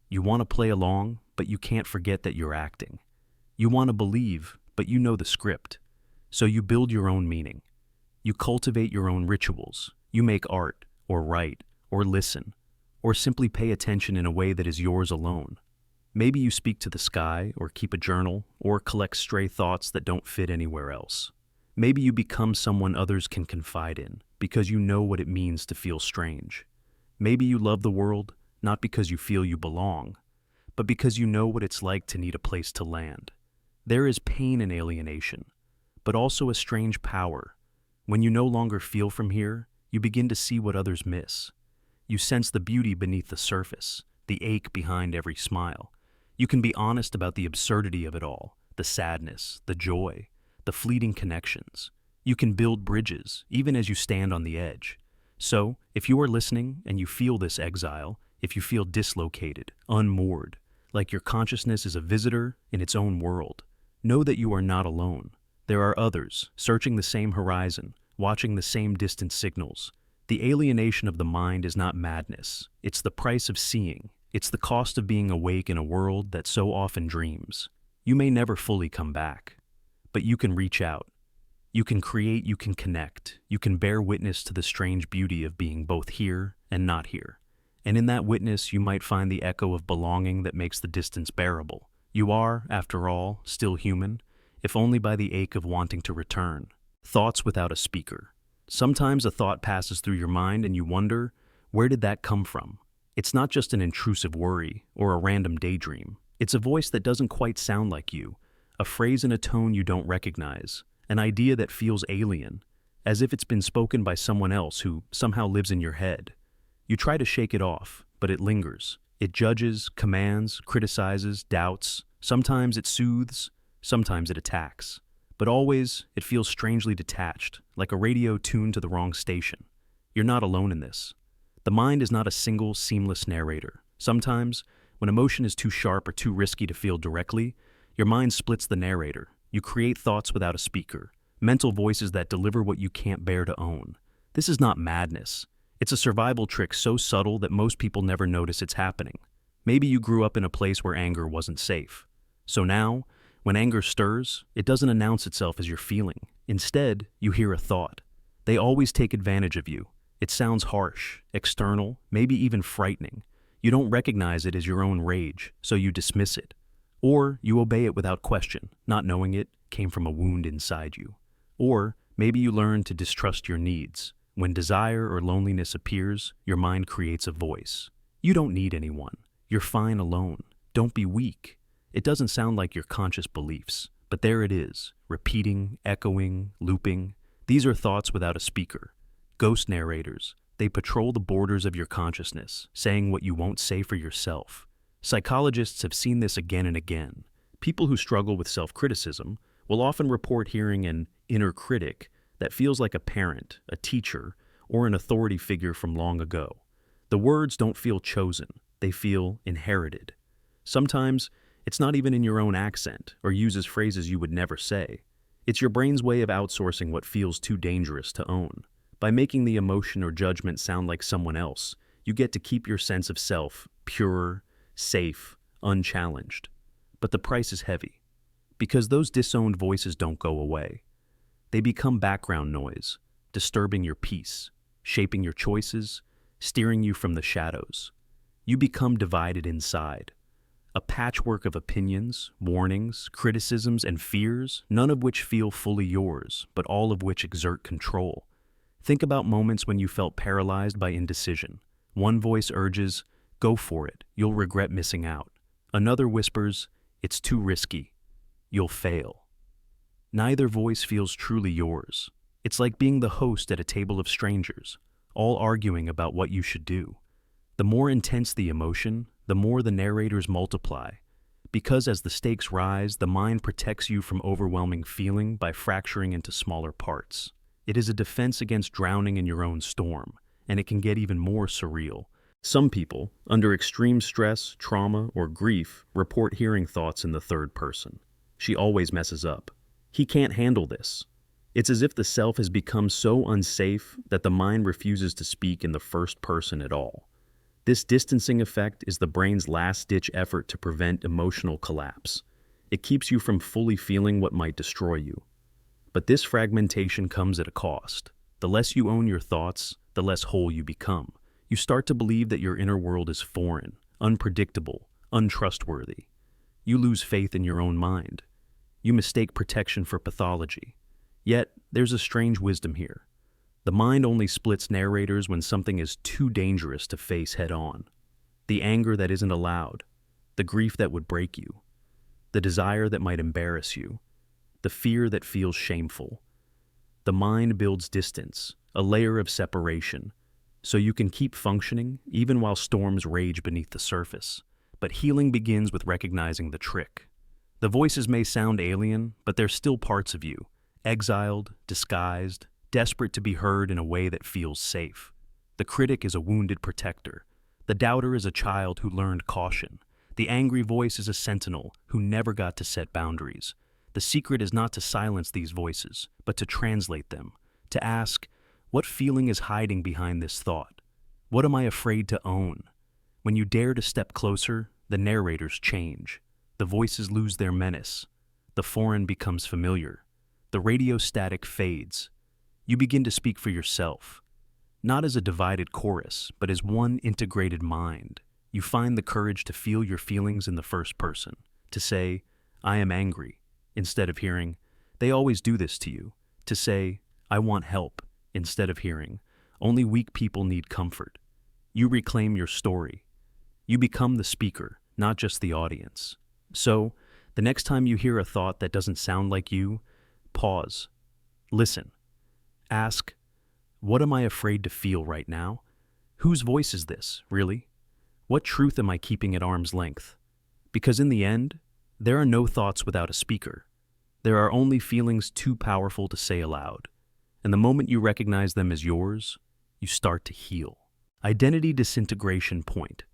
You want to play along, but you can't forget that you're acting. You want to believe, but you know the script. So you build your own meaning. You cultivate your own rituals. You make art, or write, or listen, or simply pay attention in a way that is yours alone. Maybe you speak to the sky, or keep a journal, or collect stray thoughts that don't fit anywhere else. Maybe you become someone others can confide in, because you know what it means to feel strange. Maybe you love the world, not because you feel you belong, but because you know what it's like to need a place to land. There is pain in alienation, but also a strange power. When you no longer feel from here, you begin to see what others miss. You sense the beauty beneath the surface, the ache behind every smile. You can be honest about the absurdity of it all, the sadness, the joy, the fleeting connections. You can build bridges, even as you stand on the edge. So, if you are listening and you feel this exile, if you feel dislocated, unmoored, like your consciousness is a visitor in its own world, know that you are not alone. There are others, searching the same horizon, watching the same distant signals. The alienation of the mind is not madness. It's the price of seeing. It's the cost of being awake in a world that so often dreams. You may never fully come back, but you can reach out. You can create, you can connect, you can bear witness to the strange beauty of being both here and not here. And in that witness, you might find the echo of belonging that makes the distance bearable. You are, after all, still human, if only by the ache of wanting to return. Thoughts without a speaker. Sometimes a thought passes through your mind and you wonder, where did that come from? It's not just an intrusive worry or a random daydream. It's a voice that doesn't quite sound like you, a phrase in a tone you don't recognize, an idea that feels alien, as if it's been spoken by someone else who somehow lives in your head. You try to shake it off, but it lingers. It judges, commands, criticizes, doubts. Sometimes it soothes, sometimes it attacks. But always, it feels strangely detached, like a radio tuned to the wrong station. You're not alone in this. The mind is not a single, seamless narrator. Sometimes, when emotion is too sharp or too risky to feel directly, your mind splits the narrator. You create thoughts without a speaker, mental voices that deliver what you can't bear to own. This is not madness. It's a survival trick so subtle that most people never notice it's happening. Maybe you grew up in a place where anger wasn't safe. So now, when anger stirs, it doesn't announce itself as you're feeling. Instead, you hear a thought. They always take advantage of you. It sounds harsh, external, maybe even frightening. You don't recognize it as your own rage, so you dismiss it. Or you obey it without question, not knowing it came from a wound inside you. Or maybe you learn to distrust your needs. When desire or loneliness appears, your mind creates a voice. You don't need anyone. You're fine alone. Don't be weak. It doesn't sound like your conscious beliefs, but there it is, repeating, echoing, looping. These are thoughts without a speaker. Ghost narrators. They patrol the borders of your consciousness, saying what you won't say for yourself. Psychologists have seen this again and again. People who struggle with self-criticism will often report hearing an inner critic that feels like a parent, a teacher, or an authority figure from long ago. The words don't feel chosen, they feel inherited. Sometimes, it's not even in your own accent or uses phrases you would never say. It's your brain's way of outsourcing what feels too dangerous to own. By making the emotion or judgment sound like someone else, you get to keep your sense of self pure, safe, unchallenged. But the price is heavy, because those disowned voices don't go away. They become background noise, disturbing your peace, shaping your choices, steering you from the shadows. You become divided inside. A patchwork of opinions, warnings, criticisms, and fears, none of which feel fully yours, but all of which exert control. Think about moments when you felt paralyzed by indecision. One voice urges, "Go for it, you'll regret missing out." Another whispers, "It's too risky, you'll fail." Neither voice feels truly yours. It's like being the host at a table of strangers, all arguing about what you should do. The more intense the emotion, the more the narrators multiply, because as the stakes rise, the mind protects you from overwhelming feeling by fracturing into smaller parts. It is a defense against drowning in your own storm, and it can get even more surreal. Some people, under extreme stress, trauma, or grief, report hearing thoughts in the third person. "She always messes up. He can't handle this." It's as if the self has become so unsafe that the mind refuses to speak in the first person at all. This distancing effect is the brain's last-ditch effort to prevent emotional collapse. It keeps you from fully feeling what might destroy you. But this fragmentation comes at a cost. The less you own your thoughts, the less whole you become. You start to believe that your inner world is foreign, unpredictable, untrustworthy. You lose faith in your own mind. You mistake protection for pathology. Yet, there's a strange wisdom here. The mind only splits narrators when something is too dangerous to face head-on. The anger that isn't allowed, the grief that would break you, the desire that might embarrass you, the fear that feels shameful. The mind builds distance, a layer of separation, so you can keep functioning even while storms rage beneath the surface. But healing begins with recognizing the trick. The voices may sound alien, but they're still parts of you, exiled, disguised, desperate to be heard in a way that feels safe. The critic is a wounded protector. The doubter is a child who learned caution. The angry voice is a sentinel who never got to set boundaries. The secret is not to silence these voices, but to translate them, to ask, what feeling is hiding behind this thought? What am I afraid to own? When you dare to step closer, the narrators change. The voices lose their menace. The foreign becomes familiar. The radio static fades. You begin to speak for yourself, not as a divided chorus, but as one integrated mind. You find the courage to feel your feelings in the first person, to say, I am angry, instead of hearing, they always do this to you, to say, I want help, instead of hearing, only weak people need comfort. You reclaim your story. You become the speaker, not just the audience. So, the next time you hear a thought that doesn't sound like you, pause. Listen. Ask, what am I afraid to feel right now? Whose voice is this, really? What truth am I keeping at arm's length? Because in the end, there are no thoughts without a speaker. There are only feelings too powerful to say aloud. And the moment you recognize them as yours, you start to heal. Identity disintegration point.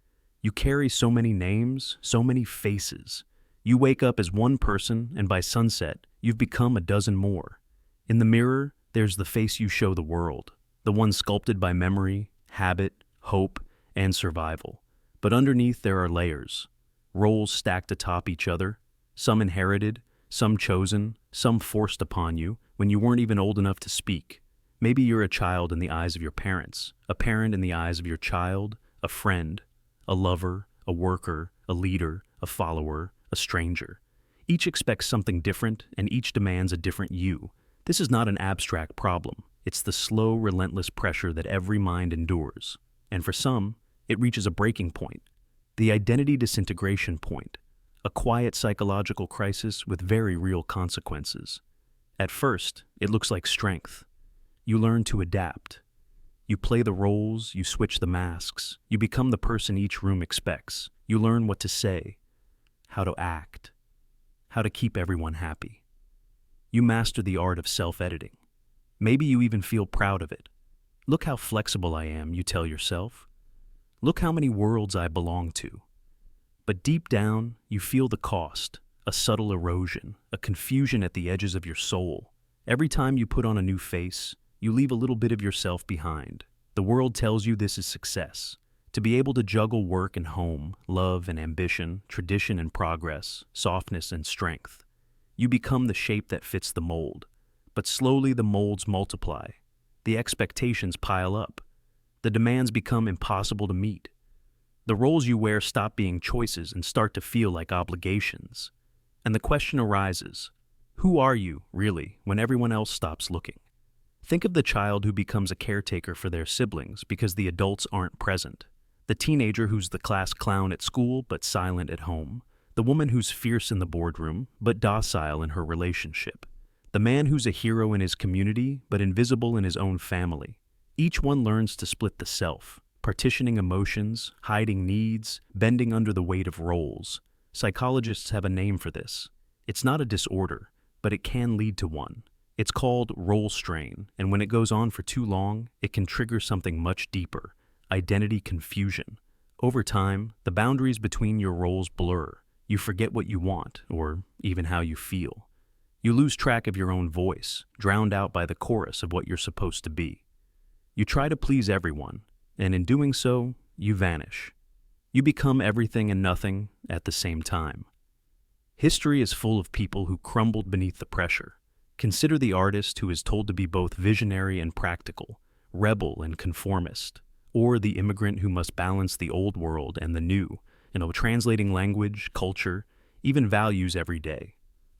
You carry so many names, so many faces. You wake up as one person, and by sunset, you've become a dozen more. In the mirror, there's the face you show the world, the one sculpted by memory, habit, hope, and survival. But underneath there are layers, roles stacked atop each other, some inherited, some chosen, some forced upon you when you weren't even old enough to speak. Maybe you're a child in the eyes of your parents, a parent in the eyes of your child, a friend, a lover, a worker, a leader, a follower, a stranger. Each expects something different, and each demands a different you. This is not an abstract problem. It's the slow, relentless pressure that every mind endures. And for some, it reaches a breaking point, the identity disintegration point, a quiet psychological crisis with very real consequences. At first, it looks like strength. You learn to adapt. You play the roles, you switch the masks, you become the person each room expects. You learn what to say, how to act, how to keep everyone happy. You master the art of self-editing. Maybe you even feel proud of it. Look how flexible I am, you tell yourself. Look how many worlds I belong to. But deep down, you feel the cost, a subtle erosion, a confusion at the edges of your soul. Every time you put on a new face, you leave a little bit of yourself behind. The world tells you this is success. To be able to juggle work and home, love and ambition, tradition and progress, softness and strength. You become the shape that fits the mold. But slowly the molds multiply. The expectations pile up. The demands become impossible to meet. The roles you wear stop being choices and start to feel like obligations. And the question arises, who are you, really, when everyone else stops looking? Think of the child who becomes a caretaker for their siblings because the adults aren't present. The teenager who's the class clown at school but silent at home. The woman who's fierce in the boardroom, but docile in her relationship. The man who's a hero in his community, but invisible in his own family. Each one learns to split the self, partitioning emotions, hiding needs, bending under the weight of roles. Psychologists have a name for this. It's not a disorder, but it can lead to one. It's called role strain, and when it goes on for too long, it can trigger something much deeper, identity confusion. Over time, the boundaries between your roles blur. You forget what you want, or even how you feel. You lose track of your own voice, drowned out by the chorus of what you're supposed to be. You try to please everyone, and in doing so, you vanish. You become everything and nothing at the same time. History is full of people who crumbled beneath the pressure. Consider the artist who is told to be both visionary and practical, rebel and conformist, or the immigrant who must balance the old world and the new, translating language, culture, even values every day.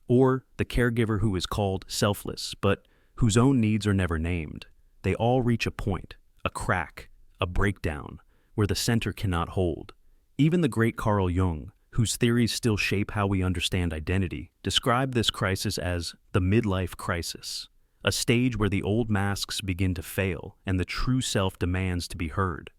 Or the caregiver who is called selfless, but whose own needs are never named. They all reach a point, a crack, a breakdown, where the center cannot hold. Even the great Carl Jung, whose theories still shape how we understand identity, described this crisis as the midlife crisis, a stage where the old masks begin to fail and the true self demands to be heard.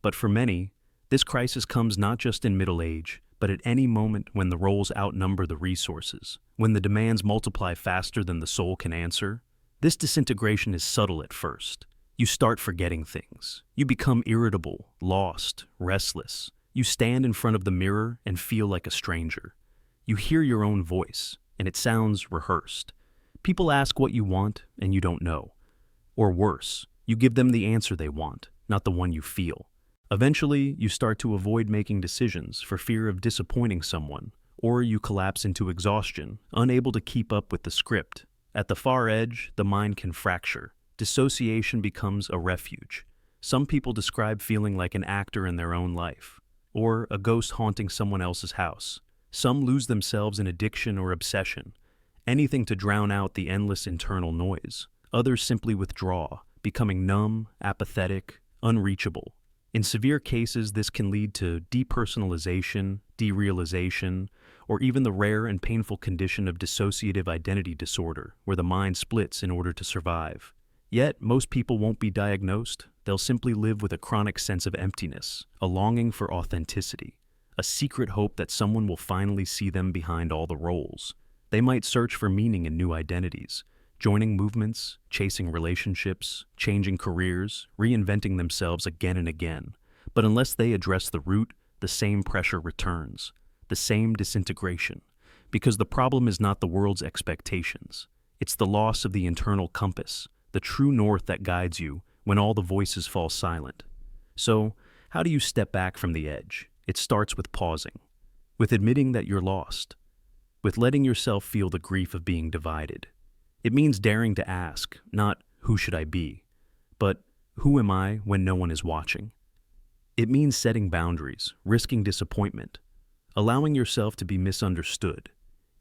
But for many, this crisis comes not just in middle age, but at any moment when the roles outnumber the resources, when the demands multiply faster than the soul can answer. This disintegration is subtle at first. You start forgetting things. You become irritable, lost, restless. You stand in front of the mirror and feel like a stranger. You hear your own voice, and it sounds rehearsed. People ask what you want, and you don't know. Or worse, you give them the answer they want, not the one you feel. Eventually, you start to avoid making decisions for fear of disappointing someone, or you collapse into exhaustion, unable to keep up with the script. At the far edge, the mind can fracture. Dissociation becomes a refuge. Some people describe feeling like an actor in their own life, or a ghost haunting someone else's house. Some lose themselves in addiction or obsession, anything to drown out the endless internal noise. Others simply withdraw, becoming numb, apathetic, unreachable. In severe cases, this can lead to depersonalization, derealization, or even the rare and painful condition of dissociative identity disorder, where the mind splits in order to survive. Yet, most people won't be diagnosed. They'll simply live with a chronic sense of emptiness, a longing for authenticity, a secret hope that someone will finally see them behind all the roles. They might search for meaning in new identities, joining movements, chasing relationships, changing careers, reinventing themselves again and again. But unless they address the root, the same pressure returns, the same disintegration. Because the problem is not the world's expectations. It's the loss of the internal compass, the true north that guides you when all the voices fall silent. So, how do you step back from the edge? It starts with pausing, with admitting that you're lost, with letting yourself feel the grief of being divided. It means daring to ask, not who should I be, but who am I when no one is watching? It means setting boundaries, risking disappointment, allowing yourself to be misunderstood.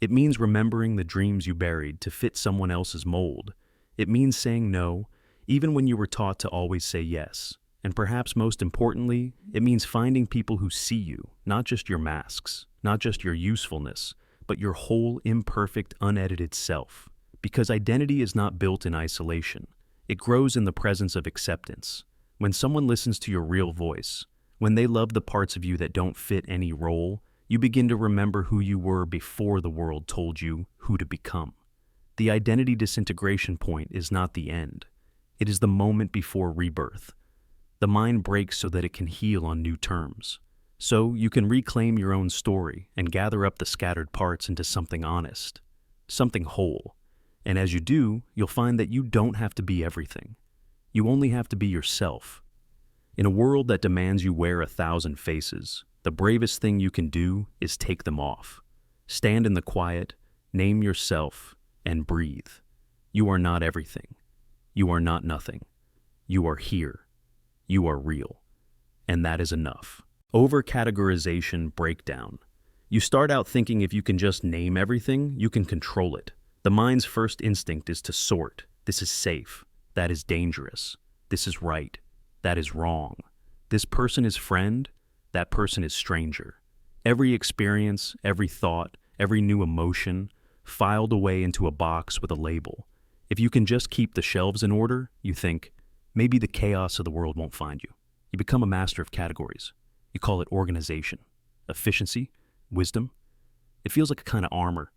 It means remembering the dreams you buried to fit someone else's mold. It means saying no, even when you were taught to always say yes. And perhaps most importantly, it means finding people who see you, not just your masks, not just your usefulness, but your whole imperfect, unedited self. Because identity is not built in isolation. It grows in the presence of acceptance. When someone listens to your real voice, when they love the parts of you that don't fit any role, you begin to remember who you were before the world told you who to become. The identity disintegration point is not the end. It is the moment before rebirth. The mind breaks so that it can heal on new terms. So you can reclaim your own story and gather up the scattered parts into something honest, something whole. And as you do, you'll find that you don't have to be everything. You only have to be yourself. In a world that demands you wear 1,000 faces, the bravest thing you can do is take them off. Stand in the quiet, name yourself, and breathe. You are not everything. You are not nothing. You are here. You are real. And that is enough. Overcategorization Breakdown. You start out thinking if you can just name everything, you can control it. The mind's first instinct is to sort. This is safe. That is dangerous. This is right. That is wrong. This person is friend. That person is stranger. Every experience, every thought, every new emotion, filed away into a box with a label. If you can just keep the shelves in order, you think, maybe the chaos of the world won't find you. You become a master of categories. You call it organization, efficiency, wisdom. It feels like a kind of armor,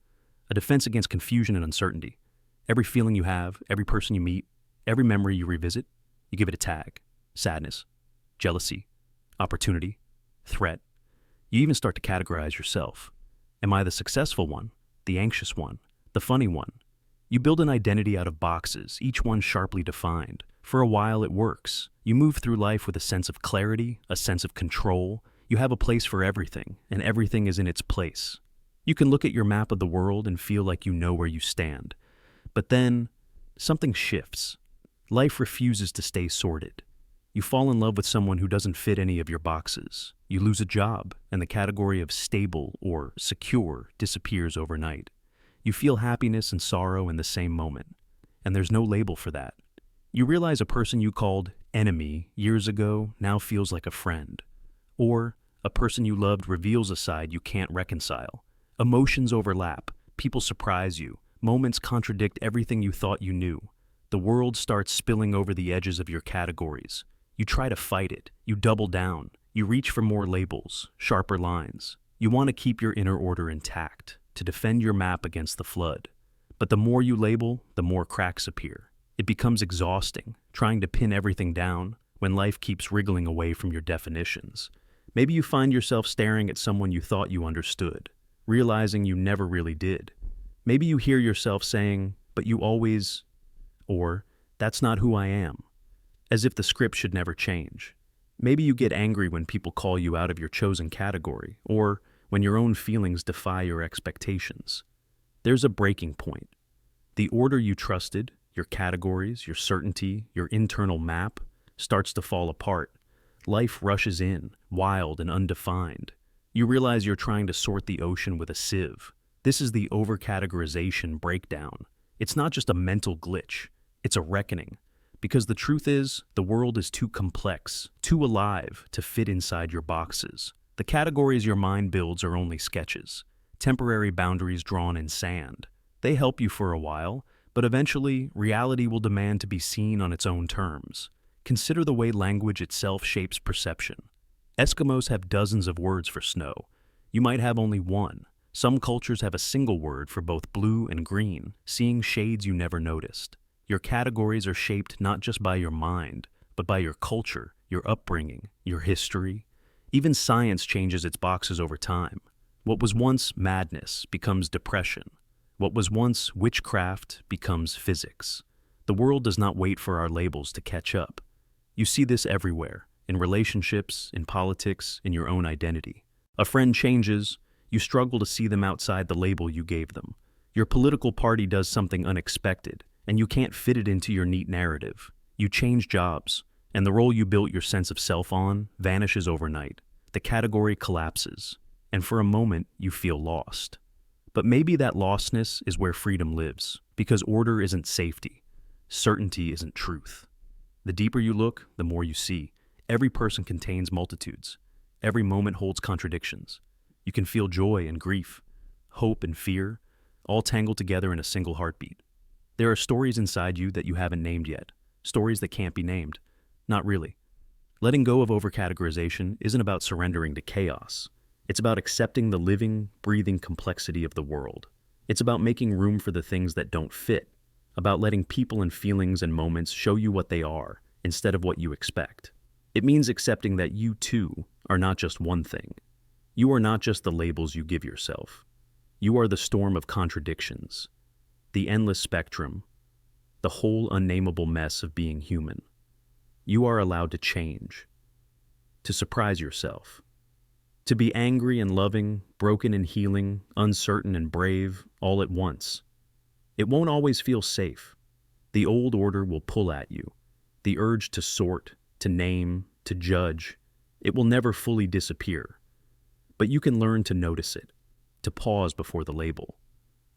a defense against confusion and uncertainty. Every feeling you have, every person you meet, every memory you revisit, you give it a tag. Sadness, jealousy, opportunity, threat. You even start to categorize yourself. Am I the successful one, the anxious one, the funny one? You build an identity out of boxes, each one sharply defined. For a while it works. You move through life with a sense of clarity, a sense of control. You have a place for everything, and everything is in its place. You can look at your map of the world and feel like you know where you stand. But then, something shifts. Life refuses to stay sorted. You fall in love with someone who doesn't fit any of your boxes. You lose a job, and the category of stable or secure disappears overnight. You feel happiness and sorrow in the same moment, and there's no label for that. You realize a person you called enemy years ago now feels like a friend. Or a person you loved reveals a side you can't reconcile. Emotions overlap, people surprise you, moments contradict everything you thought you knew. The world starts spilling over the edges of your categories. You try to fight it, you double down, you reach for more labels, sharper lines. You want to keep your inner order intact, to defend your map against the flood. But the more you label, the more cracks appear. It becomes exhausting, trying to pin everything down when life keeps wriggling away from your definitions. Maybe you find yourself staring at someone you thought you understood, realizing you never really did. Maybe you hear yourself saying, "But you always," or "That's not who I am," as if the script should never change. Maybe you get angry when people call you out of your chosen category, or when your own feelings defy your expectations. There's a breaking point. The order you trusted, your categories, your certainty, your internal map, starts to fall apart. Life rushes in, wild and undefined. You realize you're trying to sort the ocean with a sieve. This is the overcategorization breakdown. It's not just a mental glitch, it's a reckoning. Because the truth is, the world is too complex, too alive to fit inside your boxes. The categories your mind builds are only sketches, temporary boundaries drawn in sand. They help you for a while, but eventually, reality will demand to be seen on its own terms. Consider the way language itself shapes perception. Eskimos have dozens of words for snow. You might have only one. Some cultures have a single word for both blue and green, seeing shades you never noticed. Your categories are shaped not just by your mind, but by your culture, your upbringing, your history. Even science changes its boxes over time. What was once madness becomes depression. What was once witchcraft becomes physics. The world does not wait for our labels to catch up. You see this everywhere, in relationships, in politics, in your own identity. A friend changes, you struggle to see them outside the label you gave them. Your political party does something unexpected, and you can't fit it into your neat narrative. You change jobs, and the role you built your sense of self on vanishes overnight. The category collapses, and for a moment you feel lost. But maybe that lostness is where freedom lives, because order isn't safety. Certainty isn't truth. The deeper you look, the more you see. Every person contains multitudes. Every moment holds contradictions. You can feel joy and grief, hope and fear, all tangled together in a single heartbeat. There are stories inside you that you haven't named yet, stories that can't be named. Not really. Letting go of overcategorization isn't about surrendering to chaos. It's about accepting the living, breathing complexity of the world. It's about making room for the things that don't fit, about letting people and feelings and moments show you what they are instead of what you expect. It means accepting that you, too, are not just one thing. You are not just the labels you give yourself. You are the storm of contradictions, the endless spectrum, the whole unnameable mess of being human. You are allowed to change, to surprise yourself, to be angry and loving, broken and healing, uncertain and brave, all at once. It won't always feel safe. The old order will pull at you. The urge to sort, to name, to judge, it will never fully disappear. But you can learn to notice it, to pause before the label,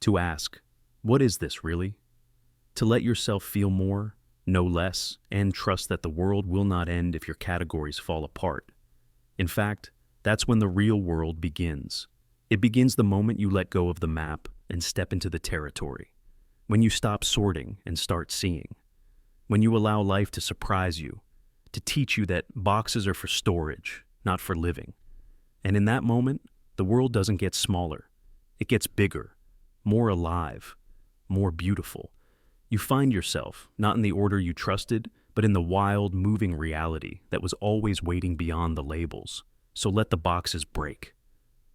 to ask, what is this really? To let yourself feel more, know less, and trust that the world will not end if your categories fall apart. In fact, that's when the real world begins. It begins the moment you let go of the map and step into the territory. When you stop sorting and start seeing. When you allow life to surprise you, to teach you that boxes are for storage, not for living. And in that moment, the world doesn't get smaller. It gets bigger, more alive, more beautiful. You find yourself, not in the order you trusted, but in the wild, moving reality that was always waiting beyond the labels. So let the boxes break.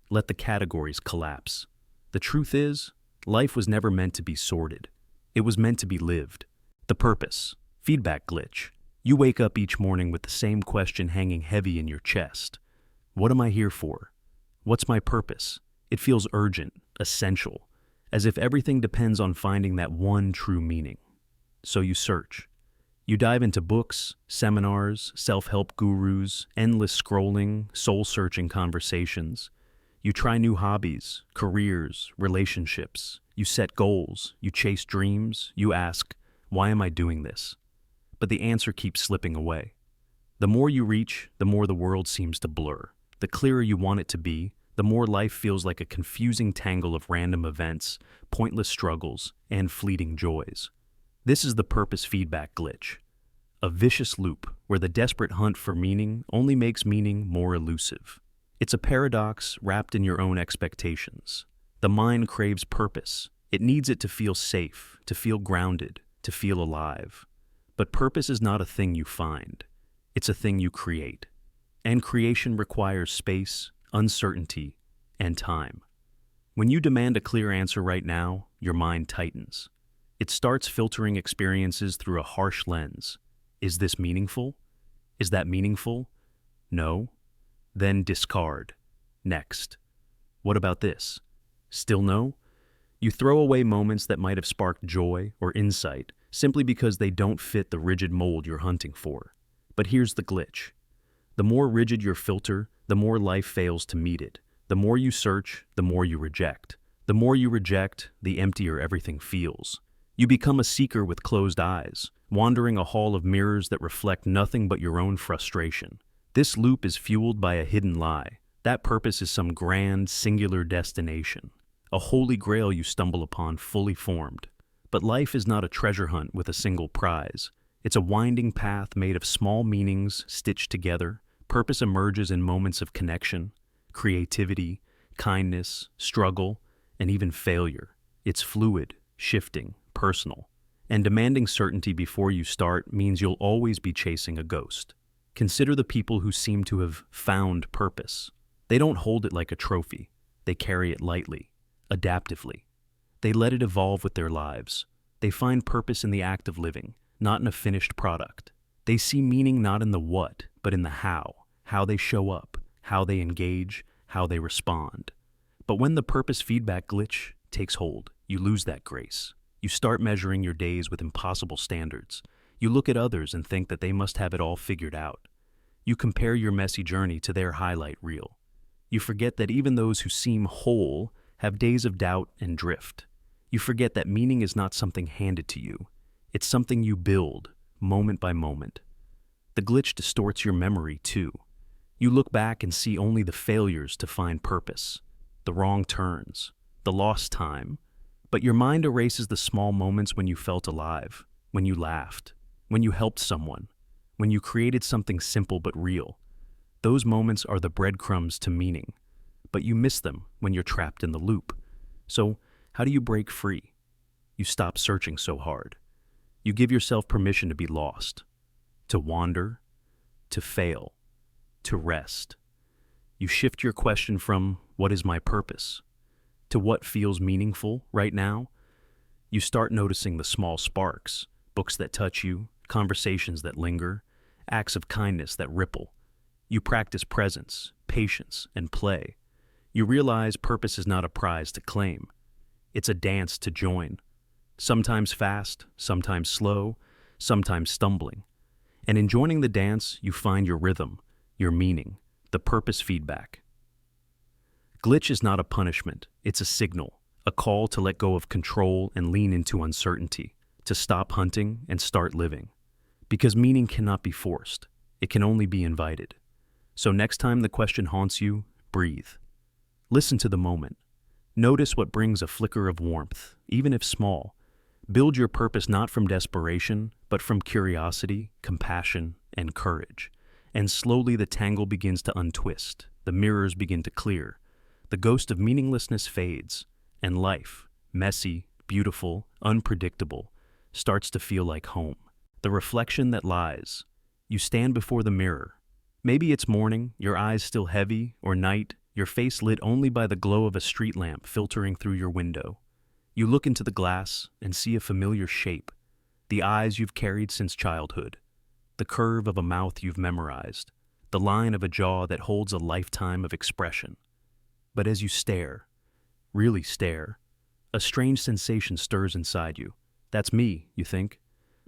Let the categories collapse. The truth is, life was never meant to be sorted. It was meant to be lived. The purpose, feedback glitch. You wake up each morning with the same question hanging heavy in your chest. What am I here for? What's my purpose? It feels urgent, essential, as if everything depends on finding that one true meaning. So you search. You dive into books, seminars, self-help gurus, endless scrolling, soul-searching conversations. You try new hobbies, careers, relationships. You set goals, you chase dreams, you ask, why am I doing this? But the answer keeps slipping away. The more you reach, the more the world seems to blur. The clearer you want it to be, the more life feels like a confusing tangle of random events, pointless struggles, and fleeting joys. This is the purpose feedback glitch, a vicious loop where the desperate hunt for meaning only makes meaning more elusive. It's a paradox wrapped in your own expectations. The mind craves purpose. It needs it to feel safe, to feel grounded, to feel alive. But purpose is not a thing you find. It's a thing you create. And creation requires space, uncertainty, and time. When you demand a clear answer right now, your mind tightens. It starts filtering experiences through a harsh lens. Is this meaningful? Is that meaningful? No? Then discard. Next. What about this? Still no? You throw away moments that might have sparked joy or insight simply because they don't fit the rigid mold you're hunting for. But here's the glitch. The more rigid your filter, the more life fails to meet it. The more you search, the more you reject. The more you reject, the emptier everything feels. You become a seeker with closed eyes, wandering a hall of mirrors that reflect nothing but your own frustration. This loop is fueled by a hidden lie. That purpose is some grand, singular destination, a holy grail you stumble upon fully formed. But life is not a treasure hunt with a single prize. It's a winding path made of small meanings stitched together. Purpose emerges in moments of connection, creativity, kindness, struggle, and even failure. It's fluid, shifting, personal. And demanding certainty before you start means you'll always be chasing a ghost. Consider the people who seem to have found purpose. They don't hold it like a trophy. They carry it lightly, adaptively. They let it evolve with their lives. They find purpose in the act of living, not in a finished product. They see meaning not in the what, but in the how they show up, how they engage, how they respond. But when the purpose feedback glitch takes hold, you lose that grace. You start measuring your days with impossible standards. You look at others and think that they must have it all figured out. You compare your messy journey to their highlight reel. You forget that even those who seem whole have days of doubt and drift. You forget that meaning is not something handed to you. It's something you build, moment by moment. The glitch distorts your memory, too. You look back and see only the failures to find purpose, the wrong turns, the lost time. But your mind erases the small moments when you felt alive, when you laughed, when you helped someone, when you created something simple but real. Those moments are the breadcrumbs to meaning, but you miss them when you're trapped in the loop. So, how do you break free? You stop searching so hard. You give yourself permission to be lost, to wander, to fail, to rest. You shift your question from, what is my purpose, to what feels meaningful right now. You start noticing the small sparks, books that touch you, conversations that linger, acts of kindness that ripple. You practice presence, patience, and play. You realize purpose is not a prize to claim. It's a dance to join. Sometimes fast, sometimes slow, sometimes stumbling. And in joining the dance, you find your rhythm, your meaning, the purpose feedback. Glitch is not a punishment, it's a signal, a call to let go of control and lean into uncertainty, to stop hunting and start living. Because meaning cannot be forced, it can only be invited. So next time the question haunts you, breathe. Listen to the moment. Notice what brings a flicker of warmth, even if small. Build your purpose not from desperation, but from curiosity, compassion, and courage. And slowly the tangle begins to untwist, the mirrors begin to clear, the ghost of meaninglessness fades, and life, messy, beautiful, unpredictable, starts to feel like home. The reflection that lies. You stand before the mirror. Maybe it's morning, your eyes still heavy, or night, your face lit only by the glow of a street lamp filtering through your window. You look into the glass and see a familiar shape, the eyes you've carried since childhood, the curve of a mouth you've memorized, the line of a jaw that holds a lifetime of expression. But as you stare, really stare, a strange sensation stirs inside you. That's me, you think.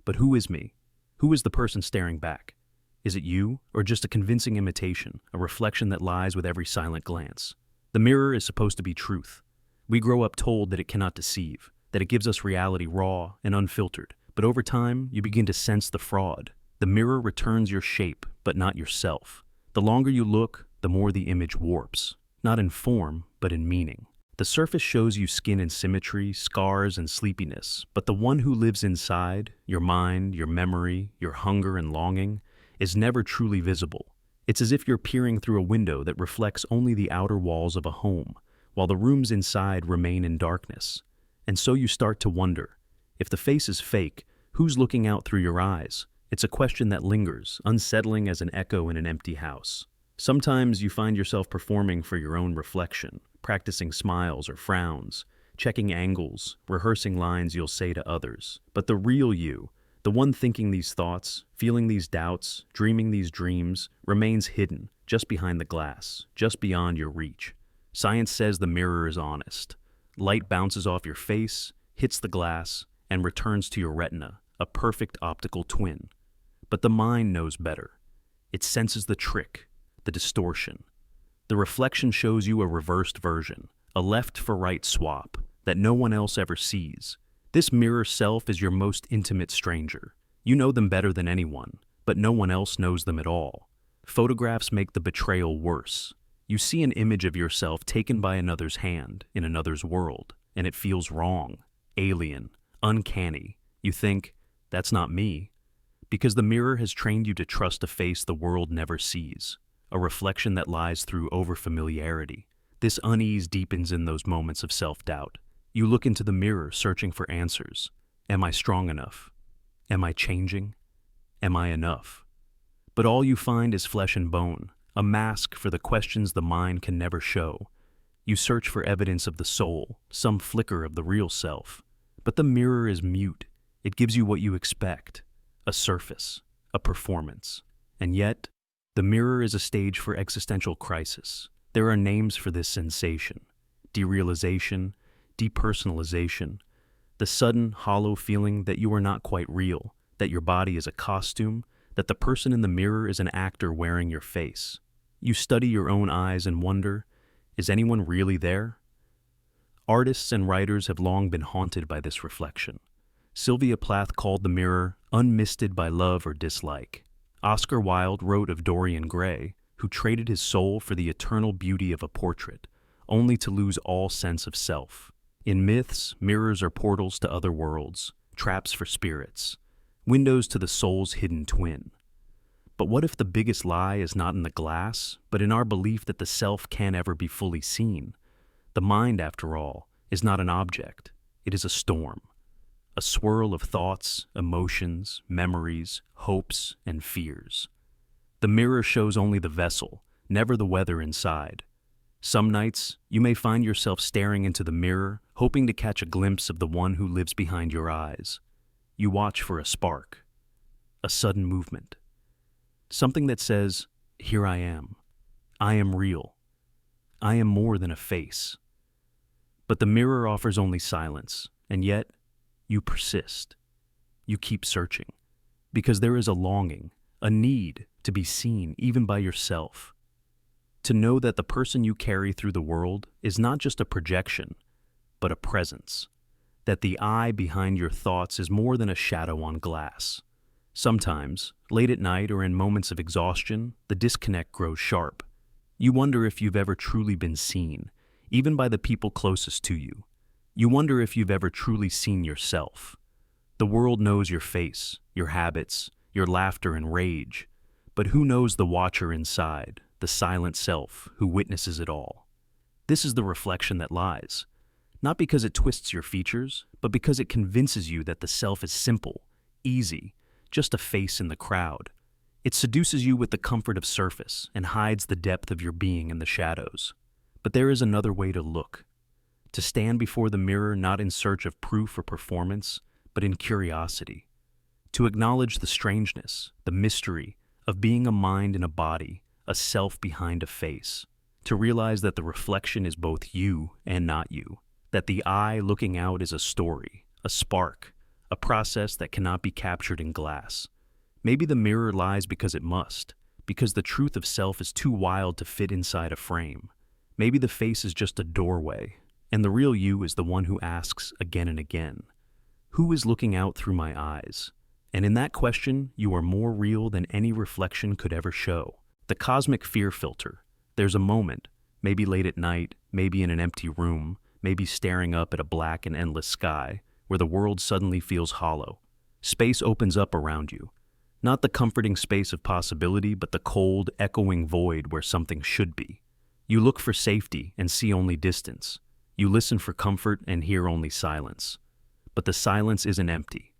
But who is me? Who is the person staring back? Is it you, or just a convincing imitation, a reflection that lies with every silent glance? The mirror is supposed to be truth. We grow up told that it cannot deceive, that it gives us reality raw and unfiltered. But over time, you begin to sense the fraud. The mirror returns your shape, but not yourself. The longer you look, the more the image warps, not in form, but in meaning. The surface shows you skin and symmetry, scars and sleepiness, but the one who lives inside, your mind, your memory, your hunger and longing, is never truly visible. It's as if you're peering through a window that reflects only the outer walls of a home, while the rooms inside remain in darkness. And so you start to wonder, if the face is fake, who's looking out through your eyes? It's a question that lingers, unsettling as an echo in an empty house. Sometimes you find yourself performing for your own reflection, practicing smiles or frowns, checking angles, rehearsing lines you'll say to others. But the real you, the one thinking these thoughts, feeling these doubts, dreaming these dreams, remains hidden, just behind the glass, just beyond your reach. Science says the mirror is honest. Light bounces off your face, hits the glass, and returns to your retina, a perfect optical twin. But the mind knows better. It senses the trick, the distortion. The reflection shows you a reversed version, a left-for-right swap that no one else ever sees. This mirror self is your most intimate stranger. You know them better than anyone, but no one else knows them at all. Photographs make the betrayal worse. You see an image of yourself taken by another's hand in another's world, and it feels wrong, alien, uncanny. You think, that's not me. Because the mirror has trained you to trust a face the world never sees, a reflection that lies through overfamiliarity. This unease deepens in those moments of self-doubt. You look into the mirror searching for answers. Am I strong enough? Am I changing? Am I enough? But all you find is flesh and bone, a mask for the questions the mind can never show. You search for evidence of the soul, some flicker of the real self. But the mirror is mute. It gives you what you expect, a surface, a performance. And yet, the mirror is a stage for existential crisis. There are names for this sensation: derealization, depersonalization, the sudden, hollow feeling that you are not quite real, that your body is a costume, that the person in the mirror is an actor wearing your face. You study your own eyes and wonder, is anyone really there? Artists and writers have long been haunted by this reflection. Sylvia Plath called the mirror unmisted by love or dislike. Oscar Wilde wrote of Dorian Gray, who traded his soul for the eternal beauty of a portrait, only to lose all sense of self. In myths, mirrors are portals to other worlds, traps for spirits, windows to the soul's hidden twin. But what if the biggest lie is not in the glass, but in our belief that the self can't ever be fully seen? The mind, after all, is not an object. It is a storm, a swirl of thoughts, emotions, memories, hopes, and fears. The mirror shows only the vessel, never the weather inside. Some nights, you may find yourself staring into the mirror, hoping to catch a glimpse of the one who lives behind your eyes. You watch for a spark, a sudden movement, something that says, "Here I am real, I am more than a face." But the mirror offers only silence, and yet, you persist. You keep searching, because there is a longing, a need to be seen even by yourself. To know that the person you carry through the world is not just a projection, but a presence. That the I behind your thoughts is more than a shadow on glass. Sometimes, late at night or in moments of exhaustion, the disconnect grows sharp. You wonder if you've ever truly been seen, even by the people closest to you. You wonder if you've ever truly seen yourself. The world knows your face, your habits, your laughter and rage, but who knows the watcher inside, the silent self who witnesses it all? This is the reflection that lies, not because it twists your features, but because it convinces you that the self is simple, easy, just a face in the crowd. It seduces you with the comfort of surface and hides the depth of your being in the shadows. But there is another way to look. To stand before the mirror not in search of proof or performance, but in curiosity. To acknowledge the strangeness, the mystery of being a mind in a body, a self behind a face. To realize that the reflection is both you and not you. That the I looking out is a story, a spark, a process that cannot be captured in glass. Maybe the mirror lies because it must, because the truth of self is too wild to fit inside a frame. Maybe the face is just a doorway, and the real you is the one who asks again and again, who is looking out through my eyes? And in that question, you are more real than any reflection could ever show. The cosmic fear filter. There's a moment, maybe late at night, maybe in an empty room, maybe staring up at a black and endless sky, where the world suddenly feels hollow. Space opens up around you. Not the comforting space of possibility, but the cold, echoing void where something should be. You look for safety and see only distance. You listen for comfort and hear only silence. But the silence isn't empty.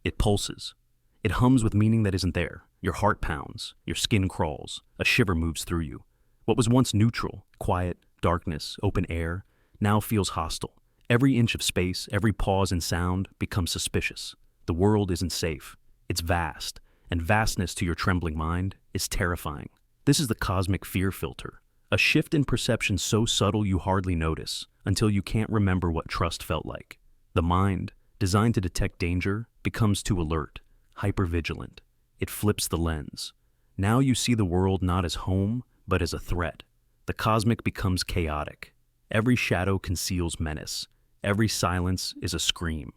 It pulses. It hums with meaning that isn't there. Your heart pounds, your skin crawls, a shiver moves through you. What was once neutral, quiet, darkness, open air, now feels hostile. Every inch of space, every pause in sound becomes suspicious. The world isn't safe. It's vast, and vastness to your trembling mind is terrifying. This is the cosmic fear filter, a shift in perception so subtle you hardly notice until you can't remember what trust felt like. The mind, designed to detect danger, becomes too alert, hypervigilant. It flips the lens. Now you see the world not as home, but as a threat. The cosmic becomes chaotic. Every shadow conceals menace. Every silence is a scream.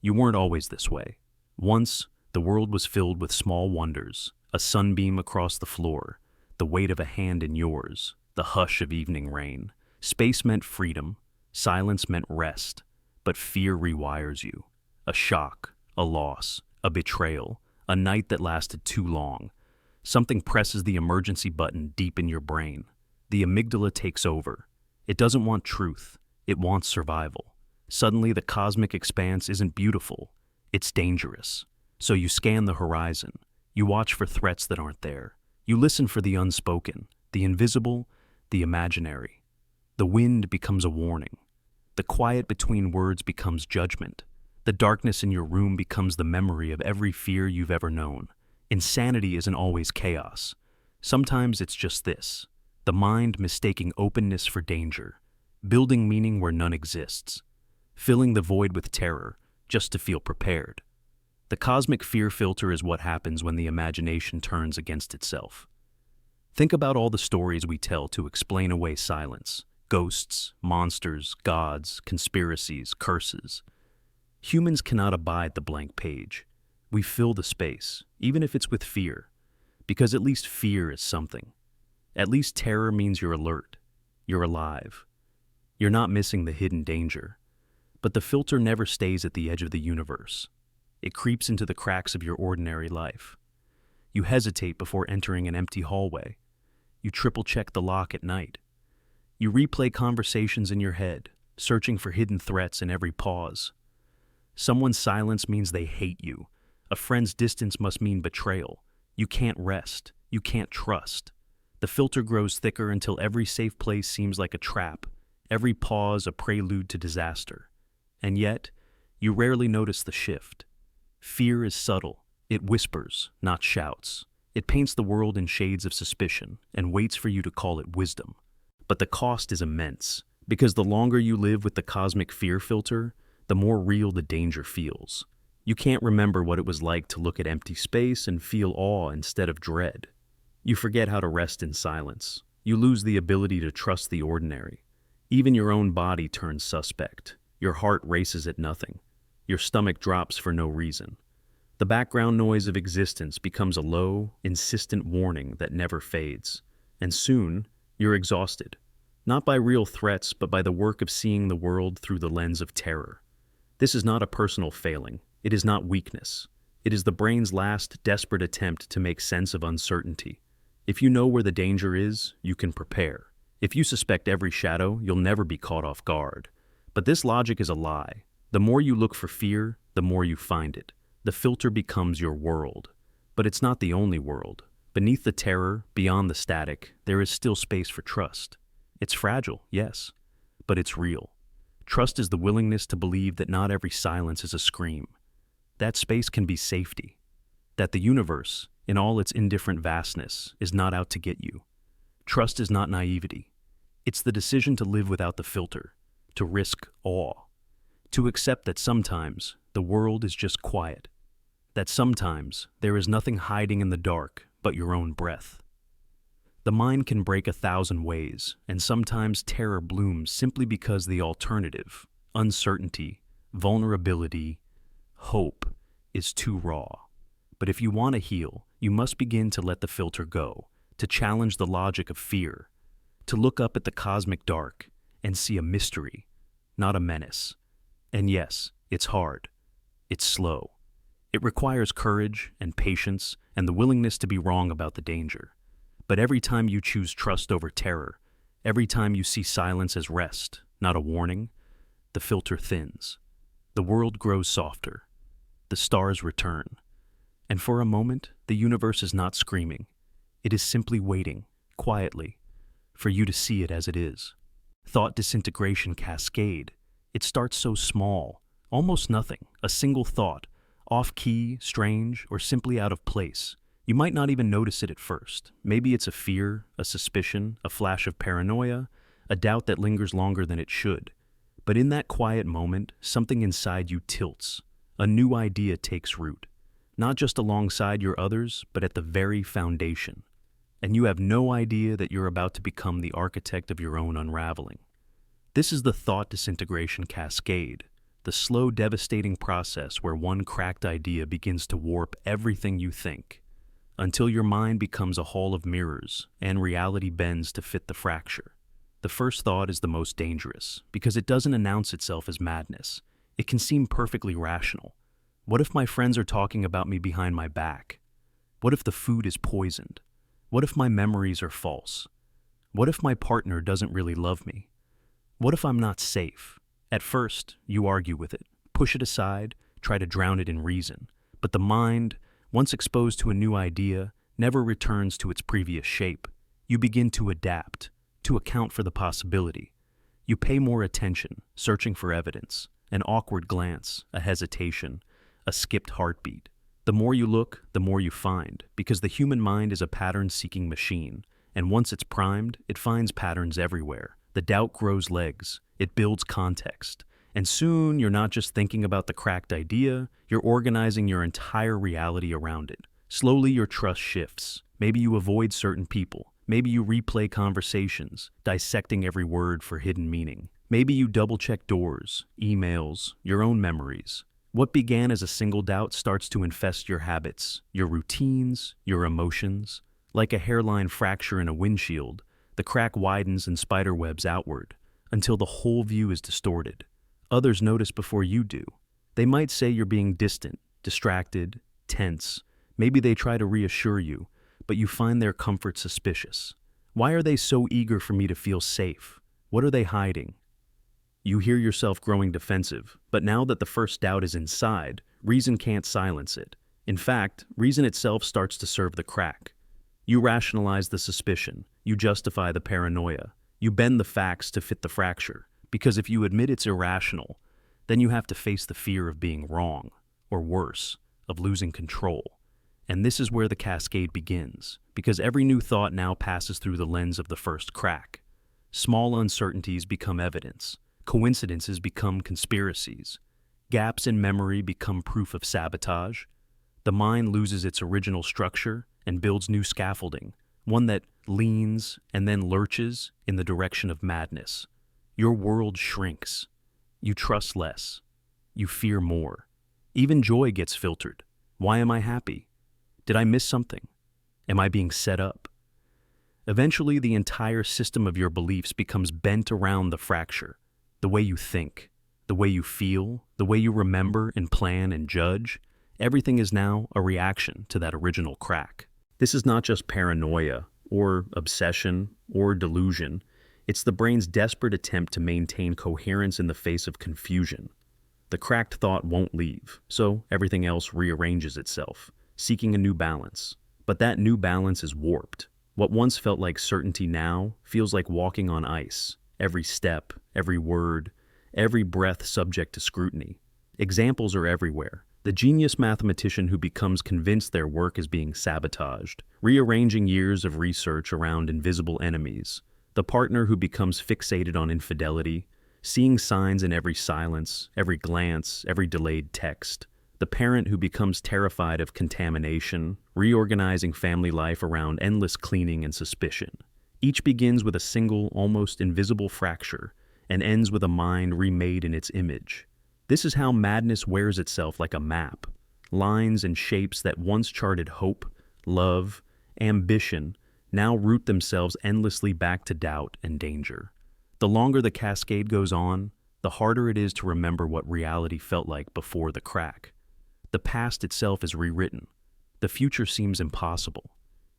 You weren't always this way. Once, the world was filled with small wonders, a sunbeam across the floor, the weight of a hand in yours, the hush of evening rain. Space meant freedom. Silence meant rest. But fear rewires you. A shock, a loss, a betrayal, a night that lasted too long. Something presses the emergency button deep in your brain. The amygdala takes over. It doesn't want truth. It wants survival. Suddenly, the cosmic expanse isn't beautiful. It's dangerous. So you scan the horizon. You watch for threats that aren't there. You listen for the unspoken, the invisible, the imaginary. The wind becomes a warning. The quiet between words becomes judgment. The darkness in your room becomes the memory of every fear you've ever known. Insanity isn't always chaos. Sometimes it's just this: the mind mistaking openness for danger, building meaning where none exists, filling the void with terror just to feel prepared. The cosmic fear filter is what happens when the imagination turns against itself. Think about all the stories we tell to explain away silence: ghosts, monsters, gods, conspiracies, curses. Humans cannot abide the blank page. We fill the space, even if it's with fear, because at least fear is something. At least terror means you're alert, you're alive. You're not missing the hidden danger. But the filter never stays at the edge of the universe. It creeps into the cracks of your ordinary life. You hesitate before entering an empty hallway. You triple-check the lock at night. You replay conversations in your head, searching for hidden threats in every pause. Someone's silence means they hate you. A friend's distance must mean betrayal. You can't rest. You can't trust. The filter grows thicker until every safe place seems like a trap, every pause a prelude to disaster. And yet, you rarely notice the shift. Fear is subtle. It whispers, not shouts. It paints the world in shades of suspicion and waits for you to call it wisdom. But the cost is immense, because the longer you live with the cosmic fear filter, the more real the danger feels. You can't remember what it was like to look at empty space and feel awe instead of dread. You forget how to rest in silence. You lose the ability to trust the ordinary. Even your own body turns suspect. Your heart races at nothing. Your stomach drops for no reason. The background noise of existence becomes a low, insistent warning that never fades. And soon, you're exhausted. Not by real threats, but by the work of seeing the world through the lens of terror. This is not a personal failing. It is not weakness. It is the brain's last, desperate attempt to make sense of uncertainty. If you know where the danger is, you can prepare. If you suspect every shadow, you'll never be caught off guard. But this logic is a lie. The more you look for fear, the more you find it. The filter becomes your world. But it's not the only world. Beneath the terror, beyond the static, there is still space for trust. It's fragile, yes, but it's real. Trust is the willingness to believe that not every silence is a scream. That space can be safety. That the universe, in all its indifferent vastness, is not out to get you. Trust is not naivety. It's the decision to live without the filter, to risk awe, to accept that sometimes the world is just quiet, that sometimes there is nothing hiding in the dark but your own breath. The mind can break 1,000 ways, and sometimes terror blooms simply because the alternative, uncertainty, vulnerability, hope, is too raw. But if you want to heal, you must begin to let the filter go, to challenge the logic of fear, to look up at the cosmic dark and see a mystery, not a menace. And yes, it's hard. It's slow. It requires courage and patience and the willingness to be wrong about the danger. But every time you choose trust over terror, every time you see silence as rest, not a warning, the filter thins. The world grows softer. The stars return. And for a moment, the universe is not screaming. It is simply waiting, quietly, for you to see it as it is. Thought disintegration cascade. It starts so small, almost nothing, a single thought, off-key, strange, or simply out of place. You might not even notice it at first. Maybe it's a fear, a suspicion, a flash of paranoia, a doubt that lingers longer than it should. But in that quiet moment, something inside you tilts. A new idea takes root, not just alongside your others, but at the very foundation. And you have no idea that you're about to become the architect of your own unraveling. This is the thought disintegration cascade, the slow, devastating process where one cracked idea begins to warp everything you think, until your mind becomes a hall of mirrors and reality bends to fit the fracture. The first thought is the most dangerous because it doesn't announce itself as madness. It can seem perfectly rational. What if my friends are talking about me behind my back? What if the food is poisoned? What if my memories are false? What if my partner doesn't really love me? What if I'm not safe? At first, you argue with it, push it aside, try to drown it in reason. But the mind, once exposed to a new idea, never returns to its previous shape. You begin to adapt, to account for the possibility. You pay more attention, searching for evidence, an awkward glance, a hesitation, a skipped heartbeat. The more you look, the more you find, because the human mind is a pattern-seeking machine, and once it's primed, it finds patterns everywhere. The doubt grows legs, it builds context, and soon you're not just thinking about the cracked idea, you're organizing your entire reality around it. Slowly your trust shifts. Maybe you avoid certain people. Maybe you replay conversations, dissecting every word for hidden meaning. Maybe you double-check doors, emails, your own memories. What began as a single doubt starts to infest your habits, your routines, your emotions. Like a hairline fracture in a windshield, the crack widens and spiderwebs outward, until the whole view is distorted. Others notice before you do. They might say you're being distant, distracted, tense. Maybe they try to reassure you, but you find their comfort suspicious. Why are they so eager for me to feel safe? What are they hiding? You hear yourself growing defensive, but now that the first doubt is inside, reason can't silence it. In fact, reason itself starts to serve the crack. You rationalize the suspicion, you justify the paranoia, you bend the facts to fit the fracture, because if you admit it's irrational, then you have to face the fear of being wrong, or worse, of losing control. And this is where the cascade begins, because every new thought now passes through the lens of the first crack. Small uncertainties become evidence. Coincidences become conspiracies. Gaps in memory become proof of sabotage. The mind loses its original structure and builds new scaffolding, one that leans and then lurches in the direction of madness. Your world shrinks. You trust less. You fear more. Even joy gets filtered. Why am I happy? Did I miss something? Am I being set up? Eventually, the entire system of your beliefs becomes bent around the fracture. The way you think, the way you feel, the way you remember and plan and judge, everything is now a reaction to that original crack. This is not just paranoia, or obsession, or delusion. It's the brain's desperate attempt to maintain coherence in the face of confusion. The cracked thought won't leave, so everything else rearranges itself, seeking a new balance. But that new balance is warped. What once felt like certainty now feels like walking on ice. Every step, every word, every breath subject to scrutiny. Examples are everywhere. The genius mathematician who becomes convinced their work is being sabotaged, rearranging years of research around invisible enemies. The partner who becomes fixated on infidelity, seeing signs in every silence, every glance, every delayed text. The parent who becomes terrified of contamination, reorganizing family life around endless cleaning and suspicion. Each begins with a single, almost invisible fracture and ends with a mind remade in its image. This is how madness wears itself like a map. Lines and shapes that once charted hope, love, ambition, now root themselves endlessly back to doubt and danger. The longer the cascade goes on, the harder it is to remember what reality felt like before the crack. The past itself is rewritten. The future seems impossible.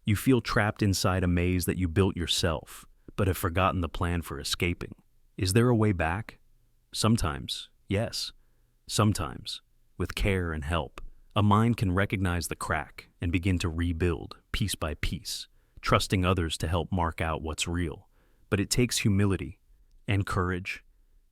You feel trapped inside a maze that you built yourself, but have forgotten the plan for escaping. Is there a way back? Sometimes, yes. Sometimes, with care and help, a mind can recognize the crack and begin to rebuild, piece by piece, trusting others to help mark out what's real. But it takes humility and courage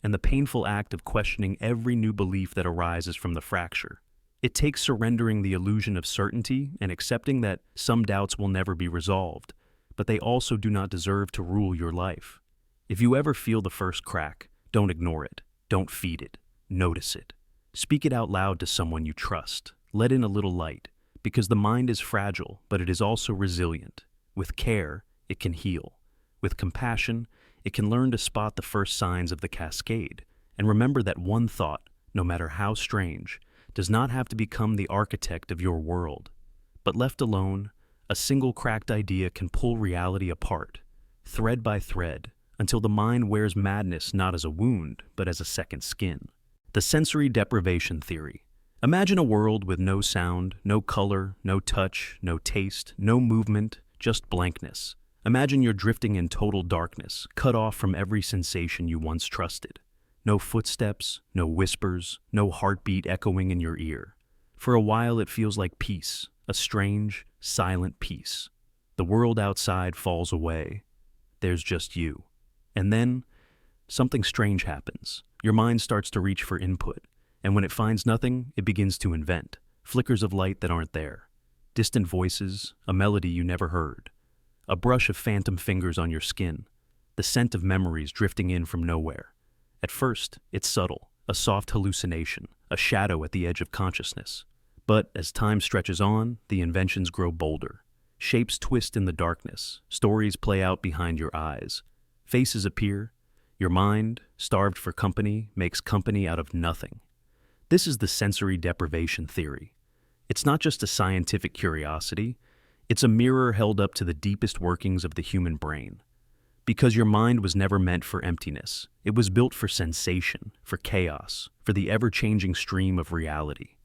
and the painful act of questioning every new belief that arises from the fracture. It takes surrendering the illusion of certainty and accepting that some doubts will never be resolved, but they also do not deserve to rule your life. If you ever feel the first crack, don't ignore it. Don't feed it. Notice it. Speak it out loud to someone you trust. Let in a little light, because the mind is fragile, but it is also resilient. With care, it can heal. With compassion, it can learn to spot the first signs of the cascade, and remember that one thought, no matter how strange, does not have to become the architect of your world. But left alone, a single cracked idea can pull reality apart, thread by thread, until the mind wears madness not as a wound, but as a second skin. The sensory deprivation theory. Imagine a world with no sound, no color, no touch, no taste, no movement, just blankness. Imagine you're drifting in total darkness, cut off from every sensation you once trusted. No footsteps, no whispers, no heartbeat echoing in your ear. For a while it feels like peace, a strange, silent peace. The world outside falls away. There's just you. And then, something strange happens. Your mind starts to reach for input, and when it finds nothing, it begins to invent. Flickers of light that aren't there. Distant voices, a melody you never heard. A brush of phantom fingers on your skin. The scent of memories drifting in from nowhere. At first, it's subtle, a soft hallucination, a shadow at the edge of consciousness. But as time stretches on, the inventions grow bolder. Shapes twist in the darkness, stories play out behind your eyes. Faces appear. Your mind, starved for company, makes company out of nothing. This is the sensory deprivation theory. It's not just a scientific curiosity, it's a mirror held up to the deepest workings of the human brain. Because your mind was never meant for emptiness. It was built for sensation, for chaos, for the ever-changing stream of reality.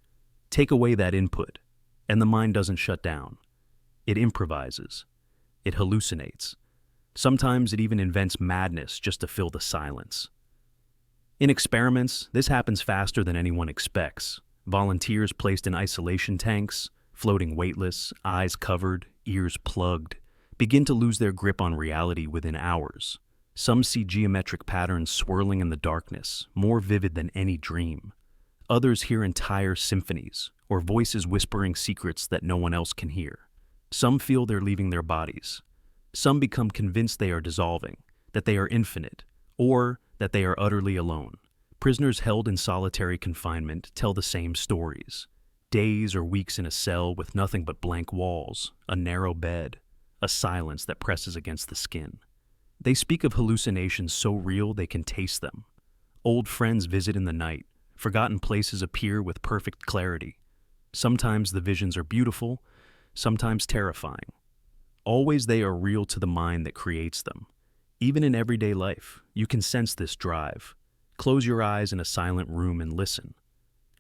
Take away that input, and the mind doesn't shut down. It improvises. It hallucinates. Sometimes it even invents madness just to fill the silence. In experiments, this happens faster than anyone expects. Volunteers placed in isolation tanks, floating weightless, eyes covered, ears plugged, begin to lose their grip on reality within hours. Some see geometric patterns swirling in the darkness, more vivid than any dream. Others hear entire symphonies, or voices whispering secrets that no one else can hear. Some feel they're leaving their bodies. Some become convinced they are dissolving, that they are infinite, or that they are utterly alone. Prisoners held in solitary confinement tell the same stories. Days or weeks in a cell with nothing but blank walls, a narrow bed, a silence that presses against the skin. They speak of hallucinations so real they can taste them. Old friends visit in the night. Forgotten places appear with perfect clarity. Sometimes the visions are beautiful, sometimes terrifying. Always they are real to the mind that creates them. Even in everyday life, you can sense this drive. Close your eyes in a silent room and listen.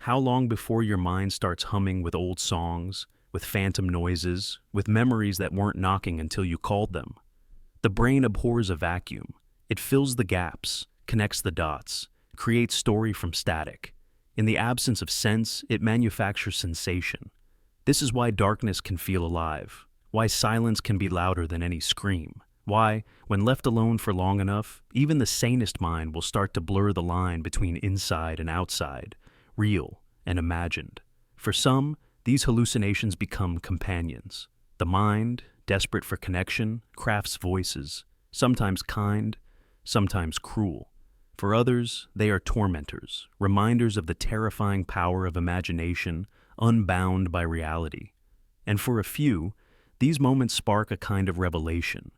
How long before your mind starts humming with old songs, with phantom noises, with memories that weren't knocking until you called them? The brain abhors a vacuum. It fills the gaps, connects the dots, creates story from static. In the absence of sense, it manufactures sensation. This is why darkness can feel alive, why silence can be louder than any scream, why, when left alone for long enough, even the sanest mind will start to blur the line between inside and outside, real and imagined. For some, these hallucinations become companions. The mind, desperate for connection, crafts voices, sometimes kind, sometimes cruel. For others, they are tormentors, reminders of the terrifying power of imagination, unbound by reality. And for a few, these moments spark a kind of revelation,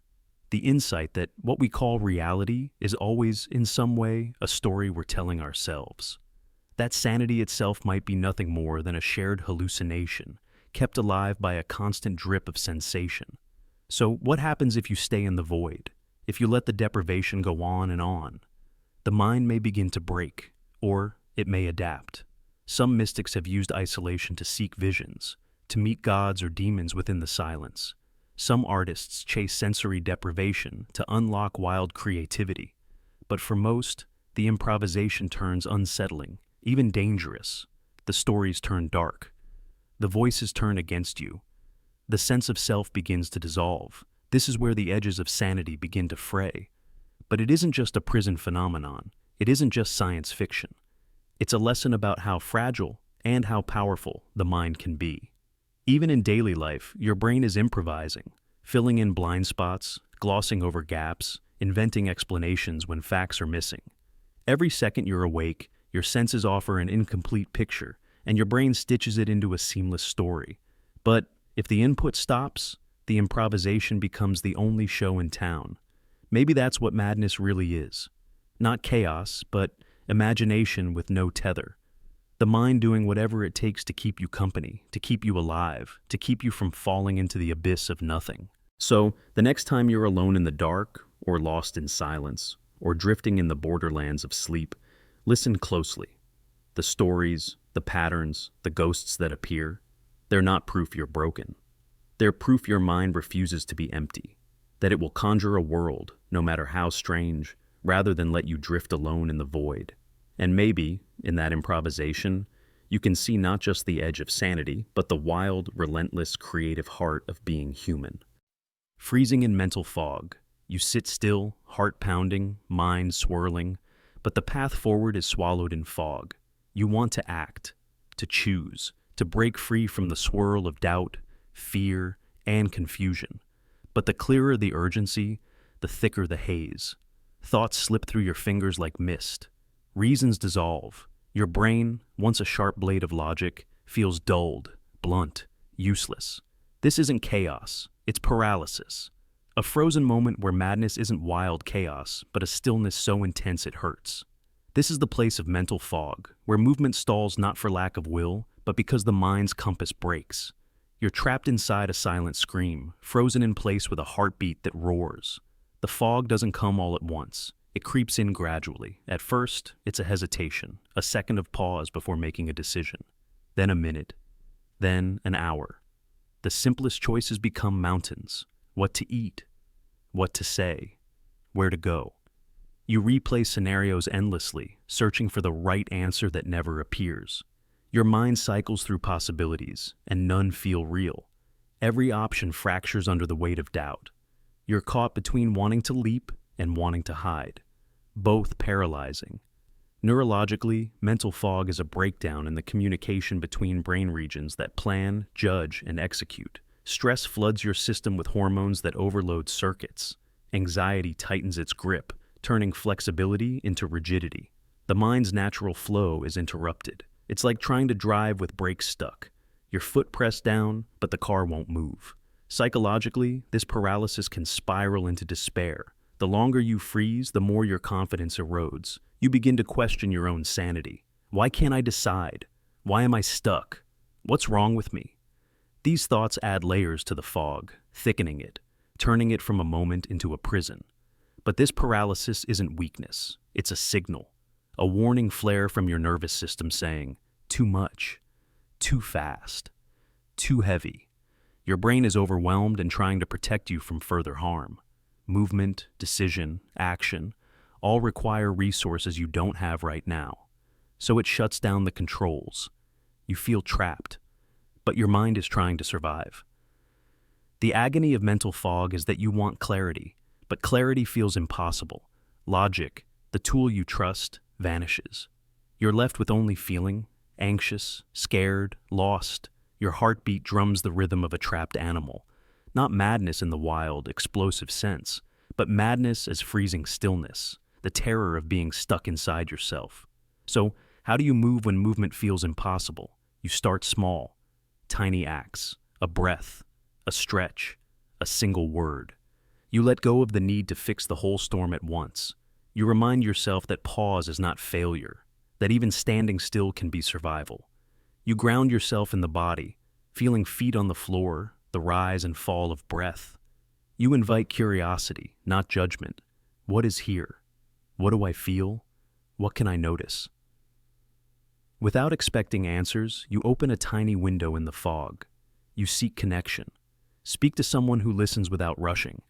the insight that what we call reality is always, in some way, a story we're telling ourselves. That sanity itself might be nothing more than a shared hallucination, kept alive by a constant drip of sensation. So what happens if you stay in the void? If you let the deprivation go on and on? The mind may begin to break, or it may adapt. Some mystics have used isolation to seek visions, to meet gods or demons within the silence. Some artists chase sensory deprivation to unlock wild creativity. But for most, the improvisation turns unsettling, even dangerous. The stories turn dark. The voices turn against you. The sense of self begins to dissolve. This is where the edges of sanity begin to fray. But it isn't just a prison phenomenon. It isn't just science fiction. It's a lesson about how fragile and how powerful the mind can be. Even in daily life, your brain is improvising, filling in blind spots, glossing over gaps, inventing explanations when facts are missing. Every second you're awake, your senses offer an incomplete picture, and your brain stitches it into a seamless story. But if the input stops, the improvisation becomes the only show in town. Maybe that's what madness really is. Not chaos, but imagination with no tether. The mind doing whatever it takes to keep you company, to keep you alive, to keep you from falling into the abyss of nothing. So, the next time you're alone in the dark, or lost in silence, or drifting in the borderlands of sleep, listen closely. The stories, the patterns, the ghosts that appear, they're not proof you're broken. They're proof your mind refuses to be empty, that it will conjure a world, no matter how strange, rather than let you drift alone in the void. And maybe, in that improvisation, you can see not just the edge of sanity, but the wild, relentless, creative heart of being human. Freezing in mental fog, you sit still, heart pounding, mind swirling, but the path forward is swallowed in fog. You want to act, to choose, to break free from the swirl of doubt, fear, and confusion. But the clearer the urgency, the thicker the haze. Thoughts slip through your fingers like mist. Reasons dissolve. Your brain, once a sharp blade of logic, feels dulled, blunt, useless. This isn't chaos, it's paralysis. A frozen moment where madness isn't wild chaos, but a stillness so intense it hurts. This is the place of mental fog, where movement stalls not for lack of will, but because the mind's compass breaks. You're trapped inside a silent scream, frozen in place with a heartbeat that roars. The fog doesn't come all at once. It creeps in gradually. At first, it's a hesitation, a second of pause before making a decision. Then a minute. Then an hour. The simplest choices become mountains. What to eat. What to say. Where to go. You replay scenarios endlessly, searching for the right answer that never appears. Your mind cycles through possibilities, and none feel real. Every option fractures under the weight of doubt. You're caught between wanting to leap and wanting to hide, both paralyzing. Neurologically, mental fog is a breakdown in the communication between brain regions that plan, judge, and execute. Stress floods your system with hormones that overload circuits. Anxiety tightens its grip, turning flexibility into rigidity. The mind's natural flow is interrupted. It's like trying to drive with brakes stuck. Your foot pressed down, but the car won't move. Psychologically, this paralysis can spiral into despair. The longer you freeze, the more your confidence erodes. You begin to question your own sanity. Why can't I decide? Why am I stuck? What's wrong with me? These thoughts add layers to the fog, thickening it, turning it from a moment into a prison. But this paralysis isn't weakness. It's a signal. A warning flare from your nervous system saying, too much, too fast, too heavy. Your brain is overwhelmed and trying to protect you from further harm. Movement, decision, action, all require resources you don't have right now. So it shuts down the controls. You feel trapped, but your mind is trying to survive. The agony of mental fog is that you want clarity, but clarity feels impossible. Logic, the tool you trust, vanishes. You're left with only feeling, anxious, scared, lost. Your heartbeat drums the rhythm of a trapped animal. Not madness in the wild, explosive sense, but madness as freezing stillness. the terror of being stuck inside yourself. So, how do you move when movement feels impossible? You start small. Tiny acts, a breath, a stretch, a single word. You let go of the need to fix the whole storm at once. You remind yourself that pause is not failure, that even standing still can be survival. You ground yourself in the body, feeling feet on the floor, the rise and fall of breath. You invite curiosity, not judgment. What is here? What do I feel? What can I notice? Without expecting answers, you open a tiny window in the fog. You seek connection. Speak to someone who listens without rushing.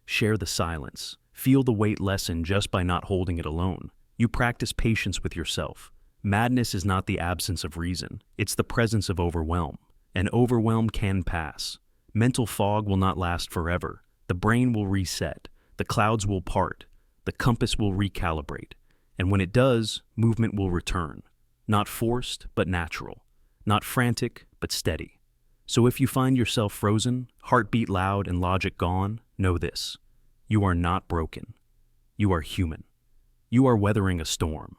Share the silence. Feel the weight lessen just by not holding it alone. You practice patience with yourself. Madness is not the absence of reason. It's the presence of overwhelm. And overwhelm can pass. Mental fog will not last forever. The brain will reset. The clouds will part. The compass will recalibrate. And when it does, movement will return. Not forced, but natural. Not frantic, but steady. So if you find yourself frozen, heartbeat loud and logic gone, know this. You are not broken. You are human. You are weathering a storm.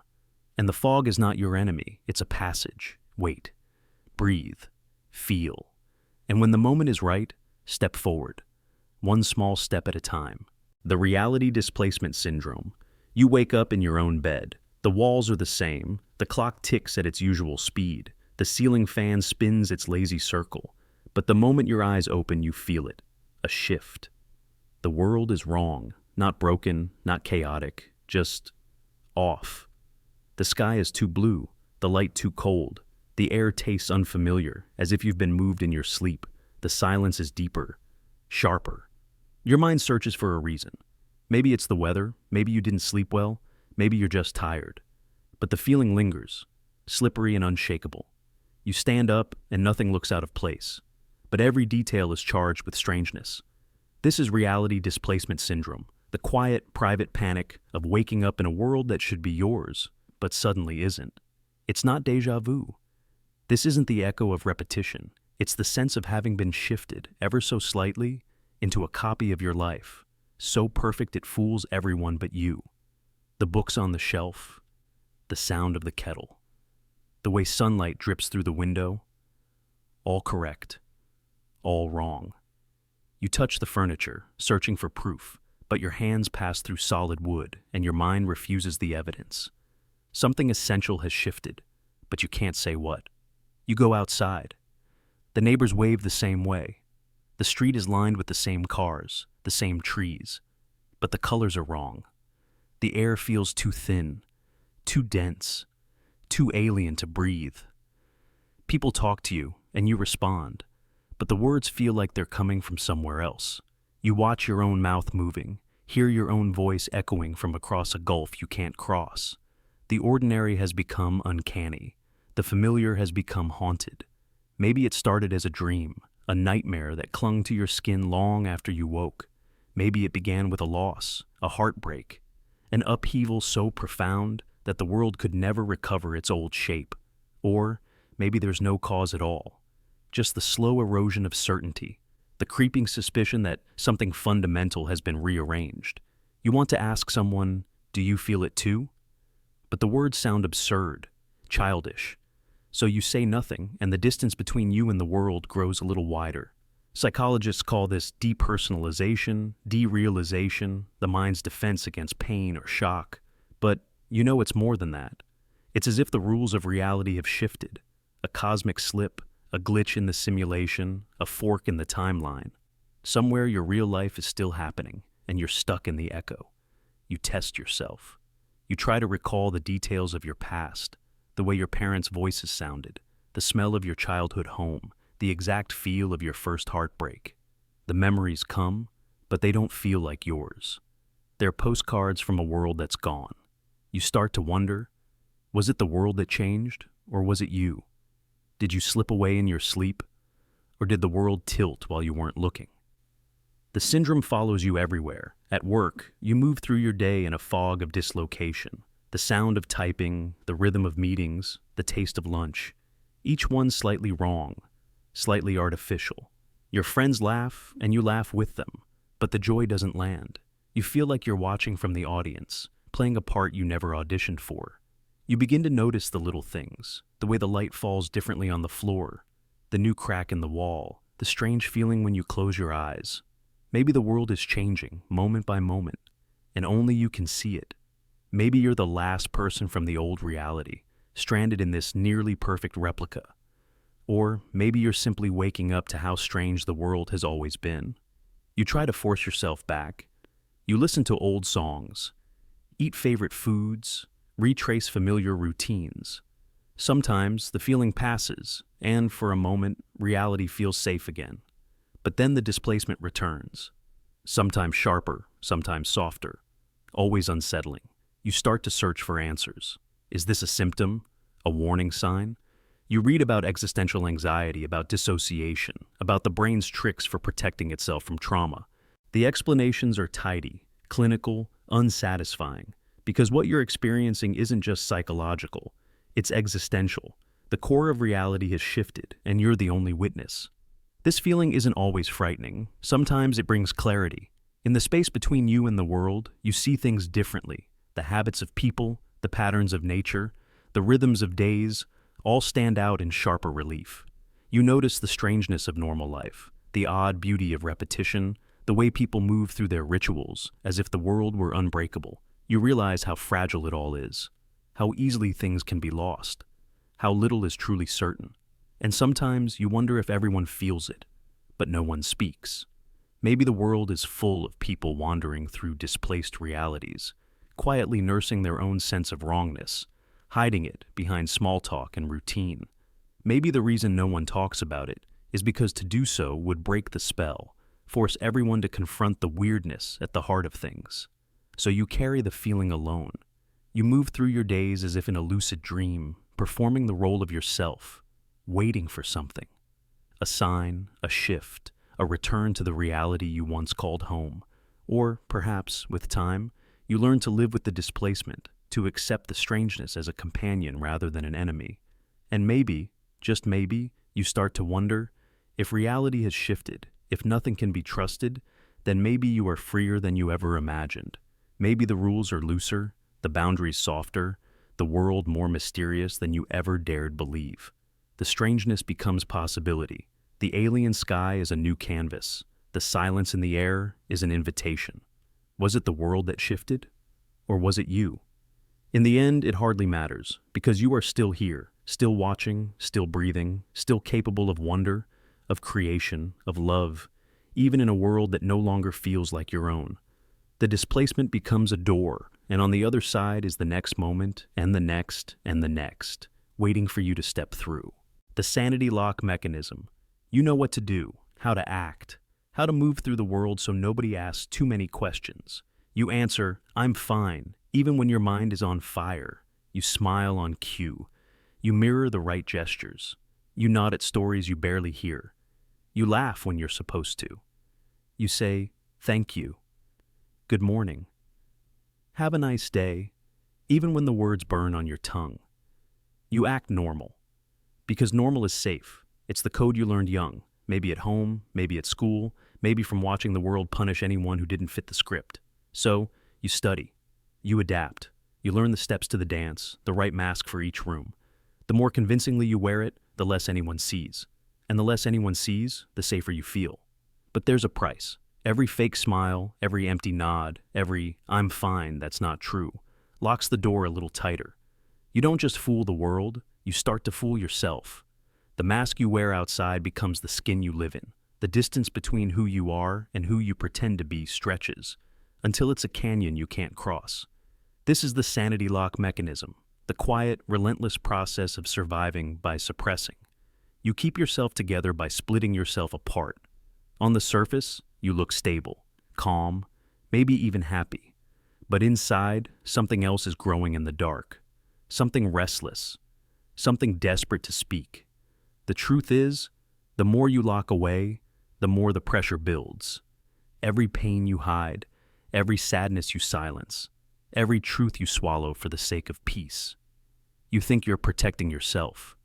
And the fog is not your enemy. It's a passage. Wait. Breathe. Feel. And when the moment is right, step forward. One small step at a time. The reality displacement syndrome. You wake up in your own bed. The walls are the same. The clock ticks at its usual speed. The ceiling fan spins its lazy circle. But the moment your eyes open, you feel it. A shift. The world is wrong. Not broken, not chaotic. Just off. The sky is too blue. The light too cold. The air tastes unfamiliar, as if you've been moved in your sleep. The silence is deeper, sharper. Your mind searches for a reason. Maybe it's the weather, maybe you didn't sleep well, maybe you're just tired. But the feeling lingers, slippery and unshakable. You stand up and nothing looks out of place. But every detail is charged with strangeness. This is reality displacement syndrome, the quiet, private panic of waking up in a world that should be yours, but suddenly isn't. It's not déjà vu. This isn't the echo of repetition. It's the sense of having been shifted, ever so slightly, into a copy of your life, so perfect it fools everyone but you. The books on the shelf, the sound of the kettle, the way sunlight drips through the window, all correct, all wrong. You touch the furniture, searching for proof, but your hands pass through solid wood and your mind refuses the evidence. Something essential has shifted, but you can't say what. You go outside. The neighbors wave the same way. The street is lined with the same cars, the same trees, but the colors are wrong. The air feels too thin, too dense, too alien to breathe. People talk to you, and you respond, but the words feel like they're coming from somewhere else. You watch your own mouth moving, hear your own voice echoing from across a gulf you can't cross. The ordinary has become uncanny. The familiar has become haunted. Maybe it started as a dream, a nightmare that clung to your skin long after you woke. Maybe it began with a loss, a heartbreak, an upheaval so profound that the world could never recover its old shape. Or maybe there's no cause at all, just the slow erosion of certainty, the creeping suspicion that something fundamental has been rearranged. You want to ask someone, do you feel it too? But the words sound absurd, childish. So you say nothing, and the distance between you and the world grows a little wider. Psychologists call this depersonalization, derealization, the mind's defense against pain or shock. But you know it's more than that. It's as if the rules of reality have shifted. A cosmic slip, a glitch in the simulation, a fork in the timeline. Somewhere your real life is still happening, and you're stuck in the echo. You test yourself. You try to recall the details of your past, the way your parents' voices sounded, the smell of your childhood home, the exact feel of your first heartbreak. The memories come, but they don't feel like yours. They're postcards from a world that's gone. You start to wonder, was it the world that changed, or was it you? Did you slip away in your sleep, or did the world tilt while you weren't looking? The syndrome follows you everywhere. At work, you move through your day in a fog of dislocation. The sound of typing, the rhythm of meetings, the taste of lunch. Each one slightly wrong, slightly artificial. Your friends laugh, and you laugh with them, but the joy doesn't land. You feel like you're watching from the audience, playing a part you never auditioned for. You begin to notice the little things, the way the light falls differently on the floor, the new crack in the wall, the strange feeling when you close your eyes. Maybe the world is changing, moment by moment, and only you can see it. Maybe you're the last person from the old reality, stranded in this nearly perfect replica. Or maybe you're simply waking up to how strange the world has always been. You try to force yourself back. You listen to old songs, eat favorite foods, retrace familiar routines. Sometimes the feeling passes, and for a moment, reality feels safe again. But then the displacement returns. Sometimes sharper, sometimes softer, always unsettling. You start to search for answers. Is this a symptom? A warning sign? You read about existential anxiety, about dissociation, about the brain's tricks for protecting itself from trauma. The explanations are tidy, clinical, unsatisfying, because what you're experiencing isn't just psychological, it's existential. The core of reality has shifted, and you're the only witness. This feeling isn't always frightening. Sometimes it brings clarity. In the space between you and the world, you see things differently. The habits of people, the patterns of nature, the rhythms of days, all stand out in sharper relief. You notice the strangeness of normal life, the odd beauty of repetition, the way people move through their rituals, as if the world were unbreakable. You realize how fragile it all is, how easily things can be lost, how little is truly certain. And sometimes you wonder if everyone feels it, but no one speaks. Maybe the world is full of people wandering through displaced realities, quietly nursing their own sense of wrongness, hiding it behind small talk and routine. Maybe the reason no one talks about it is because to do so would break the spell, force everyone to confront the weirdness at the heart of things. So you carry the feeling alone. You move through your days as if in a lucid dream, performing the role of yourself, waiting for something. A sign, a shift, a return to the reality you once called home. Or, perhaps, with time, you learn to live with the displacement, to accept the strangeness as a companion rather than an enemy. And maybe, just maybe, you start to wonder, if reality has shifted, if nothing can be trusted, then maybe you are freer than you ever imagined. Maybe the rules are looser, the boundaries softer, the world more mysterious than you ever dared believe. The strangeness becomes possibility. The alien sky is a new canvas. The silence in the air is an invitation. Was it the world that shifted? Or was it you? In the end, it hardly matters, because you are still here, still watching, still breathing, still capable of wonder, of creation, of love, even in a world that no longer feels like your own. The displacement becomes a door, and on the other side is the next moment, and the next, and the next, waiting for you to step through. The sanity lock mechanism. You know what to do, how to act, how to move through the world so nobody asks too many questions. You answer, "I'm fine," even when your mind is on fire. You smile on cue. You mirror the right gestures. You nod at stories you barely hear. You laugh when you're supposed to. You say, "Thank you. Good morning. Have a nice day," even when the words burn on your tongue. You act normal. Because normal is safe. It's the code you learned young, maybe at home, maybe at school, maybe from watching the world punish anyone who didn't fit the script. So, you study. You adapt. You learn the steps to the dance, the right mask for each room. The more convincingly you wear it, the less anyone sees. And the less anyone sees, the safer you feel. But there's a price. Every fake smile, every empty nod, every "I'm fine, that's not true," locks the door a little tighter. You don't just fool the world, you start to fool yourself. The mask you wear outside becomes the skin you live in. The distance between who you are and who you pretend to be stretches, until it's a canyon you can't cross. This is the sanity lock mechanism, the quiet, relentless process of surviving by suppressing. You keep yourself together by splitting yourself apart. On the surface, you look stable, calm, maybe even happy. But inside, something else is growing in the dark. Something restless. Something desperate to speak. The truth is, the more you lock away, the more the pressure builds. Every pain you hide, every sadness you silence, every truth you swallow for the sake of peace. You think you're protecting yourself,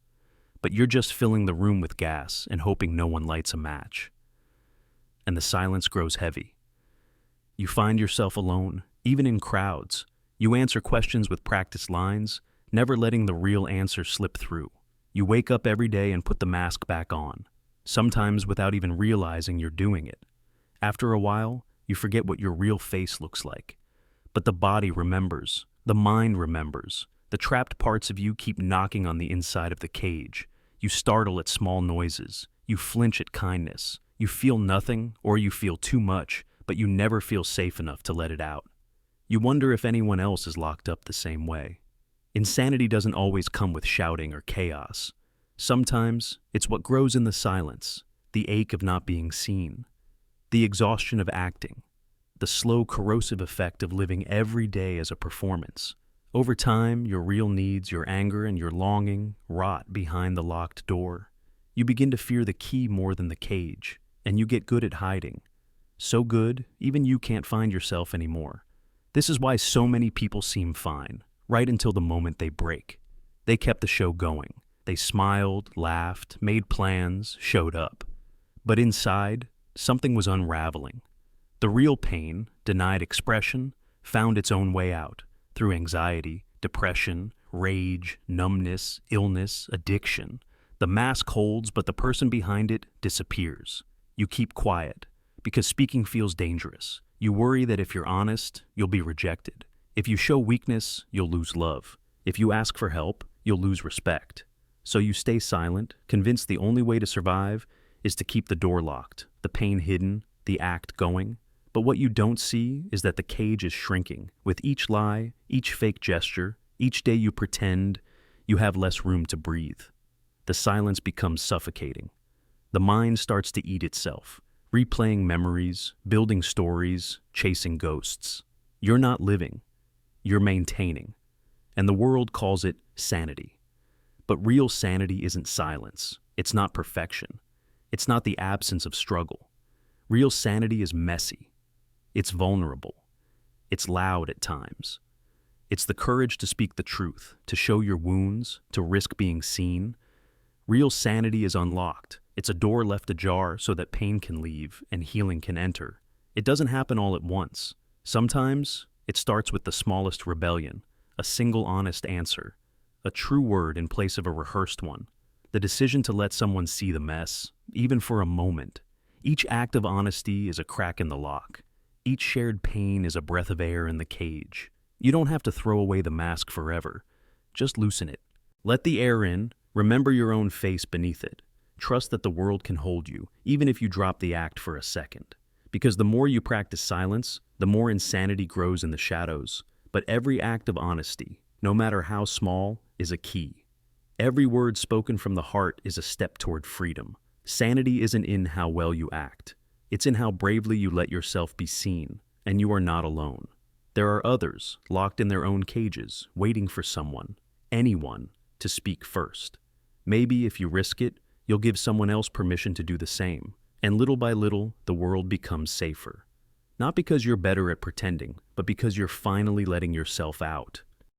but you're just filling the room with gas and hoping no one lights a match. And the silence grows heavy. You find yourself alone, even in crowds. You answer questions with practiced lines, never letting the real answer slip through. You wake up every day and put the mask back on, sometimes without even realizing you're doing it. After a while, you forget what your real face looks like. But the body remembers, the mind remembers. The trapped parts of you keep knocking on the inside of the cage. You startle at small noises. You flinch at kindness. You feel nothing, or you feel too much, but you never feel safe enough to let it out. You wonder if anyone else is locked up the same way. Insanity doesn't always come with shouting or chaos. Sometimes it's what grows in the silence, the ache of not being seen, the exhaustion of acting, the slow corrosive effect of living every day as a performance. Over time, your real needs, your anger, and your longing rot behind the locked door. You begin to fear the key more than the cage, and you get good at hiding. So good, even you can't find yourself anymore. This is why so many people seem fine, right until the moment they break. They kept the show going. They smiled, laughed, made plans, showed up. But inside, something was unraveling. The real pain, denied expression, found its own way out through anxiety, depression, rage, numbness, illness, addiction. The mask holds, but the person behind it disappears. You keep quiet because speaking feels dangerous. You worry that if you're honest, you'll be rejected. If you show weakness, you'll lose love. If you ask for help, you'll lose respect. So you stay silent, convinced the only way to survive is to keep the door locked, the pain hidden, the act going. But what you don't see is that the cage is shrinking. With each lie, each fake gesture, each day you pretend, you have less room to breathe. The silence becomes suffocating. The mind starts to eat itself, replaying memories, building stories, chasing ghosts. You're not living. You're maintaining. And the world calls it sanity. But real sanity isn't silence. It's not perfection. It's not the absence of struggle. Real sanity is messy. It's vulnerable. It's loud at times. It's the courage to speak the truth, to show your wounds, to risk being seen. Real sanity is unlocked. It's a door left ajar so that pain can leave and healing can enter. It doesn't happen all at once. Sometimes it starts with the smallest rebellion, a single honest answer, a true word in place of a rehearsed one, the decision to let someone see the mess, even for a moment. Each act of honesty is a crack in the lock. Each shared pain is a breath of air in the cage. You don't have to throw away the mask forever. Just loosen it. Let the air in. Remember your own face beneath it. Trust that the world can hold you, even if you drop the act for a second. Because the more you practice silence, the more insanity grows in the shadows. But every act of honesty, no matter how small, is a key. Every word spoken from the heart is a step toward freedom. Sanity isn't in how well you act. It's in how bravely you let yourself be seen, and you are not alone. There are others, locked in their own cages, waiting for someone, anyone, to speak first. Maybe if you risk it, you'll give someone else permission to do the same. And little by little, the world becomes safer. Not because you're better at pretending, but because you're finally letting yourself out.